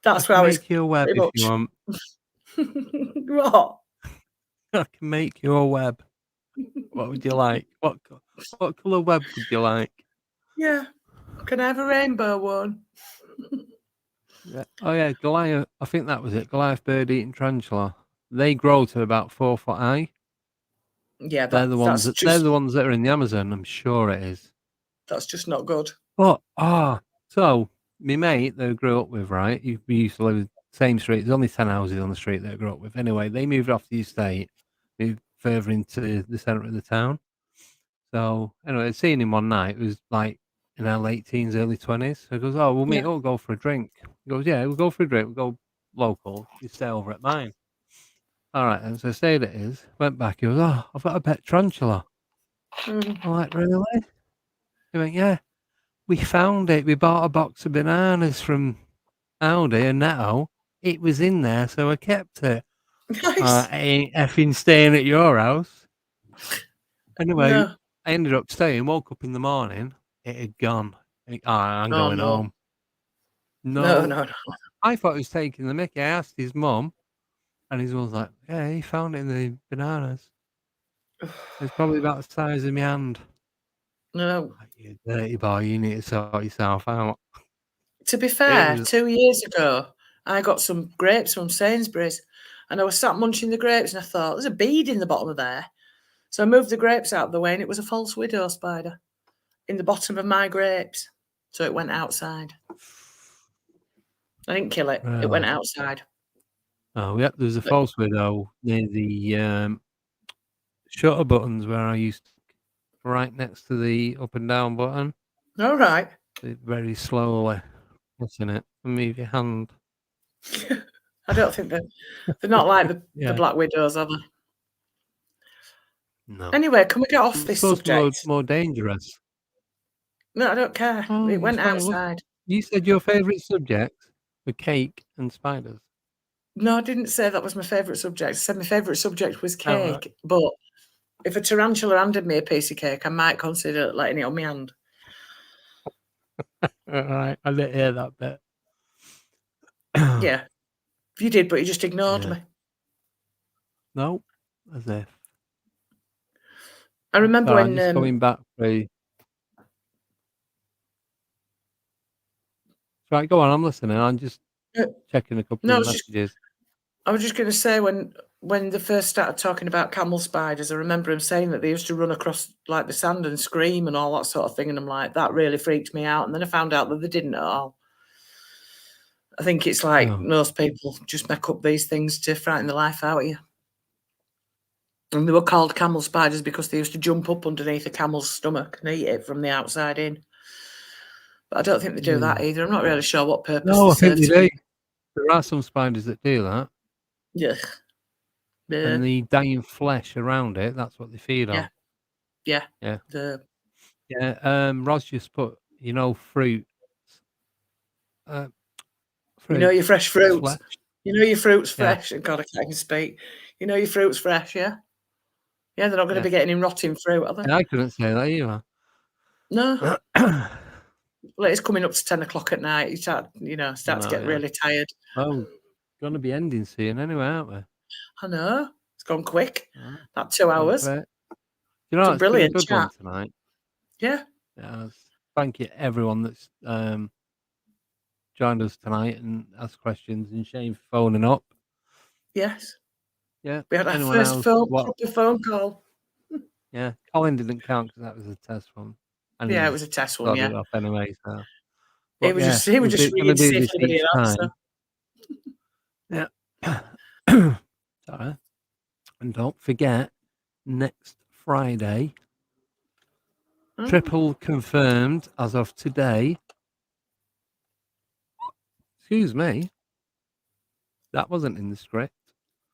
[SPEAKER 2] That's
[SPEAKER 1] can
[SPEAKER 2] where I was
[SPEAKER 1] make you a web
[SPEAKER 2] pretty
[SPEAKER 1] if you want.
[SPEAKER 2] What?
[SPEAKER 1] I can make you a web. What would you like? What colour web would you like?
[SPEAKER 2] Yeah. Can I have a rainbow one?
[SPEAKER 1] Yeah. Oh yeah, Goliath. I think that was it. Goliath bird-eating tarantula. They grow to about 4 foot high.
[SPEAKER 2] Yeah,
[SPEAKER 1] They're the ones
[SPEAKER 2] that's
[SPEAKER 1] that are in the Amazon. I'm sure it is.
[SPEAKER 2] that's just not good.
[SPEAKER 1] But so my mate that I grew up with, right? We used to live in the same street. There's only 10 houses on the street that I grew up with. Anyway, they moved off the estate, moved further into the centre of the town. So anyway, I seen him one night. It was like in our late teens, early 20s. So he goes, "Oh, we'll meet.
[SPEAKER 2] Yeah.
[SPEAKER 1] We'll go for a drink." He goes, "Yeah, we'll go for a drink. We'll go local. You stay over at mine." All right, and so I stayed at his. Went back. He goes, "Oh, I've got a pet tarantula."
[SPEAKER 2] Mm.
[SPEAKER 1] I'm like, "Really?" He went, "Yeah. We found it. We bought a box of bananas from Aldi, and now it was in there, so I kept it."
[SPEAKER 2] Nice.
[SPEAKER 1] I ain't effing staying at your house. Anyway,
[SPEAKER 2] No.
[SPEAKER 1] I ended up staying. Woke up in the morning. It had gone. I'm
[SPEAKER 2] Oh,
[SPEAKER 1] going
[SPEAKER 2] no.
[SPEAKER 1] home.
[SPEAKER 2] No,
[SPEAKER 1] No,
[SPEAKER 2] no, no.
[SPEAKER 1] I thought he was taking the mickey. I asked his mum, and his mum was like, "Yeah, he found it in the bananas. It's probably about the size of my hand."
[SPEAKER 2] No.
[SPEAKER 1] Like, you dirty boy, you need to sort yourself out.
[SPEAKER 2] To be
[SPEAKER 1] It
[SPEAKER 2] fair,
[SPEAKER 1] was
[SPEAKER 2] 2 years ago, I got some grapes from Sainsbury's, and I was sat munching the grapes, and I thought, there's a bead in the bottom of there. So I moved the grapes out of the way, and it was a false widow spider in the bottom of my grapes. So it went outside. I didn't kill it. It went
[SPEAKER 1] really.
[SPEAKER 2] outside.
[SPEAKER 1] Oh, yeah, there's a
[SPEAKER 2] But,
[SPEAKER 1] false widow near the shutter buttons where I used to, right next to the up and down button.
[SPEAKER 2] all right.
[SPEAKER 1] Very slowly pressing it and move your hand.
[SPEAKER 2] I don't think they're not like the
[SPEAKER 1] Yeah.
[SPEAKER 2] black widows, are they?
[SPEAKER 1] No.
[SPEAKER 2] Anyway, can we get off
[SPEAKER 1] It's
[SPEAKER 2] this
[SPEAKER 1] supposed to be
[SPEAKER 2] subject?
[SPEAKER 1] more dangerous.
[SPEAKER 2] No, I don't care.
[SPEAKER 1] Oh,
[SPEAKER 2] It went
[SPEAKER 1] it's fine. Look,
[SPEAKER 2] outside.
[SPEAKER 1] you said your favourite subject were cake and spiders.
[SPEAKER 2] No, I didn't say that was my favourite subject. I said my favourite subject was
[SPEAKER 1] Oh, right.
[SPEAKER 2] cake. But if a tarantula handed me a piece of cake, I might consider letting it on my hand.
[SPEAKER 1] All right, I didn't hear that bit.
[SPEAKER 2] Yeah, you did, but you just ignored
[SPEAKER 1] Yeah.
[SPEAKER 2] me.
[SPEAKER 1] No, as if.
[SPEAKER 2] I remember
[SPEAKER 1] Sorry,
[SPEAKER 2] when
[SPEAKER 1] I'm just going back through. Right, go on. I'm listening. I'm just checking a couple
[SPEAKER 2] no,
[SPEAKER 1] of messages.
[SPEAKER 2] I was just going to say when they first started talking about camel spiders, I remember him saying that they used to run across like the sand and scream and all that sort of thing, and I'm like, that really freaked me out. And then I found out that they didn't at all. I think it's like
[SPEAKER 1] No.
[SPEAKER 2] most people just make up these things to frighten the life out of you. And they were called camel spiders because they used to jump up underneath a camel's stomach and eat it from the outside in. But I don't think they do that either. I'm not really sure what purpose
[SPEAKER 1] No,
[SPEAKER 2] they
[SPEAKER 1] I think
[SPEAKER 2] serve
[SPEAKER 1] they
[SPEAKER 2] to
[SPEAKER 1] do.
[SPEAKER 2] me.
[SPEAKER 1] There are some spiders that do that.
[SPEAKER 2] Yeah.
[SPEAKER 1] And the dying flesh around it, that's what they feed on.
[SPEAKER 2] Yeah.
[SPEAKER 1] Yeah.
[SPEAKER 2] Yeah.
[SPEAKER 1] Ros just put, fruit.
[SPEAKER 2] You know your fresh fruits.
[SPEAKER 1] Flesh.
[SPEAKER 2] You know your fruit's
[SPEAKER 1] Yeah.
[SPEAKER 2] fresh. And God, I can't even speak. You know your fruit's fresh, yeah? Yeah, they're not going to be getting in rotting fruit, are they?
[SPEAKER 1] And I couldn't say that either.
[SPEAKER 2] No. Well, it's coming up to 10 o'clock at night. You start to get really tired.
[SPEAKER 1] Oh, going to be ending soon anyway, aren't we?
[SPEAKER 2] I know. It's gone quick. About 2 hours.
[SPEAKER 1] You know,
[SPEAKER 2] It's a brilliant
[SPEAKER 1] good
[SPEAKER 2] chat.
[SPEAKER 1] one tonight.
[SPEAKER 2] Yeah.
[SPEAKER 1] Thank you everyone that's joined us tonight and asked questions, and Shane for phoning up.
[SPEAKER 2] Yes.
[SPEAKER 1] Yeah.
[SPEAKER 2] We had our
[SPEAKER 1] Anyone
[SPEAKER 2] first
[SPEAKER 1] else?
[SPEAKER 2] proper phone call.
[SPEAKER 1] Yeah. Colin didn't count because that was a test one. And
[SPEAKER 2] Yeah, it was a test one,
[SPEAKER 1] got it off anyway, so.
[SPEAKER 2] He was just ringing to see if anybody had answer.
[SPEAKER 1] Yeah. Sorry. And don't forget, next Friday, triple confirmed as of today. Excuse me. That wasn't in the script.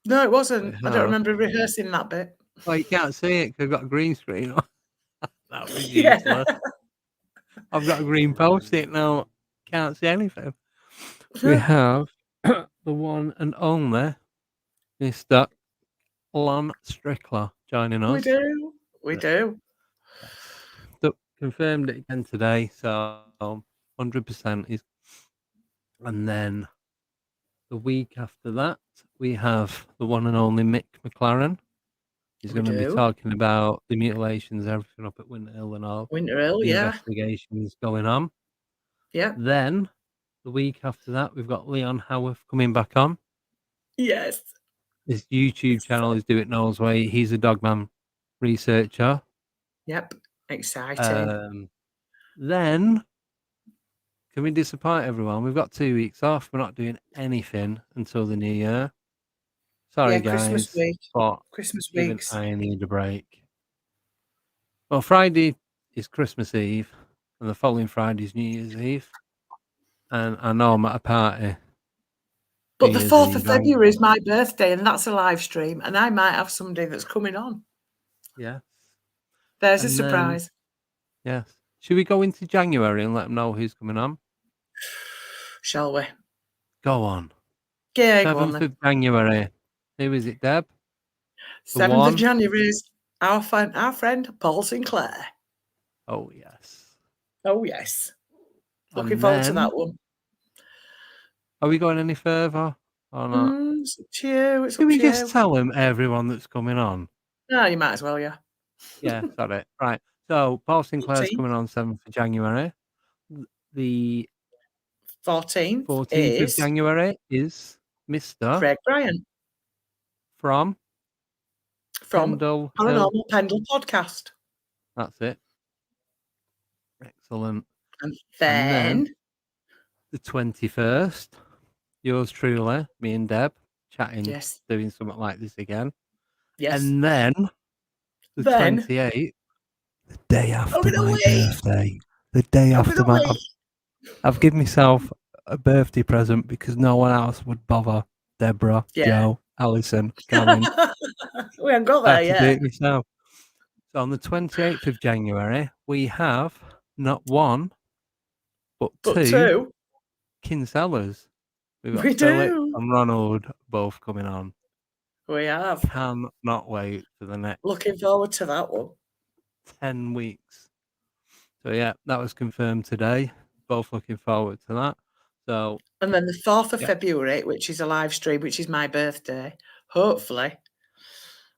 [SPEAKER 2] No, it wasn't. I don't remember rehearsing that bit.
[SPEAKER 1] Well, you can't see it because I've got a green screen on. That was useless. I've got a green post-it now. Can't see anything. We have the one and only Mr. Lon Strickler joining us.
[SPEAKER 2] We do.
[SPEAKER 1] Yes. Confirmed it again today, so 100% is. And then The week after that, we have the one and only Mick McLaren. He's
[SPEAKER 2] We
[SPEAKER 1] going to be
[SPEAKER 2] do.
[SPEAKER 1] talking about the mutilations, everything up at Winter Hill and all
[SPEAKER 2] Winter Hill,
[SPEAKER 1] the
[SPEAKER 2] yeah.
[SPEAKER 1] investigations going on.
[SPEAKER 2] Yeah.
[SPEAKER 1] Then, the week after that, we've got Leon Howarth coming back on.
[SPEAKER 2] Yes.
[SPEAKER 1] His YouTube channel is Do It Noel's Way. He's a Dogman researcher.
[SPEAKER 2] Yep. Exciting.
[SPEAKER 1] Then, can we disappoint everyone? We've got 2 weeks off. We're not doing anything until the new year. Sorry,
[SPEAKER 2] Yeah, Christmas
[SPEAKER 1] guys,
[SPEAKER 2] week.
[SPEAKER 1] but
[SPEAKER 2] Christmas
[SPEAKER 1] even
[SPEAKER 2] weeks.
[SPEAKER 1] I need a break. Well, Friday is Christmas Eve, and the following Friday is New Year's Eve. And I know I'm at a party.
[SPEAKER 2] But
[SPEAKER 1] New
[SPEAKER 2] the
[SPEAKER 1] Year's
[SPEAKER 2] 4th of
[SPEAKER 1] Eve, aren't
[SPEAKER 2] February is my birthday, and that's a live stream, and I might have somebody that's coming on.
[SPEAKER 1] Yeah.
[SPEAKER 2] There's a
[SPEAKER 1] And then-
[SPEAKER 2] surprise.
[SPEAKER 1] Yes. Should we go into January and let them know who's coming on?
[SPEAKER 2] Shall we?
[SPEAKER 1] Go on.
[SPEAKER 2] Yeah, go on
[SPEAKER 1] 7th
[SPEAKER 2] then.
[SPEAKER 1] of January. Who is it, Deb?
[SPEAKER 2] 7th
[SPEAKER 1] one?
[SPEAKER 2] of January is our friend Paul Sinclair.
[SPEAKER 1] Oh, yes.
[SPEAKER 2] Oh, yes. Looking
[SPEAKER 1] And
[SPEAKER 2] forward to
[SPEAKER 1] then-
[SPEAKER 2] that one.
[SPEAKER 1] Are we going any further or not?
[SPEAKER 2] It's up to you. It's
[SPEAKER 1] Can
[SPEAKER 2] up
[SPEAKER 1] we
[SPEAKER 2] to you.
[SPEAKER 1] just tell them everyone that's coming on?
[SPEAKER 2] No, you might as well, yeah.
[SPEAKER 1] Yeah, sorry. Right. So, Paul Sinclair's
[SPEAKER 2] 14th.
[SPEAKER 1] coming on 7th of January. The
[SPEAKER 2] 14th
[SPEAKER 1] 14th of
[SPEAKER 2] is
[SPEAKER 1] January is Mr.
[SPEAKER 2] Craig Bryan
[SPEAKER 1] from
[SPEAKER 2] from
[SPEAKER 1] Pendle Hill.
[SPEAKER 2] Paranormal Pendle Podcast.
[SPEAKER 1] That's it. Excellent.
[SPEAKER 2] And
[SPEAKER 1] then-
[SPEAKER 2] then
[SPEAKER 1] The 21st, yours truly, me and Deb, chatting,
[SPEAKER 2] yes,
[SPEAKER 1] doing something like this again.
[SPEAKER 2] yes.
[SPEAKER 1] And then the
[SPEAKER 2] Then-
[SPEAKER 1] 28th, the day after
[SPEAKER 2] I'm gonna
[SPEAKER 1] my
[SPEAKER 2] wait.
[SPEAKER 1] birthday. The day
[SPEAKER 2] I'm
[SPEAKER 1] after
[SPEAKER 2] gonna
[SPEAKER 1] my...
[SPEAKER 2] wait.
[SPEAKER 1] I've given myself a birthday present because no one else would bother. Deborah,
[SPEAKER 2] Yeah.
[SPEAKER 1] Joe, Alison, Gavin.
[SPEAKER 2] We haven't got
[SPEAKER 1] I
[SPEAKER 2] there
[SPEAKER 1] had to do
[SPEAKER 2] yet.
[SPEAKER 1] it myself. So on the 28th of January, we have not one, but
[SPEAKER 2] But
[SPEAKER 1] two
[SPEAKER 2] two,
[SPEAKER 1] Kinsellers. We've got
[SPEAKER 2] we
[SPEAKER 1] Philip
[SPEAKER 2] do.
[SPEAKER 1] and Ronald both coming on.
[SPEAKER 2] We have.
[SPEAKER 1] Cannot wait for the next
[SPEAKER 2] Looking forward to that one.
[SPEAKER 1] 10 weeks. So yeah, that was confirmed today. Both looking forward to that. So
[SPEAKER 2] And then the 4th of
[SPEAKER 1] Yeah.
[SPEAKER 2] February, which is a live stream, which is my birthday. Hopefully,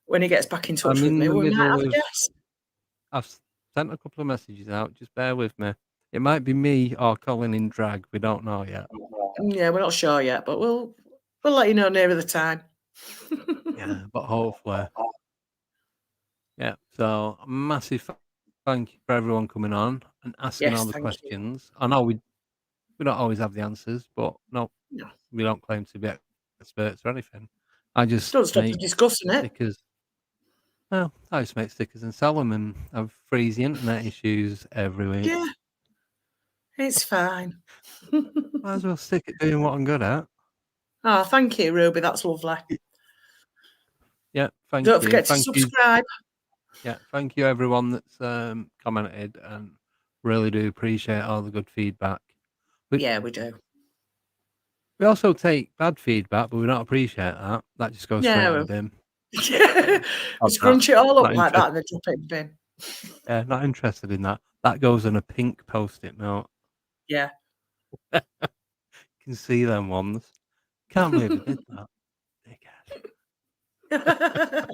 [SPEAKER 2] when he gets back in touch
[SPEAKER 1] I'm
[SPEAKER 2] with
[SPEAKER 1] in
[SPEAKER 2] me,
[SPEAKER 1] the
[SPEAKER 2] we might
[SPEAKER 1] middle
[SPEAKER 2] have a
[SPEAKER 1] of-
[SPEAKER 2] guest.
[SPEAKER 1] I've sent a couple of messages out. Just bear with me. It might be me or Colin in drag. We don't know yet.
[SPEAKER 2] Yeah, we're not sure yet, but we'll let you know nearer the time.
[SPEAKER 1] Yeah, but hopefully. Yeah. So massive thank you for everyone coming on and asking
[SPEAKER 2] Yes,
[SPEAKER 1] all the
[SPEAKER 2] thank you.
[SPEAKER 1] questions. I know we don't always have the answers, but no,
[SPEAKER 2] No.
[SPEAKER 1] we don't claim to be experts or anything. I just
[SPEAKER 2] Don't stop us
[SPEAKER 1] make
[SPEAKER 2] discussing it.
[SPEAKER 1] stickers. Well, I just make stickers and sell them, and have freezy internet issues every week.
[SPEAKER 2] Yeah, it's fine.
[SPEAKER 1] Might as well stick at doing what I'm good at.
[SPEAKER 2] Oh, thank you, Ruby. That's lovely.
[SPEAKER 1] Yeah, thank
[SPEAKER 2] Don't
[SPEAKER 1] you.
[SPEAKER 2] forget to
[SPEAKER 1] Thank you.
[SPEAKER 2] subscribe.
[SPEAKER 1] Yeah, thank you everyone that's commented, and really do appreciate all the good feedback. But-
[SPEAKER 2] Yeah, we do.
[SPEAKER 1] We also take bad feedback, but we don't appreciate that. That just goes
[SPEAKER 2] Yeah,
[SPEAKER 1] straight in
[SPEAKER 2] well-
[SPEAKER 1] the bin.
[SPEAKER 2] Yeah,
[SPEAKER 1] I'm
[SPEAKER 2] scrunch it all up
[SPEAKER 1] not
[SPEAKER 2] like that and then drop it in the bin.
[SPEAKER 1] Yeah, not interested in that. That goes on a pink post-it note.
[SPEAKER 2] Yeah.
[SPEAKER 1] You can see them ones. Can't believe I did that. Dickhead.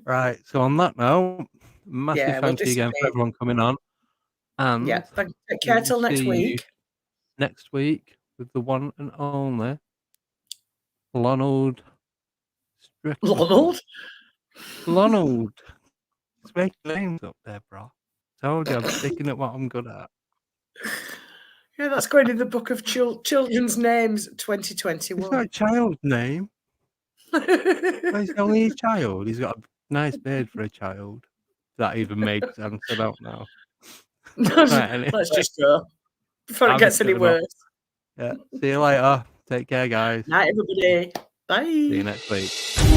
[SPEAKER 1] Right, so on that note, massive
[SPEAKER 2] Yeah, we'll
[SPEAKER 1] thank you again for
[SPEAKER 2] disappear.
[SPEAKER 1] everyone coming on. And
[SPEAKER 2] Yeah, take care till next
[SPEAKER 1] see you
[SPEAKER 2] week.
[SPEAKER 1] next week with the one and only Lonald Strickland.
[SPEAKER 2] Lonald?
[SPEAKER 1] Lonald. Let's make names up there, bro. Told you I'm sticking at what I'm good at.
[SPEAKER 2] Yeah, that's going in the book of children's names
[SPEAKER 1] It's not
[SPEAKER 2] 2021.
[SPEAKER 1] a child's name. He's only a child. He's got a nice beard for a child. That even made sense. I don't know. Right, anyway.
[SPEAKER 2] Let's just go before it
[SPEAKER 1] I'm
[SPEAKER 2] gets any
[SPEAKER 1] giving up.
[SPEAKER 2] worse.
[SPEAKER 1] Yeah. See you later. Take care, guys.
[SPEAKER 2] Night, everybody. Bye.
[SPEAKER 1] See you next week.